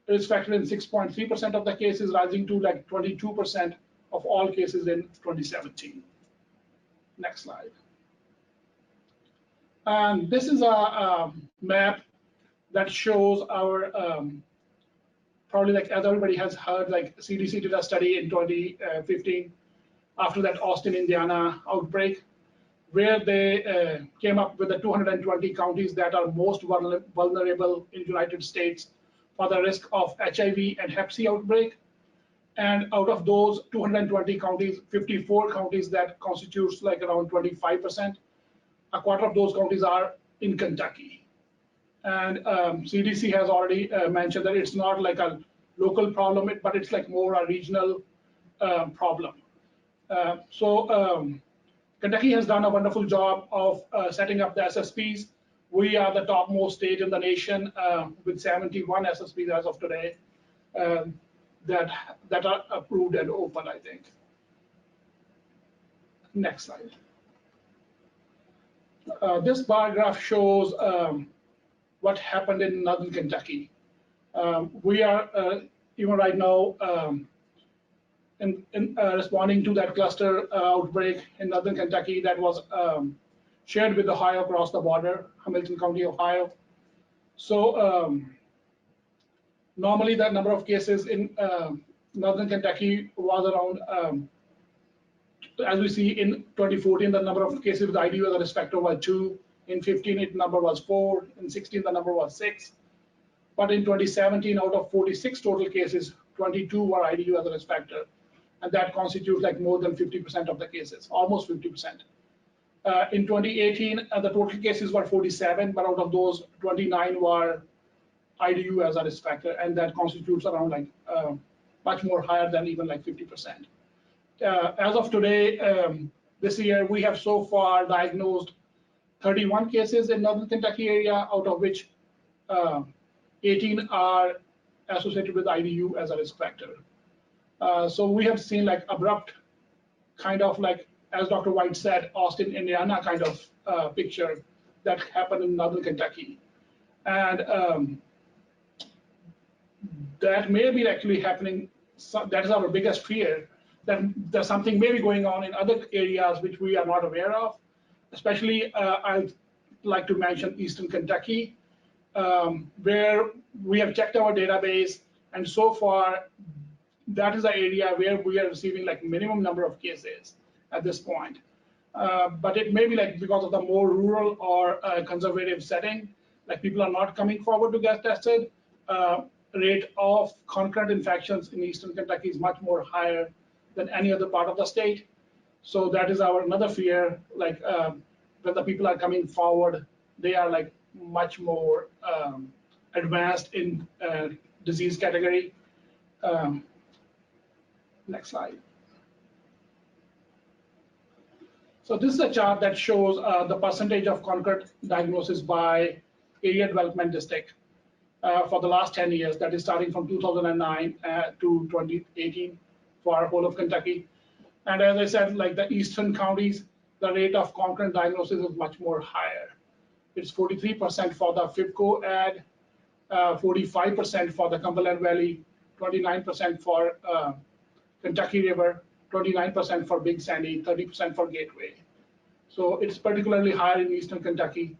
risk factor in 6.3% of the cases, rising to like 22% of all cases in 2017. Next slide. This is a map that shows our, probably like as everybody has heard, like CDC did a study in 2015 after that Austin, Indiana outbreak, where they came up with the 220 counties that are most vulnerable in the United States for the risk of HIV and Hep C outbreak. And out of those 220 counties, 54 counties that constitutes like around 25%, a quarter of those counties are in Kentucky. And CDC has already mentioned that it's not like a local problem, but it's like more a regional problem. Kentucky has done a wonderful job of setting up the SSPs. We are the topmost state in the nation with 71 SSPs as of today that are approved and open, I think. Next slide. This bar graph shows what happened in Northern Kentucky. We are even right now in responding to that cluster outbreak in Northern Kentucky that was shared with Ohio across the border, Hamilton County, Ohio. So normally the number of cases in Northern Kentucky was around, as we see in 2014, the number of cases with IDU as a risk factor was 2. In 15, the number was 4. In 16, the number was 6. But in 2017, out of 46 total cases, 22 were IDU as a risk factor. And that constitutes like more than 50% of the cases, almost 50%. In 2018, the total cases were 47, but out of those, 29 were IDU as a risk factor, and that constitutes around like much more higher than even like 50%. As of today, this year, we have so far diagnosed 31 cases in Northern Kentucky area, out of which 18 are associated with IDU as a risk factor. So we have seen like abrupt kind of like, as Dr. White said, Austin, Indiana kind of picture that happened in Northern Kentucky. And that may be actually happening, so that is our biggest fear, that there's something maybe going on in other areas which we are not aware of. Especially, I'd like to mention Eastern Kentucky, where we have checked our database, and so far, that is the area where we are receiving like minimum number of cases at this point. But it may be like because of the more rural or conservative setting, like people are not coming forward to get tested. Rate of concurrent infections in Eastern Kentucky is much more higher than any other part of the state. So that is our another fear, like when the people are coming forward, they are like much more advanced in disease category. Next slide. So this is a chart that shows the percentage of concurrent diagnosis by area development district for the last 10 years, that is starting from 2009 to 2018 for our whole of Kentucky. And as I said, like the eastern counties, the rate of concurrent diagnosis is much more higher. It's 43% for the FIPCO ad, 45% for the Cumberland Valley, 29% for Kentucky River, 29% for Big Sandy, 30% for Gateway. So it's particularly higher in Eastern Kentucky.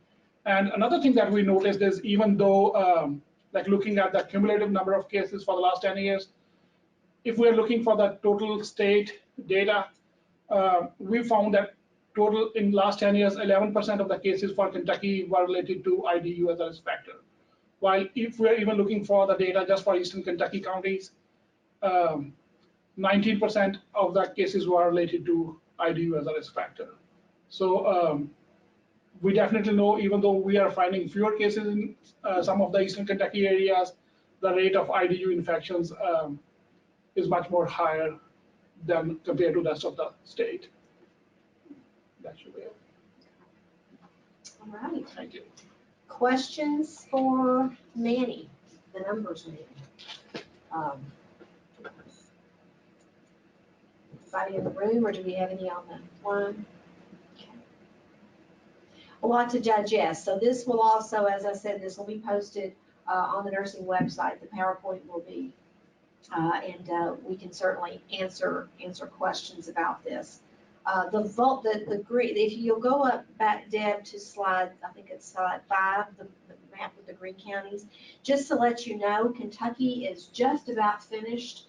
And another thing that we noticed is even though, like looking at the cumulative number of cases for the last 10 years, if we're looking for the total state data, we found that total in last 10 years, 11% of the cases for Kentucky were related to IDU as a risk factor. While if we're even looking for the data just for Eastern Kentucky counties, 19% of the cases were related to IDU as a risk factor. So we definitely know, even though we are finding fewer cases in some of the Eastern Kentucky areas, the rate of IDU infections is much more higher than compared to the rest of the state. That should be it. All right. Thank you. Questions for Manny, the numbers man? Anybody in the room, or do we have any on the line? Okay. A lot to digest. So this will also, as I said, this will be posted on the nursing website. The PowerPoint will be, and we can certainly answer questions about this. The green, if you'll go up back, Deb, to slide, I think it's slide 5, the map with the green counties. Just to let you know, Kentucky is just about finished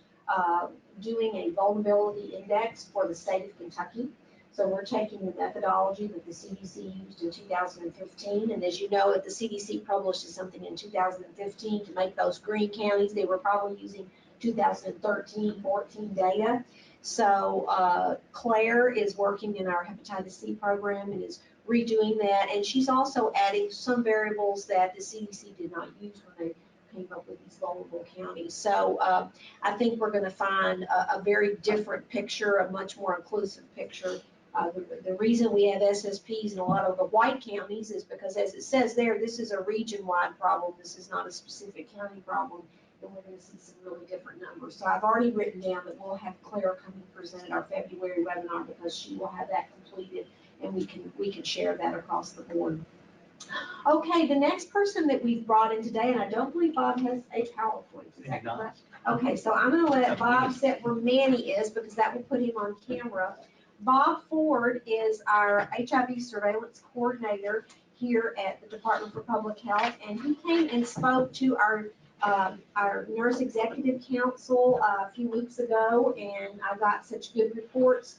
doing a vulnerability index for the state of Kentucky. So we're taking the methodology that the CDC used in 2015. And as you know, if the CDC publishes something in 2015 to make those green counties, they were probably using 2013-14 data. So Claire is working in our hepatitis C program and is redoing that. And she's also adding some variables that the CDC did not use when they came up with these vulnerable counties. So I think we're going to find a very different picture, a much more inclusive picture. The reason we have SSPs in a lot of the white counties is because, as it says there, this is a region-wide problem. This is not a specific county problem. And we're going to see some really different numbers. So I've already written down that we'll have Claire come and present at our February webinar, because she will have that completed, and we can share that across the board. Okay, the next person that we've brought in today, and I don't believe Bob has a PowerPoint. Is that correct? Okay, so I'm going to let Bob set where Manny is, because that will put him on camera. Bob Ford is our HIV surveillance coordinator here at the Department for Public Health, and he came and spoke to our Nurse Executive Council a few weeks ago, and I got such good reports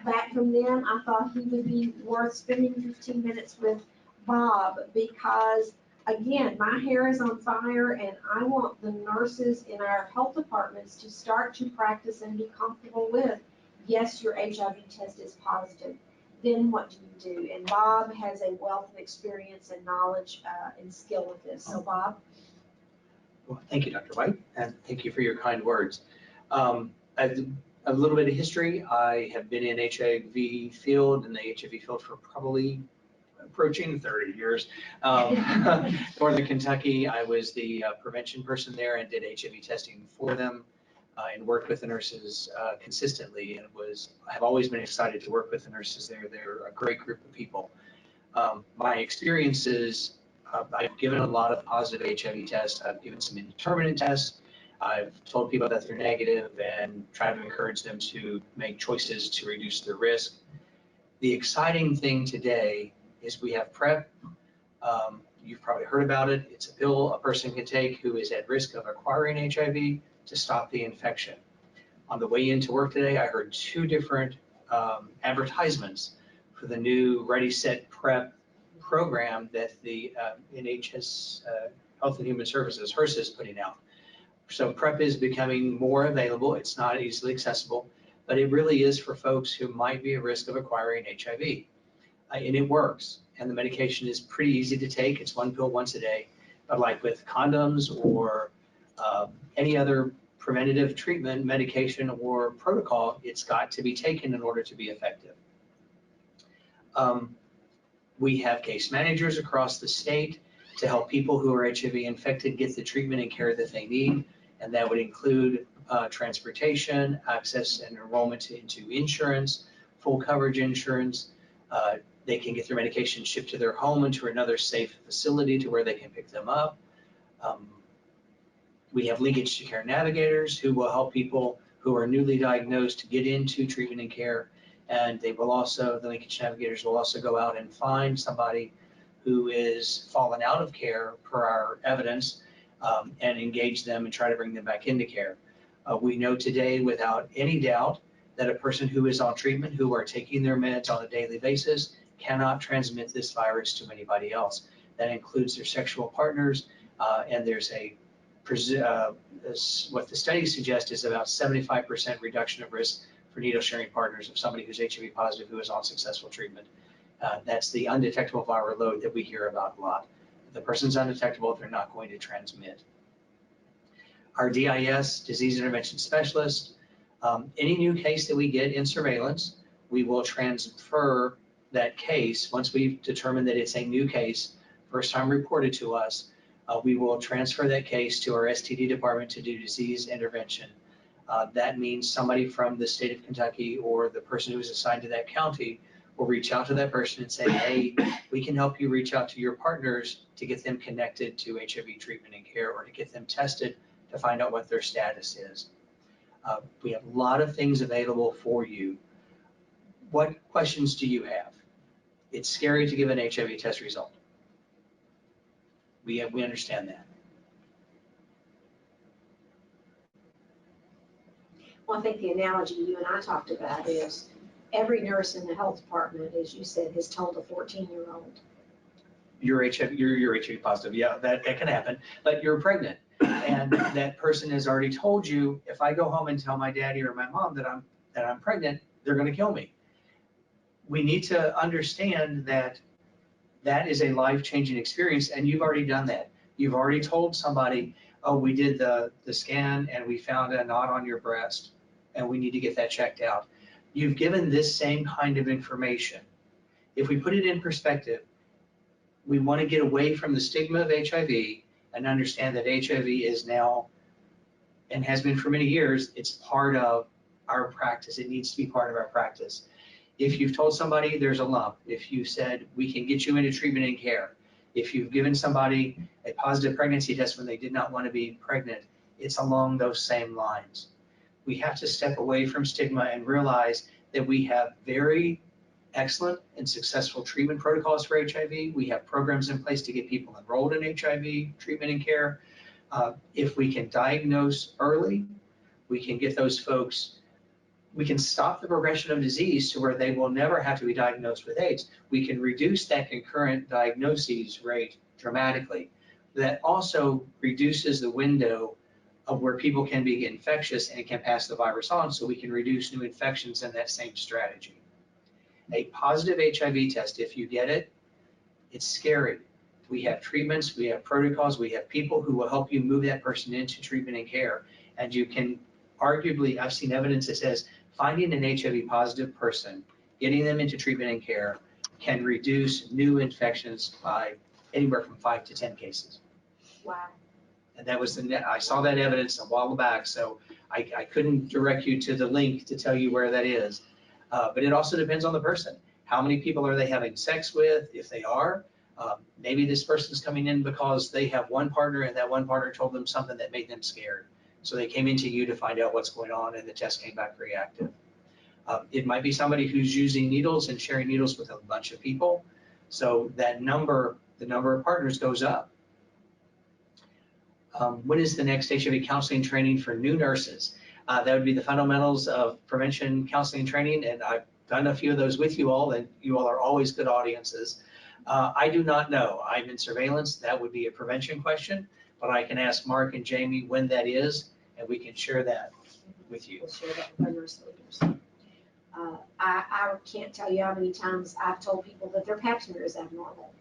back from them. I thought he would be worth spending 15 minutes with Bob because, again, my hair is on fire, and I want the nurses in our health departments to start to practice and be comfortable with, yes, your HIV test is positive. Then what do you do? And Bob has a wealth of experience and knowledge and skill with this. So Bob? Well, thank you, Dr. White, and thank you for your kind words. A little bit of history. I have been in HIV field, in the HIV field for probably approaching 30 years. Northern Kentucky, I was the prevention person there and did HIV testing for them and worked with the nurses consistently, and have always been excited to work with the nurses there. They're a great group of people. My experiences, I've given a lot of positive HIV tests. I've given some indeterminate tests. I've told people that they're negative and tried to encourage them to make choices to reduce their risk. The exciting thing today is we have PrEP. You've probably heard about it. It's a pill a person can take who is at risk of acquiring HIV to stop the infection. On the way into work today, I heard 2 different advertisements for the new Ready, Set, PrEP program that the NHS Health and Human Services, HRSA, is putting out. So PrEP is becoming more available. It's not easily accessible, but it really is for folks who might be at risk of acquiring HIV. And it works. And the medication is pretty easy to take. It's 1 pill once a day. But like with condoms or any other preventative treatment, medication, or protocol, it's got to be taken in order to be effective. We have case managers across the state to help people who are HIV infected get the treatment and care that they need. And that would include transportation, access and enrollment into insurance, full coverage insurance. They can get their medication shipped to their home and to another safe facility to where they can pick them up. We have linkage to care navigators who will help people who are newly diagnosed to get into treatment and care. And they will also, the linkage navigators will also go out and find somebody who is fallen out of care per our evidence and engage them and try to bring them back into care. We know today without any doubt that a person who is on treatment, who are taking their meds on a daily basis, cannot transmit this virus to anybody else. That includes their sexual partners, and there's what the studies suggest is about 75% reduction of risk for needle sharing partners of somebody who's HIV positive who is on successful treatment. That's the undetectable viral load that we hear about a lot. If the person's undetectable, they're not going to transmit. Our DIS, disease intervention specialist, any new case that we get in surveillance, we will transfer that case. Once we've determined that it's a new case, first time reported to us, we will transfer that case to our STD department to do disease intervention. That means somebody from the state of Kentucky or the person who is assigned to that county will reach out to that person and say, hey, we can help you reach out to your partners to get them connected to HIV treatment and care, or to get them tested to find out what their status is. We have a lot of things available for you. What questions do you have? It's scary to give an HIV test result. We understand that. Well, I think the analogy you and I talked about is every nurse in the health department, as you said, has told a 14-year-old. You're HIV positive. Yeah, that can happen. But you're pregnant, and that person has already told you, if I go home and tell my daddy or my mom that I'm pregnant, they're going to kill me. We need to understand that that is a life-changing experience, and you've already done that. You've already told somebody, oh, we did the scan and we found a knot on your breast and we need to get that checked out. You've given this same kind of information. If we put it in perspective, we want to get away from the stigma of HIV and understand that HIV is now, and has been for many years, it's part of our practice. It needs to be part of our practice. If you've told somebody there's a lump, if you said we can get you into treatment and care, if you've given somebody a positive pregnancy test when they did not want to be pregnant, it's along those same lines. We have to step away from stigma and realize that we have very excellent and successful treatment protocols for HIV. We have programs in place to get people enrolled in HIV treatment and care. If we can diagnose early, we can get those folks, we can stop the progression of disease to where they will never have to be diagnosed with AIDS. We can reduce that concurrent diagnoses rate dramatically. That also reduces the window of where people can be infectious and can pass the virus on, so we can reduce new infections in that same strategy. A positive HIV test, if you get it, it's scary. We have treatments, we have protocols, we have people who will help you move that person into treatment and care. And you can arguably, I've seen evidence that says finding an HIV positive person, getting them into treatment and care can reduce new infections by anywhere from 5 to 10 cases. Wow. And that was I saw that evidence a while back, so I couldn't direct you to the link to tell you where that is. But it also depends on the person. How many people are they having sex with? If they are, maybe this person's coming in because they have one partner and that one partner told them something that made them scared. So they came into you to find out what's going on and the test came back reactive. It might be somebody who's using needles and sharing needles with a bunch of people. So that number, the number of partners goes up. When is the next HIV counseling training for new nurses? That would be the fundamentals of prevention counseling training, and I've done a few of those with you all, and you all are always good audiences. I do not know. I'm in surveillance. That would be a prevention question, but I can ask Mark and Jamie when that is, and we can share that with you. We'll share that with our nurse leaders. I can't tell you how many times I've told people that their pap smear is abnormal.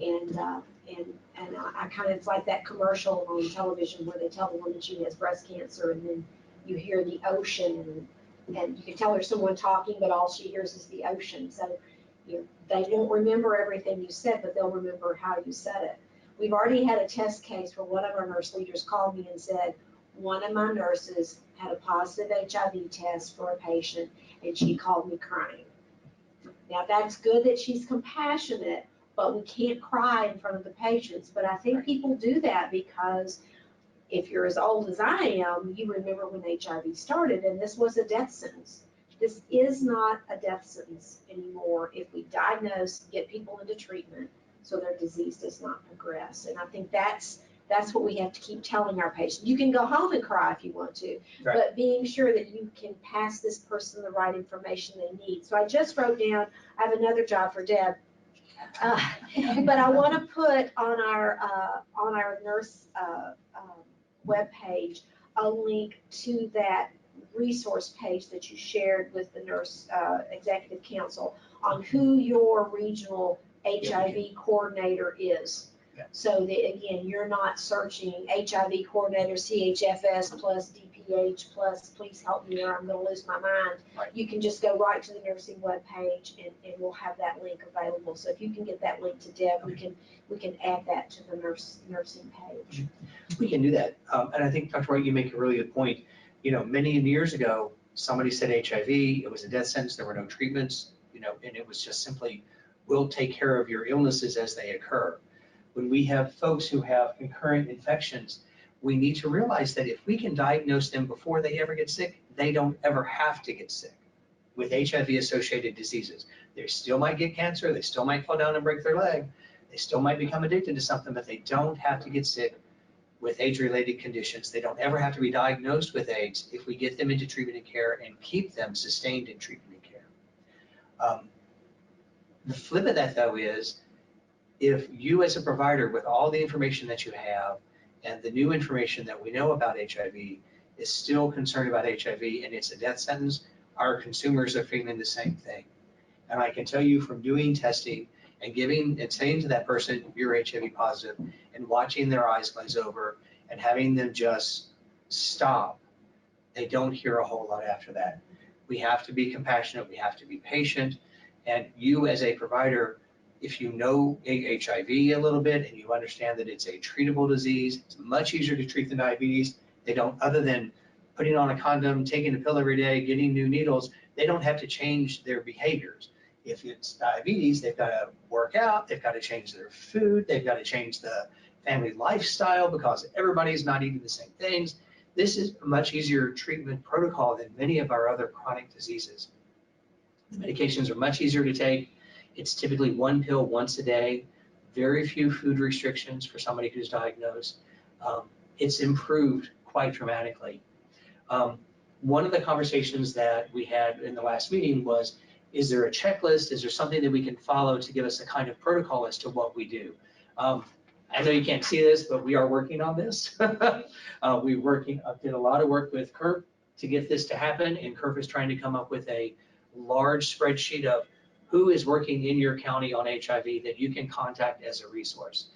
And I kind of, it's like that commercial on television where they tell the woman she has breast cancer and then you hear the ocean and you can tell there's someone talking, but all she hears is the ocean. So they won't remember everything you said, but they'll remember how you said it. We've already had a test case where one of our nurse leaders called me and said, one of my nurses had a positive HIV test for a patient and she called me crying. Now that's good that she's compassionate, but we can't cry in front of the patients. But I think people do that because if you're as old as I am, you remember when HIV started and this was a death sentence. This is not a death sentence anymore if we diagnose, get people into treatment so their disease does not progress. And I think that's what we have to keep telling our patients. You can go home and cry if you want to, Right. But being sure that you can pass this person the right information they need. So I just wrote down, I have another job for Deb. But I want to put on our nurse webpage a link to that resource page that you shared with the nurse executive council on who your regional HIV coordinator is. Yeah. So that again, you're not searching HIV coordinator CHFS plus DPH plus please help me or I'm going to lose my mind. Right. You can just go right to the nursing webpage and we'll have that link available. So if you can get that link to Deb, we can add that to the nursing page. We can do that. And I think, Dr. White, you make a really good point. Many years ago, somebody said HIV, it was a death sentence, there were no treatments, and it was just simply, we'll take care of your illnesses as they occur. When we have folks who have concurrent infections, we need to realize that if we can diagnose them before they ever get sick, they don't ever have to get sick with HIV-associated diseases. They still might get cancer, they still might fall down and break their leg, they still might become addicted to something, but they don't have to get sick with AIDS-related conditions. They don't ever have to be diagnosed with AIDS if we get them into treatment and care and keep them sustained in treatment and care. The flip of that, though, is if you as a provider, with all the information that you have and the new information that we know about HIV, is still concerned about HIV and it's a death sentence, our consumers are feeling the same thing. And I can tell you from doing testing and giving and saying to that person, you're HIV positive, and watching their eyes glaze over and having them just stop, they don't hear a whole lot after that. We have to be compassionate, we have to be patient, and you as a provider, if you know HIV a little bit and you understand that it's a treatable disease, it's much easier to treat than diabetes. They don't, other than putting on a condom, taking a pill every day, getting new needles, they don't have to change their behaviors. If it's diabetes, they've got to work out, they've got to change their food, they've got to change the family lifestyle because everybody's not eating the same things. This is a much easier treatment protocol than many of our other chronic diseases. The medications are much easier to take. It's typically one pill once a day, very few food restrictions for somebody who's diagnosed. It's improved quite dramatically. One of the conversations that we had in the last meeting was, is there a checklist? Is there something that we can follow to give us a kind of protocol as to what we do? I know you can't see this, but we are working on this. Did a lot of work with Kirk to get this to happen, and Kirk is trying to come up with a large spreadsheet of who is working in your county on HIV that you can contact as a resource.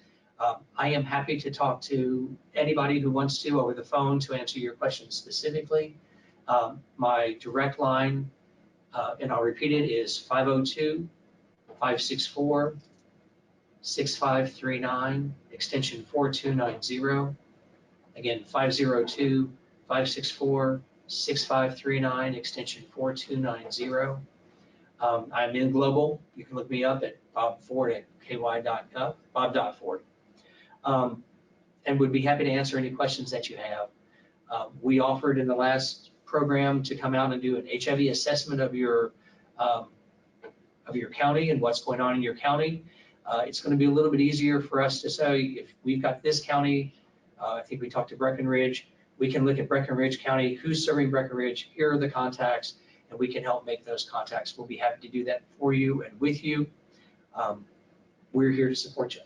I am happy to talk to anybody who wants to over the phone to answer your questions specifically. My direct line, and I'll repeat it, is 502-564-6539, extension 4290. Again, 502-564-6539, extension 4290. I'm in Global. You can look me up at Bob Ford at ky.gov, bob.ford. And would be happy to answer any questions that you have. We offered in the last program to come out and do an HIV assessment of your county and what's going on in your county. It's going to be a little bit easier for us to say, if we've got this county, I think we talked to Breckenridge, we can look at Breckenridge County, who's serving Breckenridge, here are the contacts, and we can help make those contacts. We'll be happy to do that for you and with you. We're here to support you.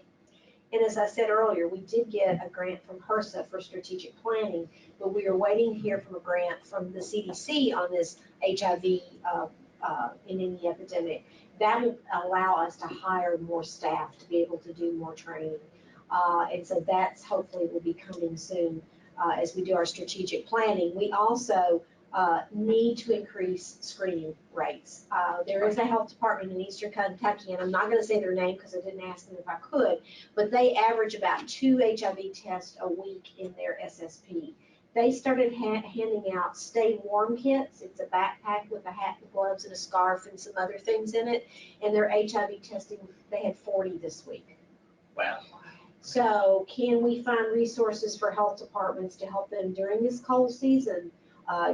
And as I said earlier, we did get a grant from HRSA for strategic planning, but we are waiting to hear from a grant from the CDC on this HIV in the epidemic. That will allow us to hire more staff to be able to do more training. And so that's hopefully will be coming soon as we do our strategic planning. We also need to increase screening rates. There is a health department in Eastern Kentucky, and I'm not going to say their name because I didn't ask them if I could, but they average about 2 HIV tests a week in their SSP. They started handing out Stay Warm kits. It's a backpack with a hat and gloves and a scarf and some other things in it. And their HIV testing, they had 40 this week. Wow. So can we find resources for health departments to help them during this cold season?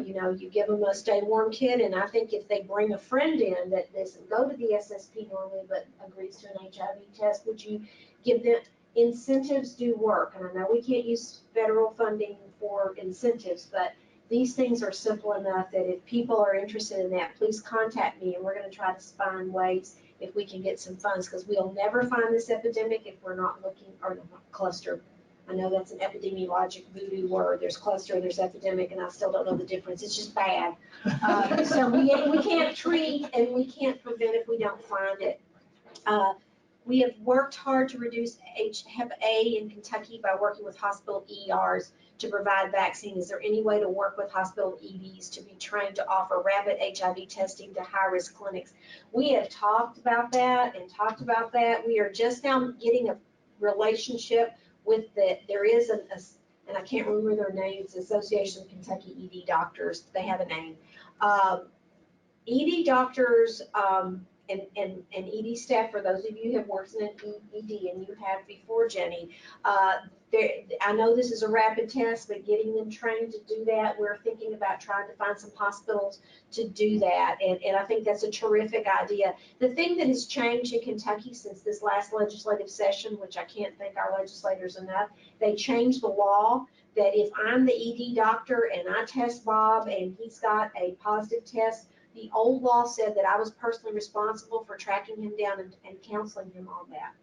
You give them a Stay Warm kit, and I think if they bring a friend in that doesn't go to the SSP normally but agrees to an HIV test, would you give them incentives? Do work, and I know we can't use federal funding for incentives, but these things are simple enough that if people are interested in that, please contact me, and we're going to try to find ways if we can get some funds, because we'll never find this epidemic if we're not looking, or cluster. I know that's an epidemiologic voodoo word. There's cluster and there's epidemic, and I still don't know the difference. It's just bad. So we can't treat and we can't prevent if we don't find it. We have worked hard to reduce Hep A in Kentucky by working with hospital ERs to provide vaccine. Is there any way to work with hospital EDs to be trained to offer rapid HIV testing to high-risk clinics? We have talked about that. We are just now getting a relationship with there is and I can't remember their names, Association of Kentucky ED Doctors. They have a name. ED doctors and ED staff, for those of you who have worked in an ED, and you have before, Jenny, I know this is a rapid test, but getting them trained to do that, we're thinking about trying to find some hospitals to do that, and I think that's a terrific idea. The thing that has changed in Kentucky since this last legislative session, which I can't thank our legislators enough, they changed the law that if I'm the ED doctor and I test Bob and he's got a positive test, the old law said that I was personally responsible for tracking him down and counseling him on that.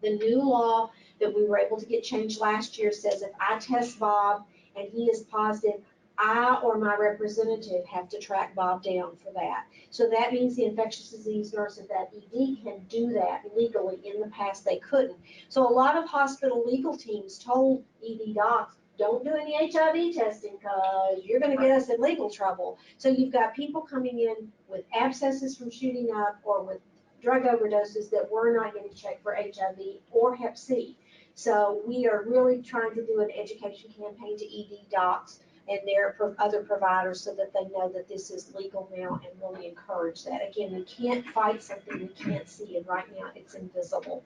The new law that we were able to get changed last year says if I test Bob and he is positive, I or my representative have to track Bob down for that. So that means the infectious disease nurse at that ED can do that legally. In the past, they couldn't. So a lot of hospital legal teams told ED docs, don't do any HIV testing because you're going to get us in legal trouble. So you've got people coming in with abscesses from shooting up or with drug overdoses that were not getting checked for HIV or Hep C. So we are really trying to do an education campaign to ED docs and their other providers so that they know that this is legal now and really encourage that. Again, we can't fight something we can't see, and right now it's invisible.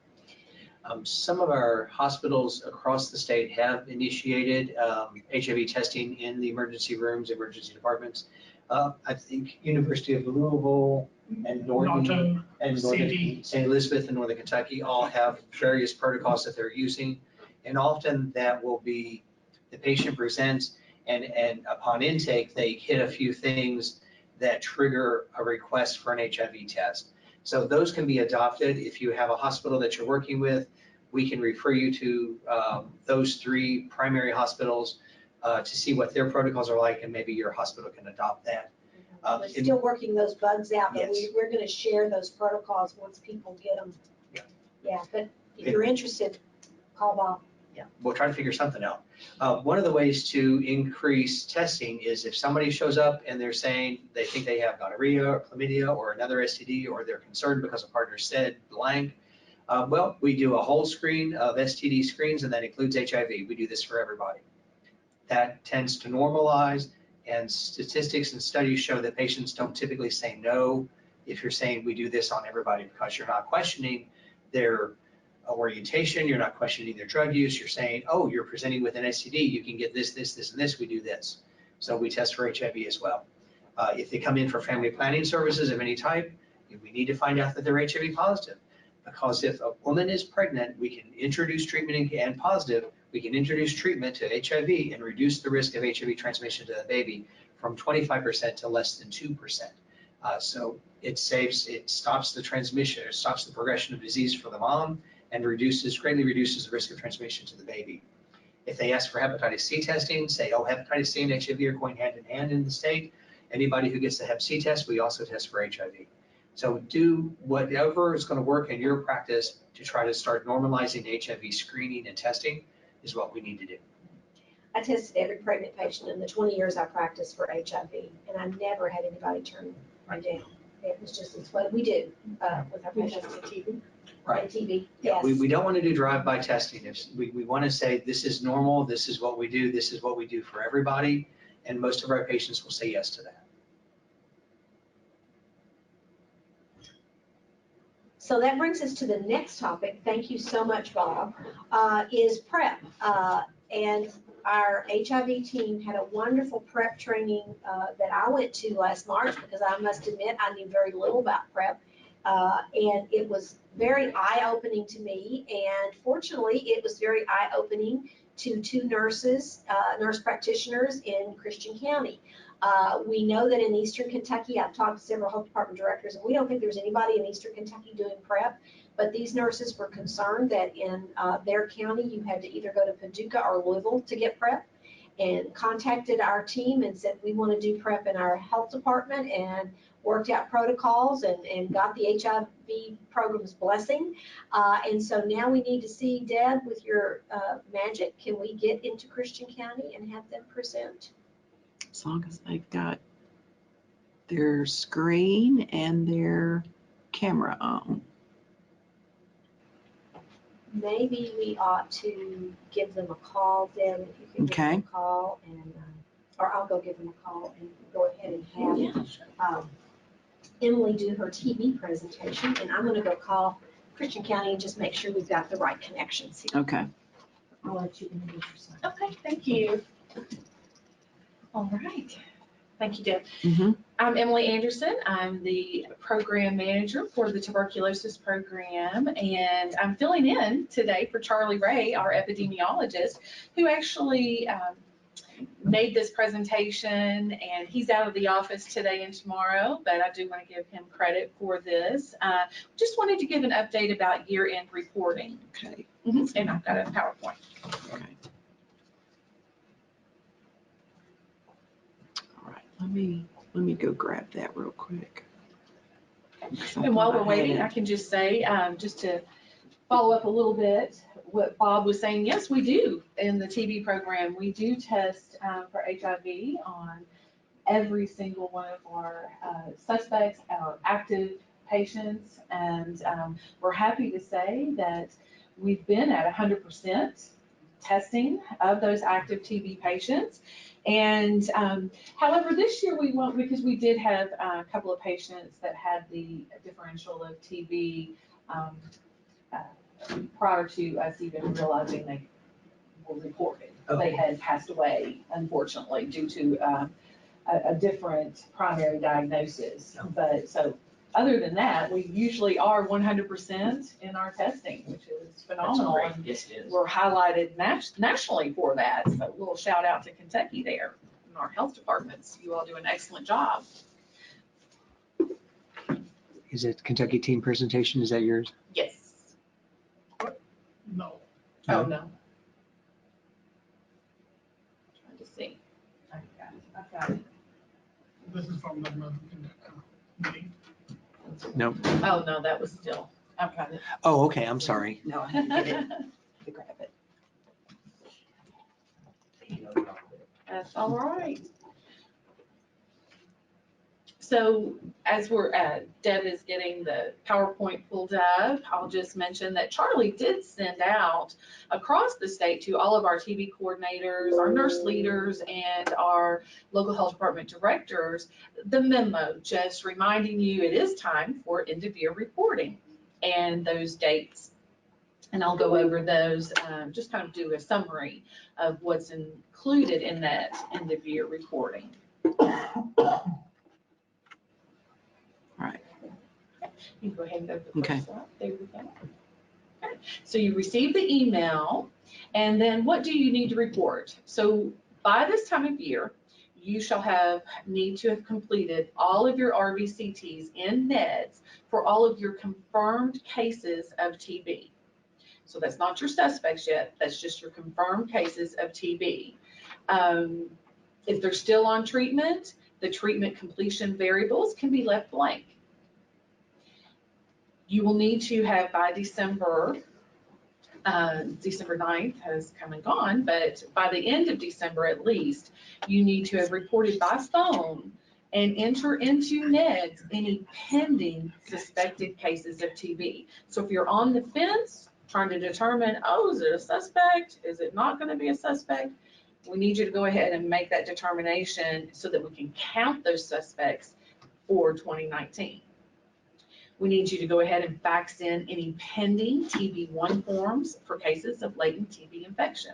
Some of our hospitals across the state have initiated HIV testing in the emergency rooms, emergency departments. I think University of Louisville and Norton, Norton, and Northern, CD. St. Elizabeth and Northern Kentucky all have various protocols that they're using. And often that will be, the patient presents and upon intake, they hit a few things that trigger a request for an HIV test. So those can be adopted. If you have a hospital that you're working with, we can refer you to those 3 primary hospitals to see what their protocols are like, and maybe your hospital can adopt that. We're still working those bugs out, but Yes. we're gonna share those protocols once people get them. Yeah. Yeah, but if you're interested, call Bob. Yeah, we'll try to figure something out. One of the ways to increase testing is if somebody shows up and they're saying they think they have gonorrhea or chlamydia or another STD, or they're concerned because a partner said blank, well, we do a whole screen of STD screens, and that includes HIV. We do this for everybody. That tends to normalize, and statistics and studies show that patients don't typically say no if you're saying we do this on everybody, because you're not questioning their orientation, you're not questioning their drug use, you're saying, oh, you're presenting with an STD, you can get this, this, this, and this, we do this. So we test for HIV as well. If they come in for family planning services of any type, we need to find out that they're HIV positive. Because if a woman is pregnant, we can introduce treatment and positive, we can introduce treatment to HIV and reduce the risk of HIV transmission to the baby from 25% to less than 2%. So it stops the transmission, it stops the progression of disease for the mom, and greatly reduces the risk of transmission to the baby. If they ask for hepatitis C testing, say, oh, hepatitis C and HIV are going hand in hand in the state. Anybody who gets the hep C test, we also test for HIV. So do whatever is going to work in your practice to try to start normalizing HIV screening and testing is what we need to do. I tested every pregnant patient in the 20 years I practiced for HIV, and I never had anybody turn me down. It was just, it's what we do with our patients. TV. Right. TV, Yeah, yes. we don't want to do drive-by testing. We want to say, this is normal, this is what we do, this is what we do for everybody, and most of our patients will say yes to that. So that brings us to the next topic. Thank you so much, Bob, is PrEP. And our HIV team had a wonderful PrEP training that I went to last March, because I must admit I knew very little about PrEP. And it was very eye-opening to me. And fortunately, it was very eye-opening to 2 nurse practitioners in Christian County. We know that in Eastern Kentucky, I've talked to several health department directors, and we don't think there's anybody in Eastern Kentucky doing PrEP, but these nurses were concerned that in their county, you had to either go to Paducah or Louisville to get PrEP, and contacted our team and said, we want to do PrEP in our health department, and worked out protocols and got the HIV program's blessing. And so now we need to see, Deb, with your magic, can we get into Christian County and have them present? As long as they've got their screen and their camera on. Maybe we ought to give them a call, Deb, if you could give them a call, and, or I'll go give them a call and go ahead and have Emily do her TV presentation, and I'm gonna go call Christian County and just make sure we've got the right connections here. Okay. I'll let you introduce yourself. Okay, thank you. All right. Thank you, Deb. Mm-hmm. I'm Emily Anderson. I'm the program manager for the tuberculosis program, and I'm filling in today for Charlie Ray, our epidemiologist, who actually made this presentation, and he's out of the office today and tomorrow, but I do want to give him credit for this. Just wanted to give an update about year-end reporting. Okay. And I've got a PowerPoint. Okay. All right. Let me go grab that real quick. And while we're waiting, I can just say, just to follow up a little bit, what Bob was saying, yes, we do in the TB program. We do test for HIV on every single one of our suspects, our active patients, and we're happy to say that we've been at 100% testing of those active TB patients. And however, this year we won't, because we did have a couple of patients that had the differential of TB prior to us even realizing they were reported. Okay. They had passed away, unfortunately, due to a different primary diagnosis. But so other than that, we usually are 100% in our testing, which is That's phenomenal. great. And Yes, it is. we're highlighted nationally for that. So a little shout out to Kentucky there and our health departments. You all do an excellent job. Is it Kentucky team presentation? Is that yours? Yes. No. Oh, no. Trying to see. I've got it. This is from the meeting. No. Oh, no, that was still, I've got it. Oh, okay. I'm sorry. No, I had to get it to grab it. That's all right. So as we're Deb is getting the PowerPoint pulled up, I'll just mention that Charlie did send out across the state to all of our TB coordinators, our nurse leaders, and our local health department directors, the memo just reminding you it is time for end of year reporting and those dates. And I'll go over those, just kind of do a summary of what's included in that end of year reporting. You can go ahead and go to the Okay. first slide. There we go. Okay. So you receive the email, and then what do you need to report? So by this time of year, you shall need to have completed all of your RVCTs in NEDS for all of your confirmed cases of TB. So that's not your suspects yet, that's just your confirmed cases of TB. If they're still on treatment, the treatment completion variables can be left blank. You will need to have by December 9th has come and gone, but by the end of December at least, you need to have reported by phone and enter into NEDS any pending suspected cases of TB. So if you're on the fence trying to determine, oh, is it a suspect? Is it not going to be a suspect? We need you to go ahead and make that determination so that we can count those suspects for 2019. We need you to go ahead and fax in any pending TB1 forms for cases of latent TB infection.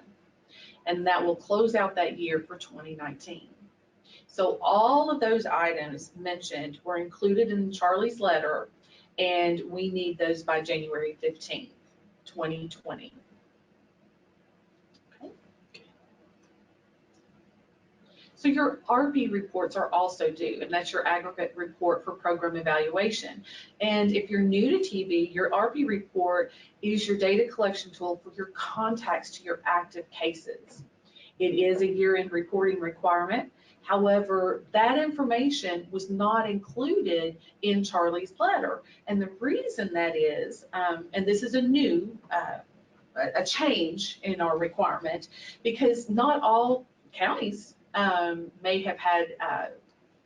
And that will close out that year for 2019. So all of those items mentioned were included in Charlie's letter, and we need those by January 15th, 2020. So your RP reports are also due, and that's your aggregate report for program evaluation. And if you're new to TB, your RP report is your data collection tool for your contacts to your active cases. It is a year-end reporting requirement. However, that information was not included in Charlie's letter. And the reason that is, and this is a new, a change in our requirement, because not all counties may have had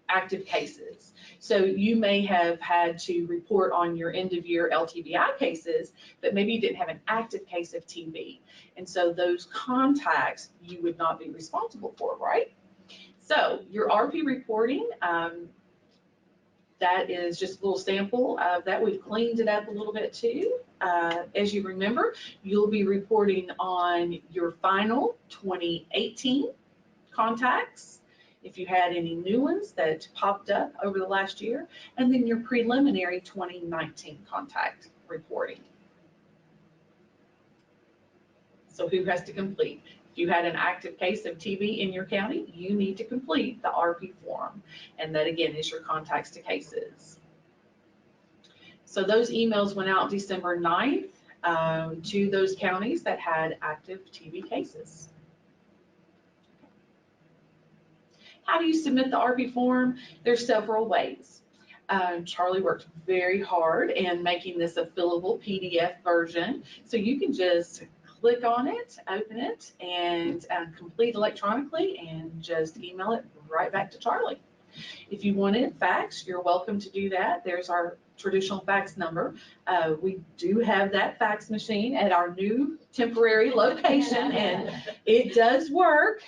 active cases. So you may have had to report on your end of year LTBI cases, but maybe you didn't have an active case of TB. And so those contacts you would not be responsible for, right? So your RP reporting, that is just a little sample of that. We've cleaned it up a little bit too. As you remember, you'll be reporting on your final 2018 contacts, if you had any new ones that popped up over the last year, and then your preliminary 2019 contact reporting. So who has to complete? If you had an active case of TB in your county, you need to complete the RP form, and that again is your contacts to cases. So those emails went out December 9th to those counties that had active TB cases. How do you submit the RP form? There's several ways. Charlie worked very hard in making this a fillable PDF version. So you can just click on it, open it, and complete electronically and just email it right back to Charlie. If you want it faxed, you're welcome to do that. There's our traditional fax number. We do have that fax machine at our new temporary location, and it does work.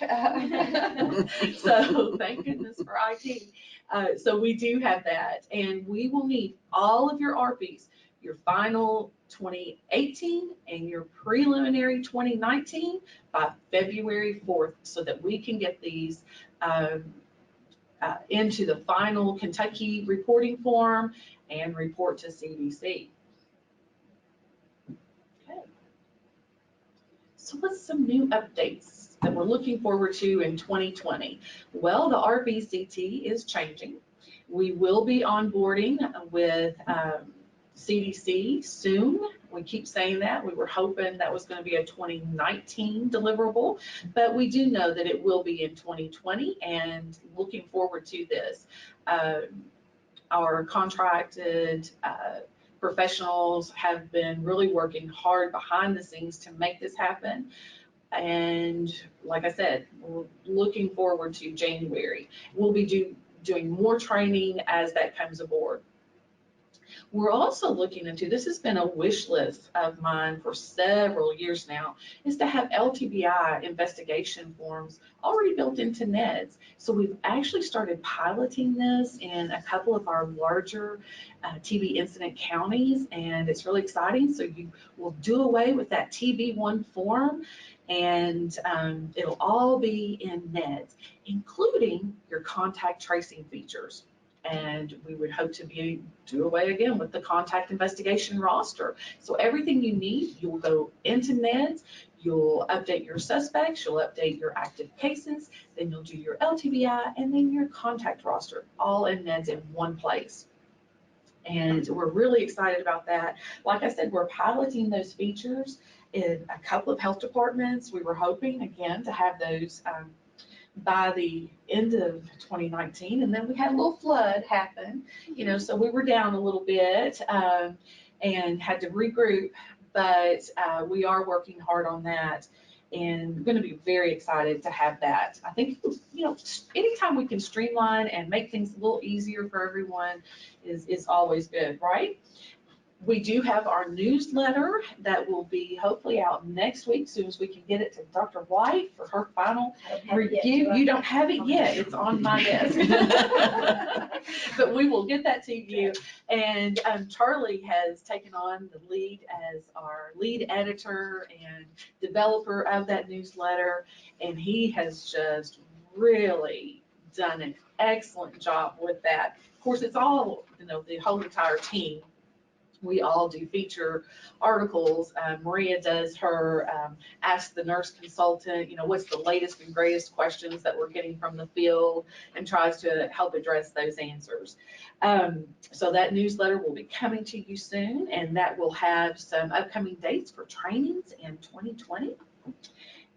So thank goodness for IT. So we do have that, and we will need all of your RPs, your final 2018 and your preliminary 2019 by February 4th, so that we can get these into the final Kentucky reporting form and report to CDC. Okay. So what's some new updates that we're looking forward to in 2020? Well, the RVCT is changing. We will be onboarding with CDC soon. We keep saying that. We were hoping that was going to be a 2019 deliverable, but we do know that it will be in 2020 and looking forward to this. Our contracted professionals have been really working hard behind the scenes to make this happen. And like I said, we're looking forward to January. We'll be doing more training as that comes aboard. We're also looking into, this has been a wish list of mine for several years now, is to have LTBI investigation forms already built into NEDS. So we've actually started piloting this in a couple of our larger TB incident counties, and it's really exciting. So you will do away with that TB1 form, and it'll all be in NEDS, including your contact tracing features. And we would hope to do away again with the contact investigation roster. So everything you need, you'll go into NEDS, you'll update your suspects, you'll update your active cases, then you'll do your LTBI, and then your contact roster, all in NEDS in one place. And we're really excited about that. Like I said, we're piloting those features in a couple of health departments. We were hoping, again, to have those by the end of 2019, and then we had a little flood happen, so we were down a little bit and had to regroup, but we are working hard on that, and we're going to be very excited to have that. I think, anytime we can streamline and make things a little easier for everyone is always good, right? We do have our newsletter that will be hopefully out next week, as soon as we can get it to Dr. White for her final review. You don't have it yet, it's on my desk. But we will get that to you. And Charlie has taken on the lead as our lead editor and developer of that newsletter, and he has just really done an excellent job with that. Of course, it's all, the whole entire team. We all do feature articles. Maria does her Ask the Nurse Consultant, what's the latest and greatest questions that we're getting from the field, and tries to help address those answers. So that newsletter will be coming to you soon, and that will have some upcoming dates for trainings in 2020.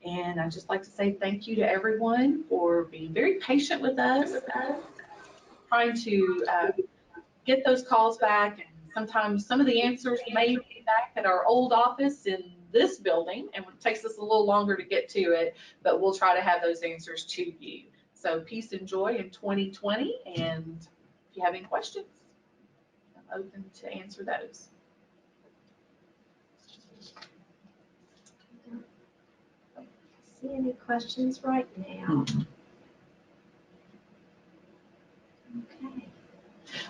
And I'd just like to say thank you to everyone for being very patient with us, trying to get those calls back. And sometimes some of the answers may be back at our old office in this building, and it takes us a little longer to get to it, but we'll try to have those answers to you. So peace and joy in 2020, and if you have any questions, I'm open to answer those. See any questions right now? Okay.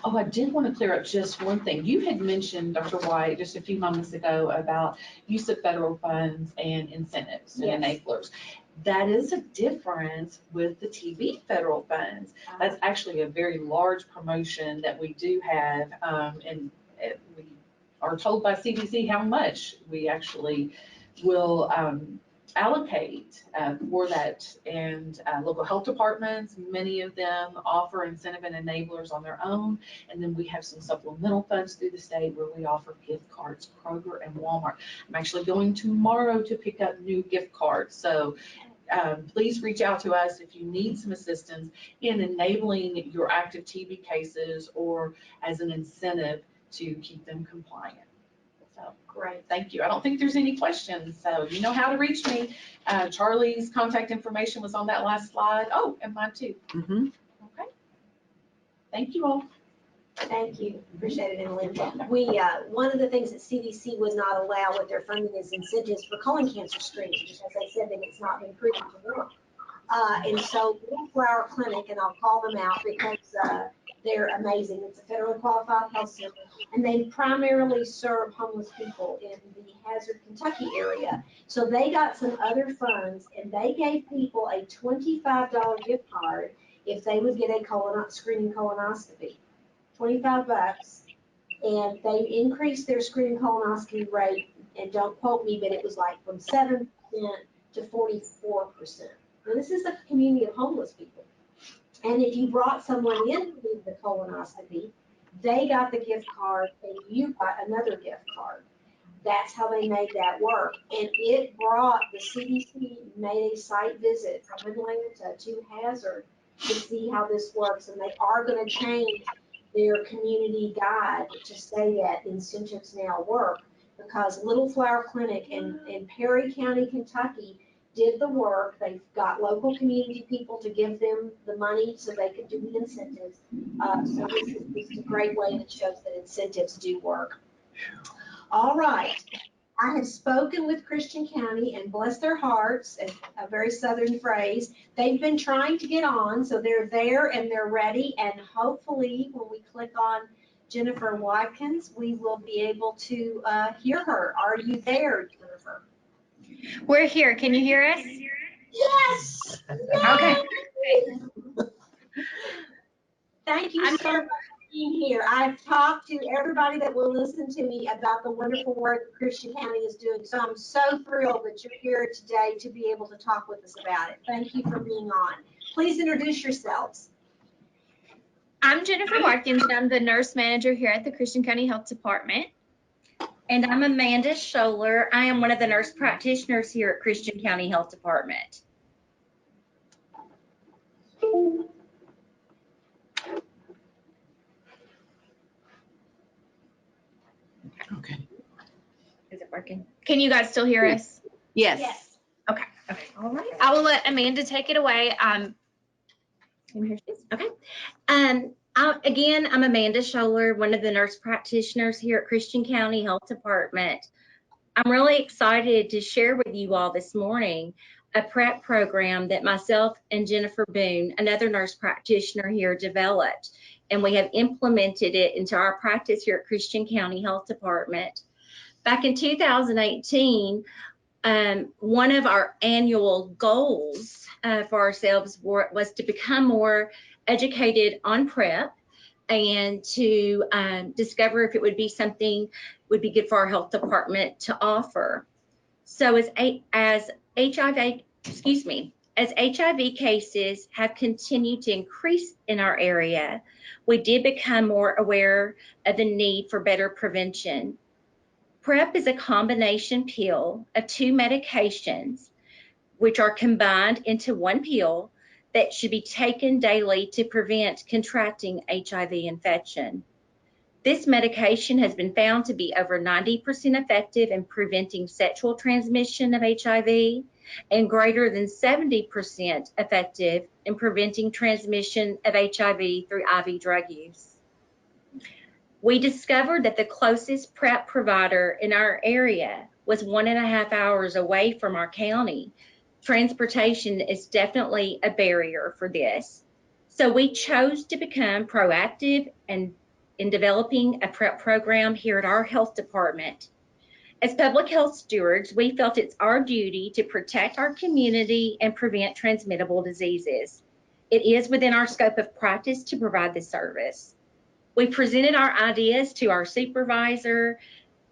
Oh, I did want to clear up just one thing. You had mentioned, Dr. White, just a few moments ago about use of federal funds and incentives and enablers. That is a difference with the TB federal funds. That's actually a very large promotion that we do have, and we are told by CDC how much we actually will allocate for that, and local health departments, many of them offer incentive and enablers on their own, and then we have some supplemental funds through the state where we offer gift cards, Kroger and Walmart. I'm actually going tomorrow to pick up new gift cards, so please reach out to us if you need some assistance in enabling your active TB cases or as an incentive to keep them compliant. So great, thank you. I don't think there's any questions, so you know how to reach me. Charlie's contact information was on that last slide. Oh, and mine too. Mm-hmm. Okay. Thank you all. Thank you. Appreciate it, Emily. One of the things that CDC would not allow with their funding is incentives for colon cancer screening, because they said that it's not been proven to work. And so Flower Clinic, and I'll call them out because they're amazing. It's a federally qualified health center, and they primarily serve homeless people in the Hazard, Kentucky area. So they got some other funds, and they gave people a $25 gift card if they would get a screening colonoscopy. $25, And they increased their screening colonoscopy rate, and don't quote me, but it was like from 7% to 44%. Now, this is a community of homeless people. And if you brought someone in to do the colonoscopy, they got the gift card and you got another gift card. That's how they made that work. And it brought, the CDC made a site visit from Atlanta to Hazard to see how this works. And they are going to change their community guide to say that incentives now work, because Little Flower Clinic in Perry County, Kentucky, did the work. They've got local community people to give them the money so they could do the incentives. So this is a great way that shows that incentives do work. All right. I have spoken with Christian County, and bless their hearts, a very Southern phrase, they've been trying to get on, so they're there and they're ready, and hopefully when we click on Jennifer Watkins, we will be able to hear her. Are you there, Jennifer? We're here. Can you hear us? Yes! Okay. Thank you so much for being here. I've talked to everybody that will listen to me about the wonderful work that Christian County is doing. So I'm so thrilled that you're here today to be able to talk with us about it. Thank you for being on. Please introduce yourselves. I'm Jennifer Watkins, and I'm the nurse manager here at the Christian County Health Department. And I'm Amanda Scholler. I am one of the nurse practitioners here at Christian County Health Department. Okay. Is it working? Can you guys still hear us? Yes. Okay. Okay. All right. I will let Amanda take it away. Here she is. Okay. Again, I'm Amanda Scholler, one of the nurse practitioners here at Christian County Health Department. I'm really excited to share with you all this morning a PrEP program that myself and Jennifer Boone, another nurse practitioner here, developed, and we have implemented it into our practice here at Christian County Health Department. Back in 2018, one of our annual goals for ourselves was to become more educated on PrEP and to discover if it would be something would be good for our health department to offer. So as HIV cases have continued to increase in our area, we did become more aware of the need for better prevention. PrEP is a combination pill of two medications which are combined into one pill that should be taken daily to prevent contracting HIV infection. This medication has been found to be over 90% effective in preventing sexual transmission of HIV and greater than 70% effective in preventing transmission of HIV through IV drug use. We discovered that the closest PrEP provider in our area was 1.5 hours away from our county. Transportation is definitely a barrier for this. So we chose to become proactive and in developing a PrEP program here at our health department. As public health stewards, we felt it's our duty to protect our community and prevent transmittable diseases. It is within our scope of practice to provide this service. We presented our ideas to our supervisor,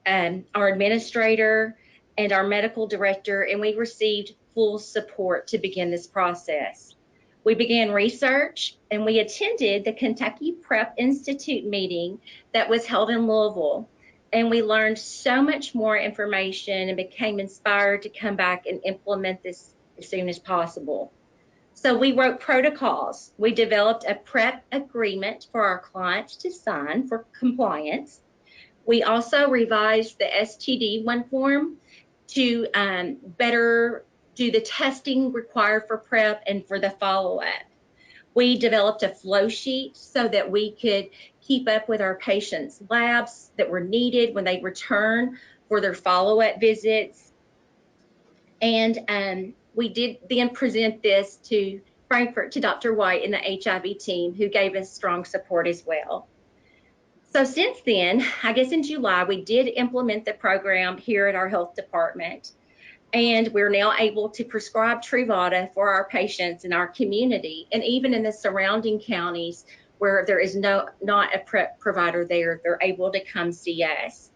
our administrator, and our medical director, and we received full support to begin this process. We began research, and we attended the Kentucky PrEP Institute meeting that was held in Louisville, and we learned so much more information and became inspired to come back and implement this as soon as possible. So we wrote protocols. We developed a PrEP agreement for our clients to sign for compliance. We also revised the STD1 form to better do the testing required for PrEP and for the follow-up. We developed a flow sheet so that we could keep up with our patients' labs that were needed when they return for their follow-up visits. And we did then present this to Frankfurt, to Dr. White and the HIV team, who gave us strong support as well. So since then, I guess in July, we did implement the program here at our health department. And we're now able to prescribe Truvada for our patients in our community. And even in the surrounding counties, where there is not a PrEP provider there, they're able to come see us.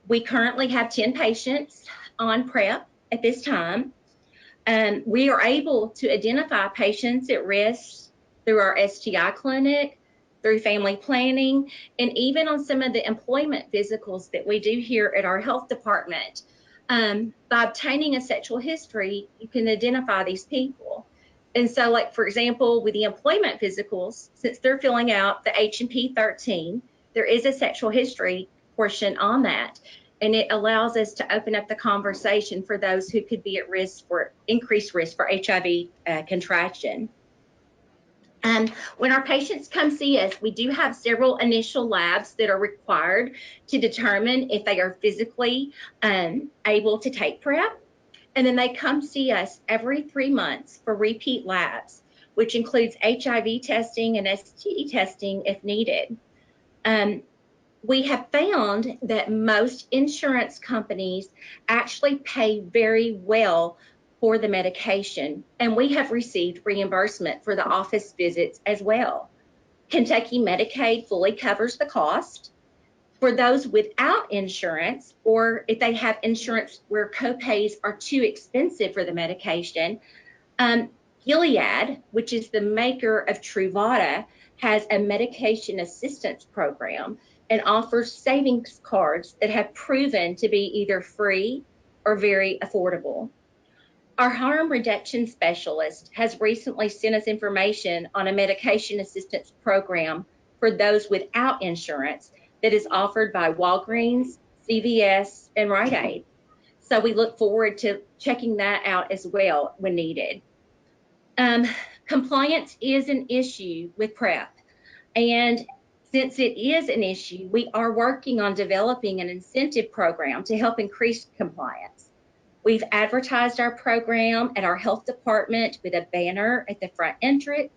We currently have 10 patients on PrEP at this time. We are able to identify patients at risk through our STI clinic, through family planning, and even on some of the employment physicals that we do here at our health department. By obtaining a sexual history, you can identify these people. And so, like, for example, with the employment physicals, since they're filling out the H&P 13, there is a sexual history portion on that. And it allows us to open up the conversation for those who could be at risk for increased risk for HIV contraction. When our patients come see us, we do have several initial labs that are required to determine if they are physically able to take PrEP. And then they come see us every 3 months for repeat labs, which includes HIV testing and STD testing if needed. We have found that most insurance companies actually pay very well for the medication, and we have received reimbursement for the office visits as well. Kentucky Medicaid fully covers the cost. For those without insurance, or if they have insurance where copays are too expensive for the medication, Gilead, which is the maker of Truvada, has a medication assistance program and offers savings cards that have proven to be either free or very affordable. Our harm reduction specialist has recently sent us information on a medication assistance program for those without insurance that is offered by Walgreens, CVS, and Rite Aid. So we look forward to checking that out as well when needed. Compliance is an issue with PrEP, and since it is an issue, we are working on developing an incentive program to help increase compliance. We've advertised our program at our health department with a banner at the front entrance.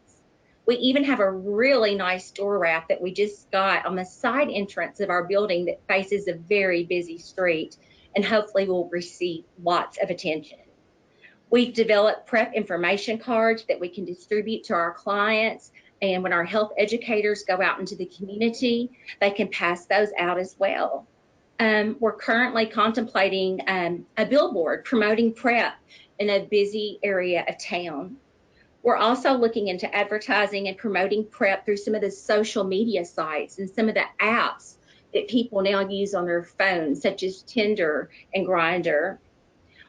We even have a really nice door wrap that we just got on the side entrance of our building that faces a very busy street and hopefully will receive lots of attention. We've developed PrEP information cards that we can distribute to our clients, and when our health educators go out into the community, they can pass those out as well. We're currently contemplating a billboard promoting PrEP in a busy area of town. We're also looking into advertising and promoting PrEP through some of the social media sites and some of the apps that people now use on their phones, such as Tinder and Grindr.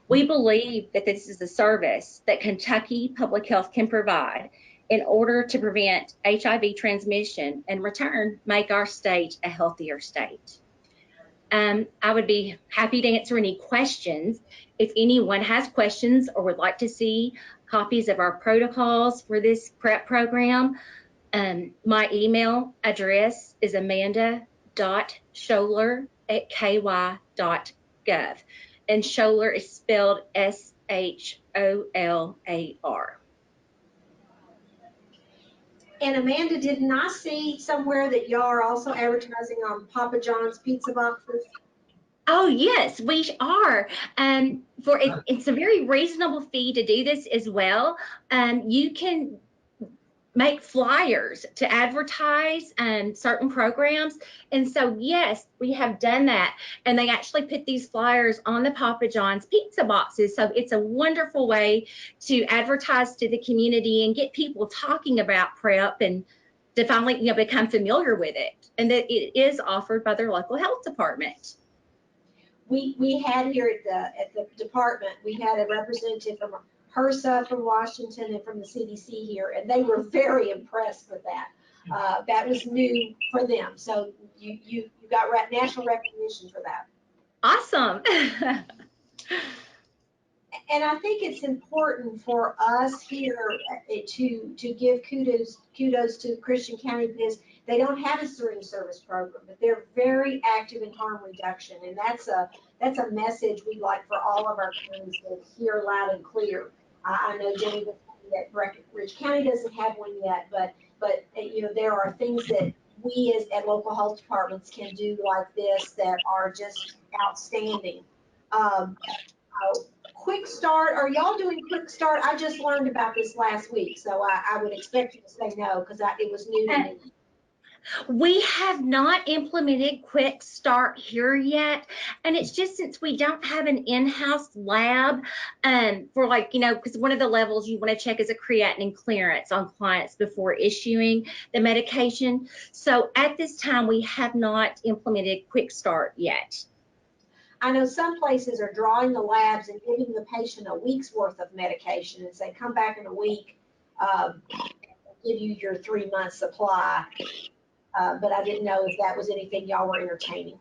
We believe that this is a service that Kentucky Public Health can provide in order to prevent HIV transmission and in return make our state a healthier state. I would be happy to answer any questions. If anyone has questions or would like to see copies of our protocols for this PrEP program, my email address is amanda.scholar@ky.gov. And Scholar is spelled SHOLAR. And Amanda, didn't I see somewhere that y'all are also advertising on Papa John's pizza boxes? Oh, yes, we are. It's a very reasonable fee to do this as well. You can make flyers to advertise certain programs. And so, yes, we have done that. And they actually put these flyers on the Papa John's pizza boxes. So it's a wonderful way to advertise to the community and get people talking about PrEP and to finally become familiar with it. And that it is offered by their local health department. We had here at the department, we had a representative from HRSA from Washington and from the CDC here, and they were very impressed with that. That was new for them. So you got national recognition for that. Awesome. And I think it's important for us here to give kudos to Christian County, because they don't have a syringe service program, but they're very active in harm reduction, and that's a message we'd like for all of our counties to hear loud and clear. I know Jenny was saying that Breckinridge County doesn't have one yet, but there are things that we at local health departments can do like this that are just outstanding. Quick Start, are y'all doing Quick Start? I just learned about this last week, so I would expect you to say no, because it was new to me. We have not implemented Quick Start here yet, and it's just since we don't have an in-house lab for like, because one of the levels you want to check is a creatinine clearance on clients before issuing the medication. So at this time, we have not implemented Quick Start yet. I know some places are drawing the labs and giving the patient a week's worth of medication and say, come back in a week, give you your 3-month supply. But I didn't know if that was anything y'all were entertaining.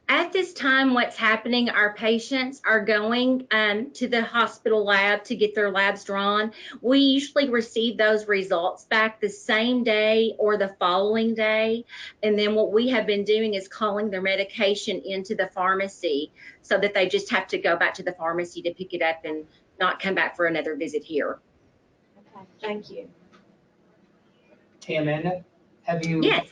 At this time, what's happening, our patients are going to the hospital lab to get their labs drawn. We usually receive those results back the same day or the following day. And then what we have been doing is calling their medication into the pharmacy so that they just have to go back to the pharmacy to pick it up and not come back for another visit here. Okay, thank you. Amanda, have you, Yes.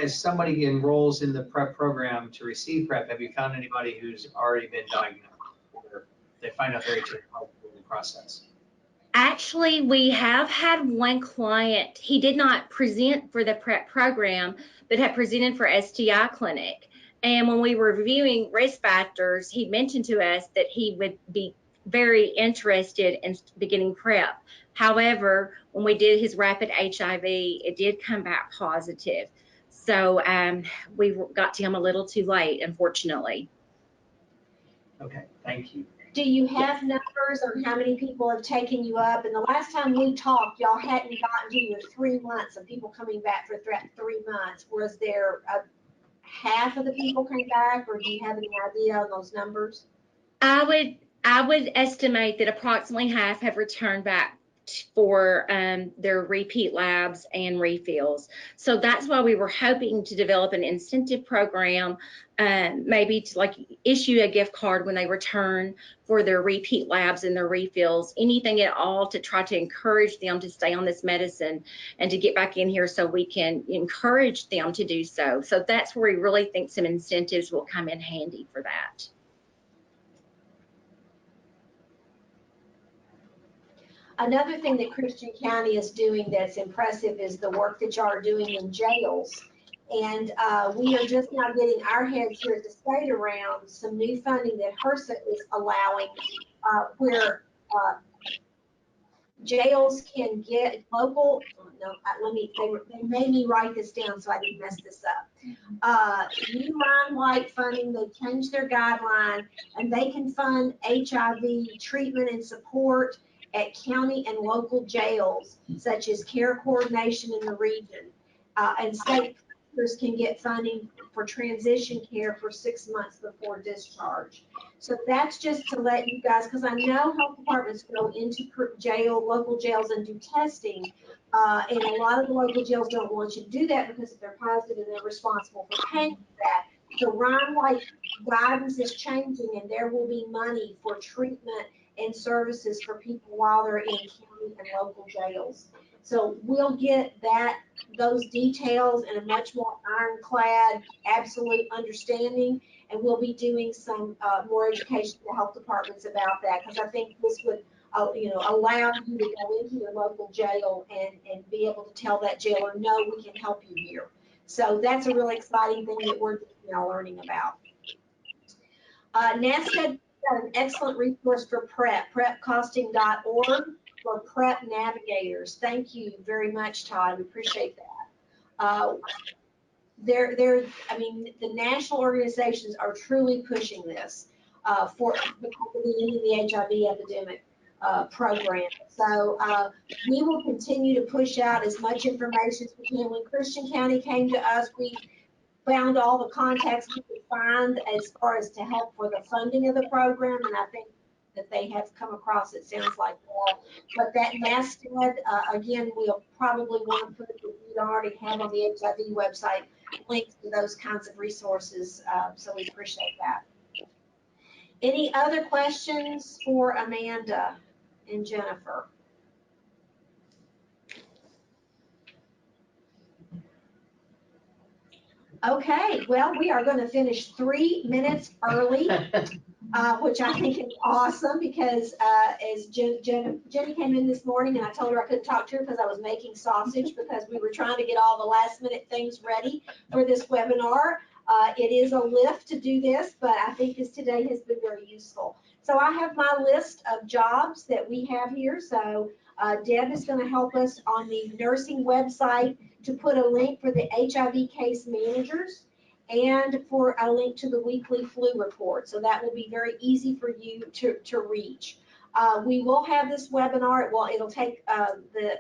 as somebody enrolls in the PrEP program to receive PrEP, have you found anybody who's already been diagnosed or they find out they're HIV in the process? Actually, we have had one client, he did not present for the PrEP program, but had presented for STI clinic. And when we were reviewing risk factors, he mentioned to us that he would be very interested in beginning PrEP. However, when we did his rapid HIV, it did come back positive. So we got to him a little too late, unfortunately. Okay, thank you. Do you have numbers on how many people have taken you up? And the last time we talked, y'all hadn't gotten to your 3 months of people coming back for 3 months. Was there half of the people came back, or do you have any idea on those numbers? I would estimate that approximately half have returned back for their repeat labs and refills. So that's why we were hoping to develop an incentive program, maybe to like issue a gift card when they return for their repeat labs and their refills, anything at all to try to encourage them to stay on this medicine and to get back in here so we can encourage them to do so. So that's where we really think some incentives will come in handy for that. Another thing that Christian County is doing that's impressive is the work that y'all are doing in jails. And we are just now getting our heads here at the state around some new funding that HRSA is allowing where jails can get local, they made me write this down so I didn't mess this up. New Ryan White funding, they changed their guideline and they can fund HIV treatment and support at county and local jails, such as care coordination in the region. And state prisoners can get funding for transition care for 6 months before discharge. So that's just to let you guys, because I know health departments go into local jails and do testing. And a lot of the local jails don't want you to do that because if they're positive and they're responsible for paying for that. So Ryan White guidance is changing and there will be money for treatment and services for people while they're in county and local jails. So we'll get those details in a much more ironclad, absolute understanding, and we'll be doing some more education to health departments about that, because I think this would allow you to go into your local jail and be able to tell that jailer, no, we can help you here. So that's a really exciting thing that we're learning about. NASCA got an excellent resource for PrEP, prepcosting.org for PrEP navigators. Thank you very much, Todd. We appreciate that. The national organizations are truly pushing this for the ending the HIV epidemic program. So we will continue to push out as much information as we can. When Christian County came to us, we found all the contacts we could find as far as to help for the funding of the program, and I think that they have come across, it sounds like well. But that NASCA, again, we'll probably want to put it, we already have on the HIV website, links to those kinds of resources, so we appreciate that. Any other questions for Amanda and Jennifer? Okay, well, we are going to finish 3 minutes early. which I think is awesome because as Jenny came in this morning and I told her I couldn't talk to her because I was making sausage because we were trying to get all the last minute things ready for this webinar. It is a lift to do this, but I think this today has been very useful. So I have my list of jobs that we have here. So Deb is going to help us on the nursing website to put a link for the HIV case managers and for a link to the weekly flu report. So that will be very easy for you to reach. We will have this webinar. It'll take the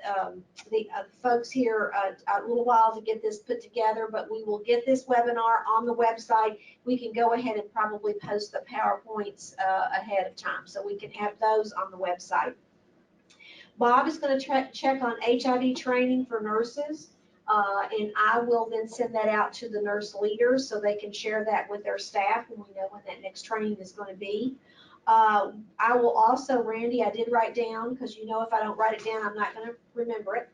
folks here a little while to get this put together, but we will get this webinar on the website. We can go ahead and probably post the PowerPoints ahead of time, so we can have those on the website. Bob is going to check on HIV training for nurses. And I will then send that out to the nurse leaders so they can share that with their staff when we know when that next training is going to be. I will also, Randy, I did write down, because you know if I don't write it down, I'm not going to remember it,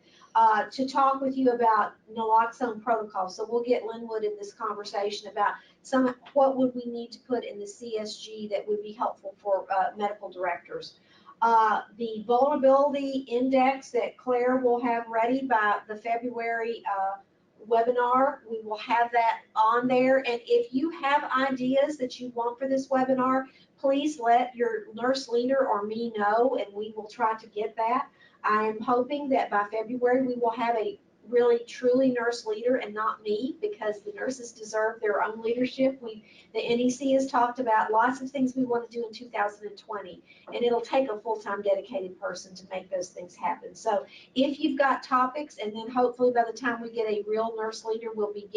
to talk with you about naloxone protocol. So we'll get Linwood in this conversation about what would we need to put in the CSG that would be helpful for medical directors. The vulnerability index that Claire will have ready by the February webinar, we will have that on there. And if you have ideas that you want for this webinar, please let your nurse leader or me know, and we will try to get that. I am hoping that by February we will have a really truly nurse leader and not me, because the nurses deserve their own leadership. The NEC has talked about lots of things we want to do in 2020, and it'll take a full-time dedicated person to make those things happen. So if you've got topics, and then hopefully by the time we get a real nurse leader, we'll be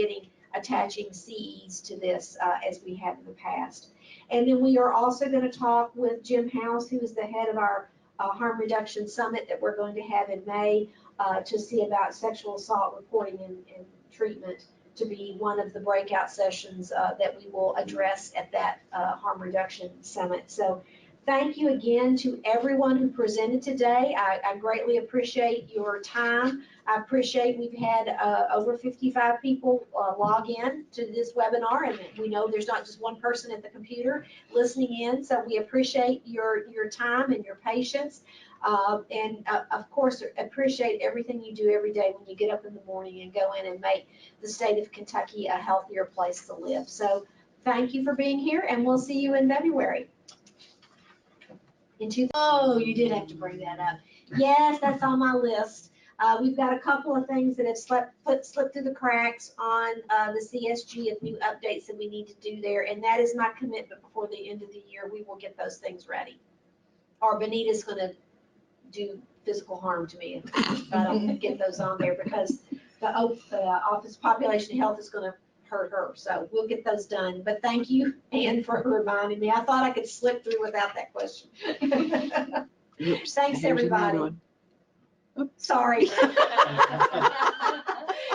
attaching CEs to this as we have in the past. And then we are also going to talk with Jim House, who is the head of our Harm Reduction Summit that we're going to have in May, to see about sexual assault reporting and treatment, to be one of the breakout sessions that we will address at that Harm Reduction Summit. So thank you again to everyone who presented today. I greatly appreciate your time. I appreciate we've had over 55 people log in to this webinar, and we know there's not just one person at the computer listening in, so we appreciate your time and your patience. And of course, appreciate everything you do every day when you get up in the morning and go in and make the state of Kentucky a healthier place to live. So thank you for being here, and we'll see you in February. Oh, you did have to bring that up. Yes, that's on my list. We've got a couple of things that have slipped through the cracks on the CSG of new updates that we need to do there, and that is my commitment before the end of the year. We will get those things ready. Or Benita's going to do physical harm to me if I don't get those on there, because the Office of Population Health is going to hurt her. So we'll get those done. But thank you, Ann, for reminding me. I thought I could slip through without that question. Oops, Thanks, here's another everybody. one. Sorry.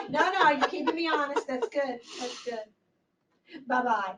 No, you're keeping me honest. That's good. That's good. Bye-bye.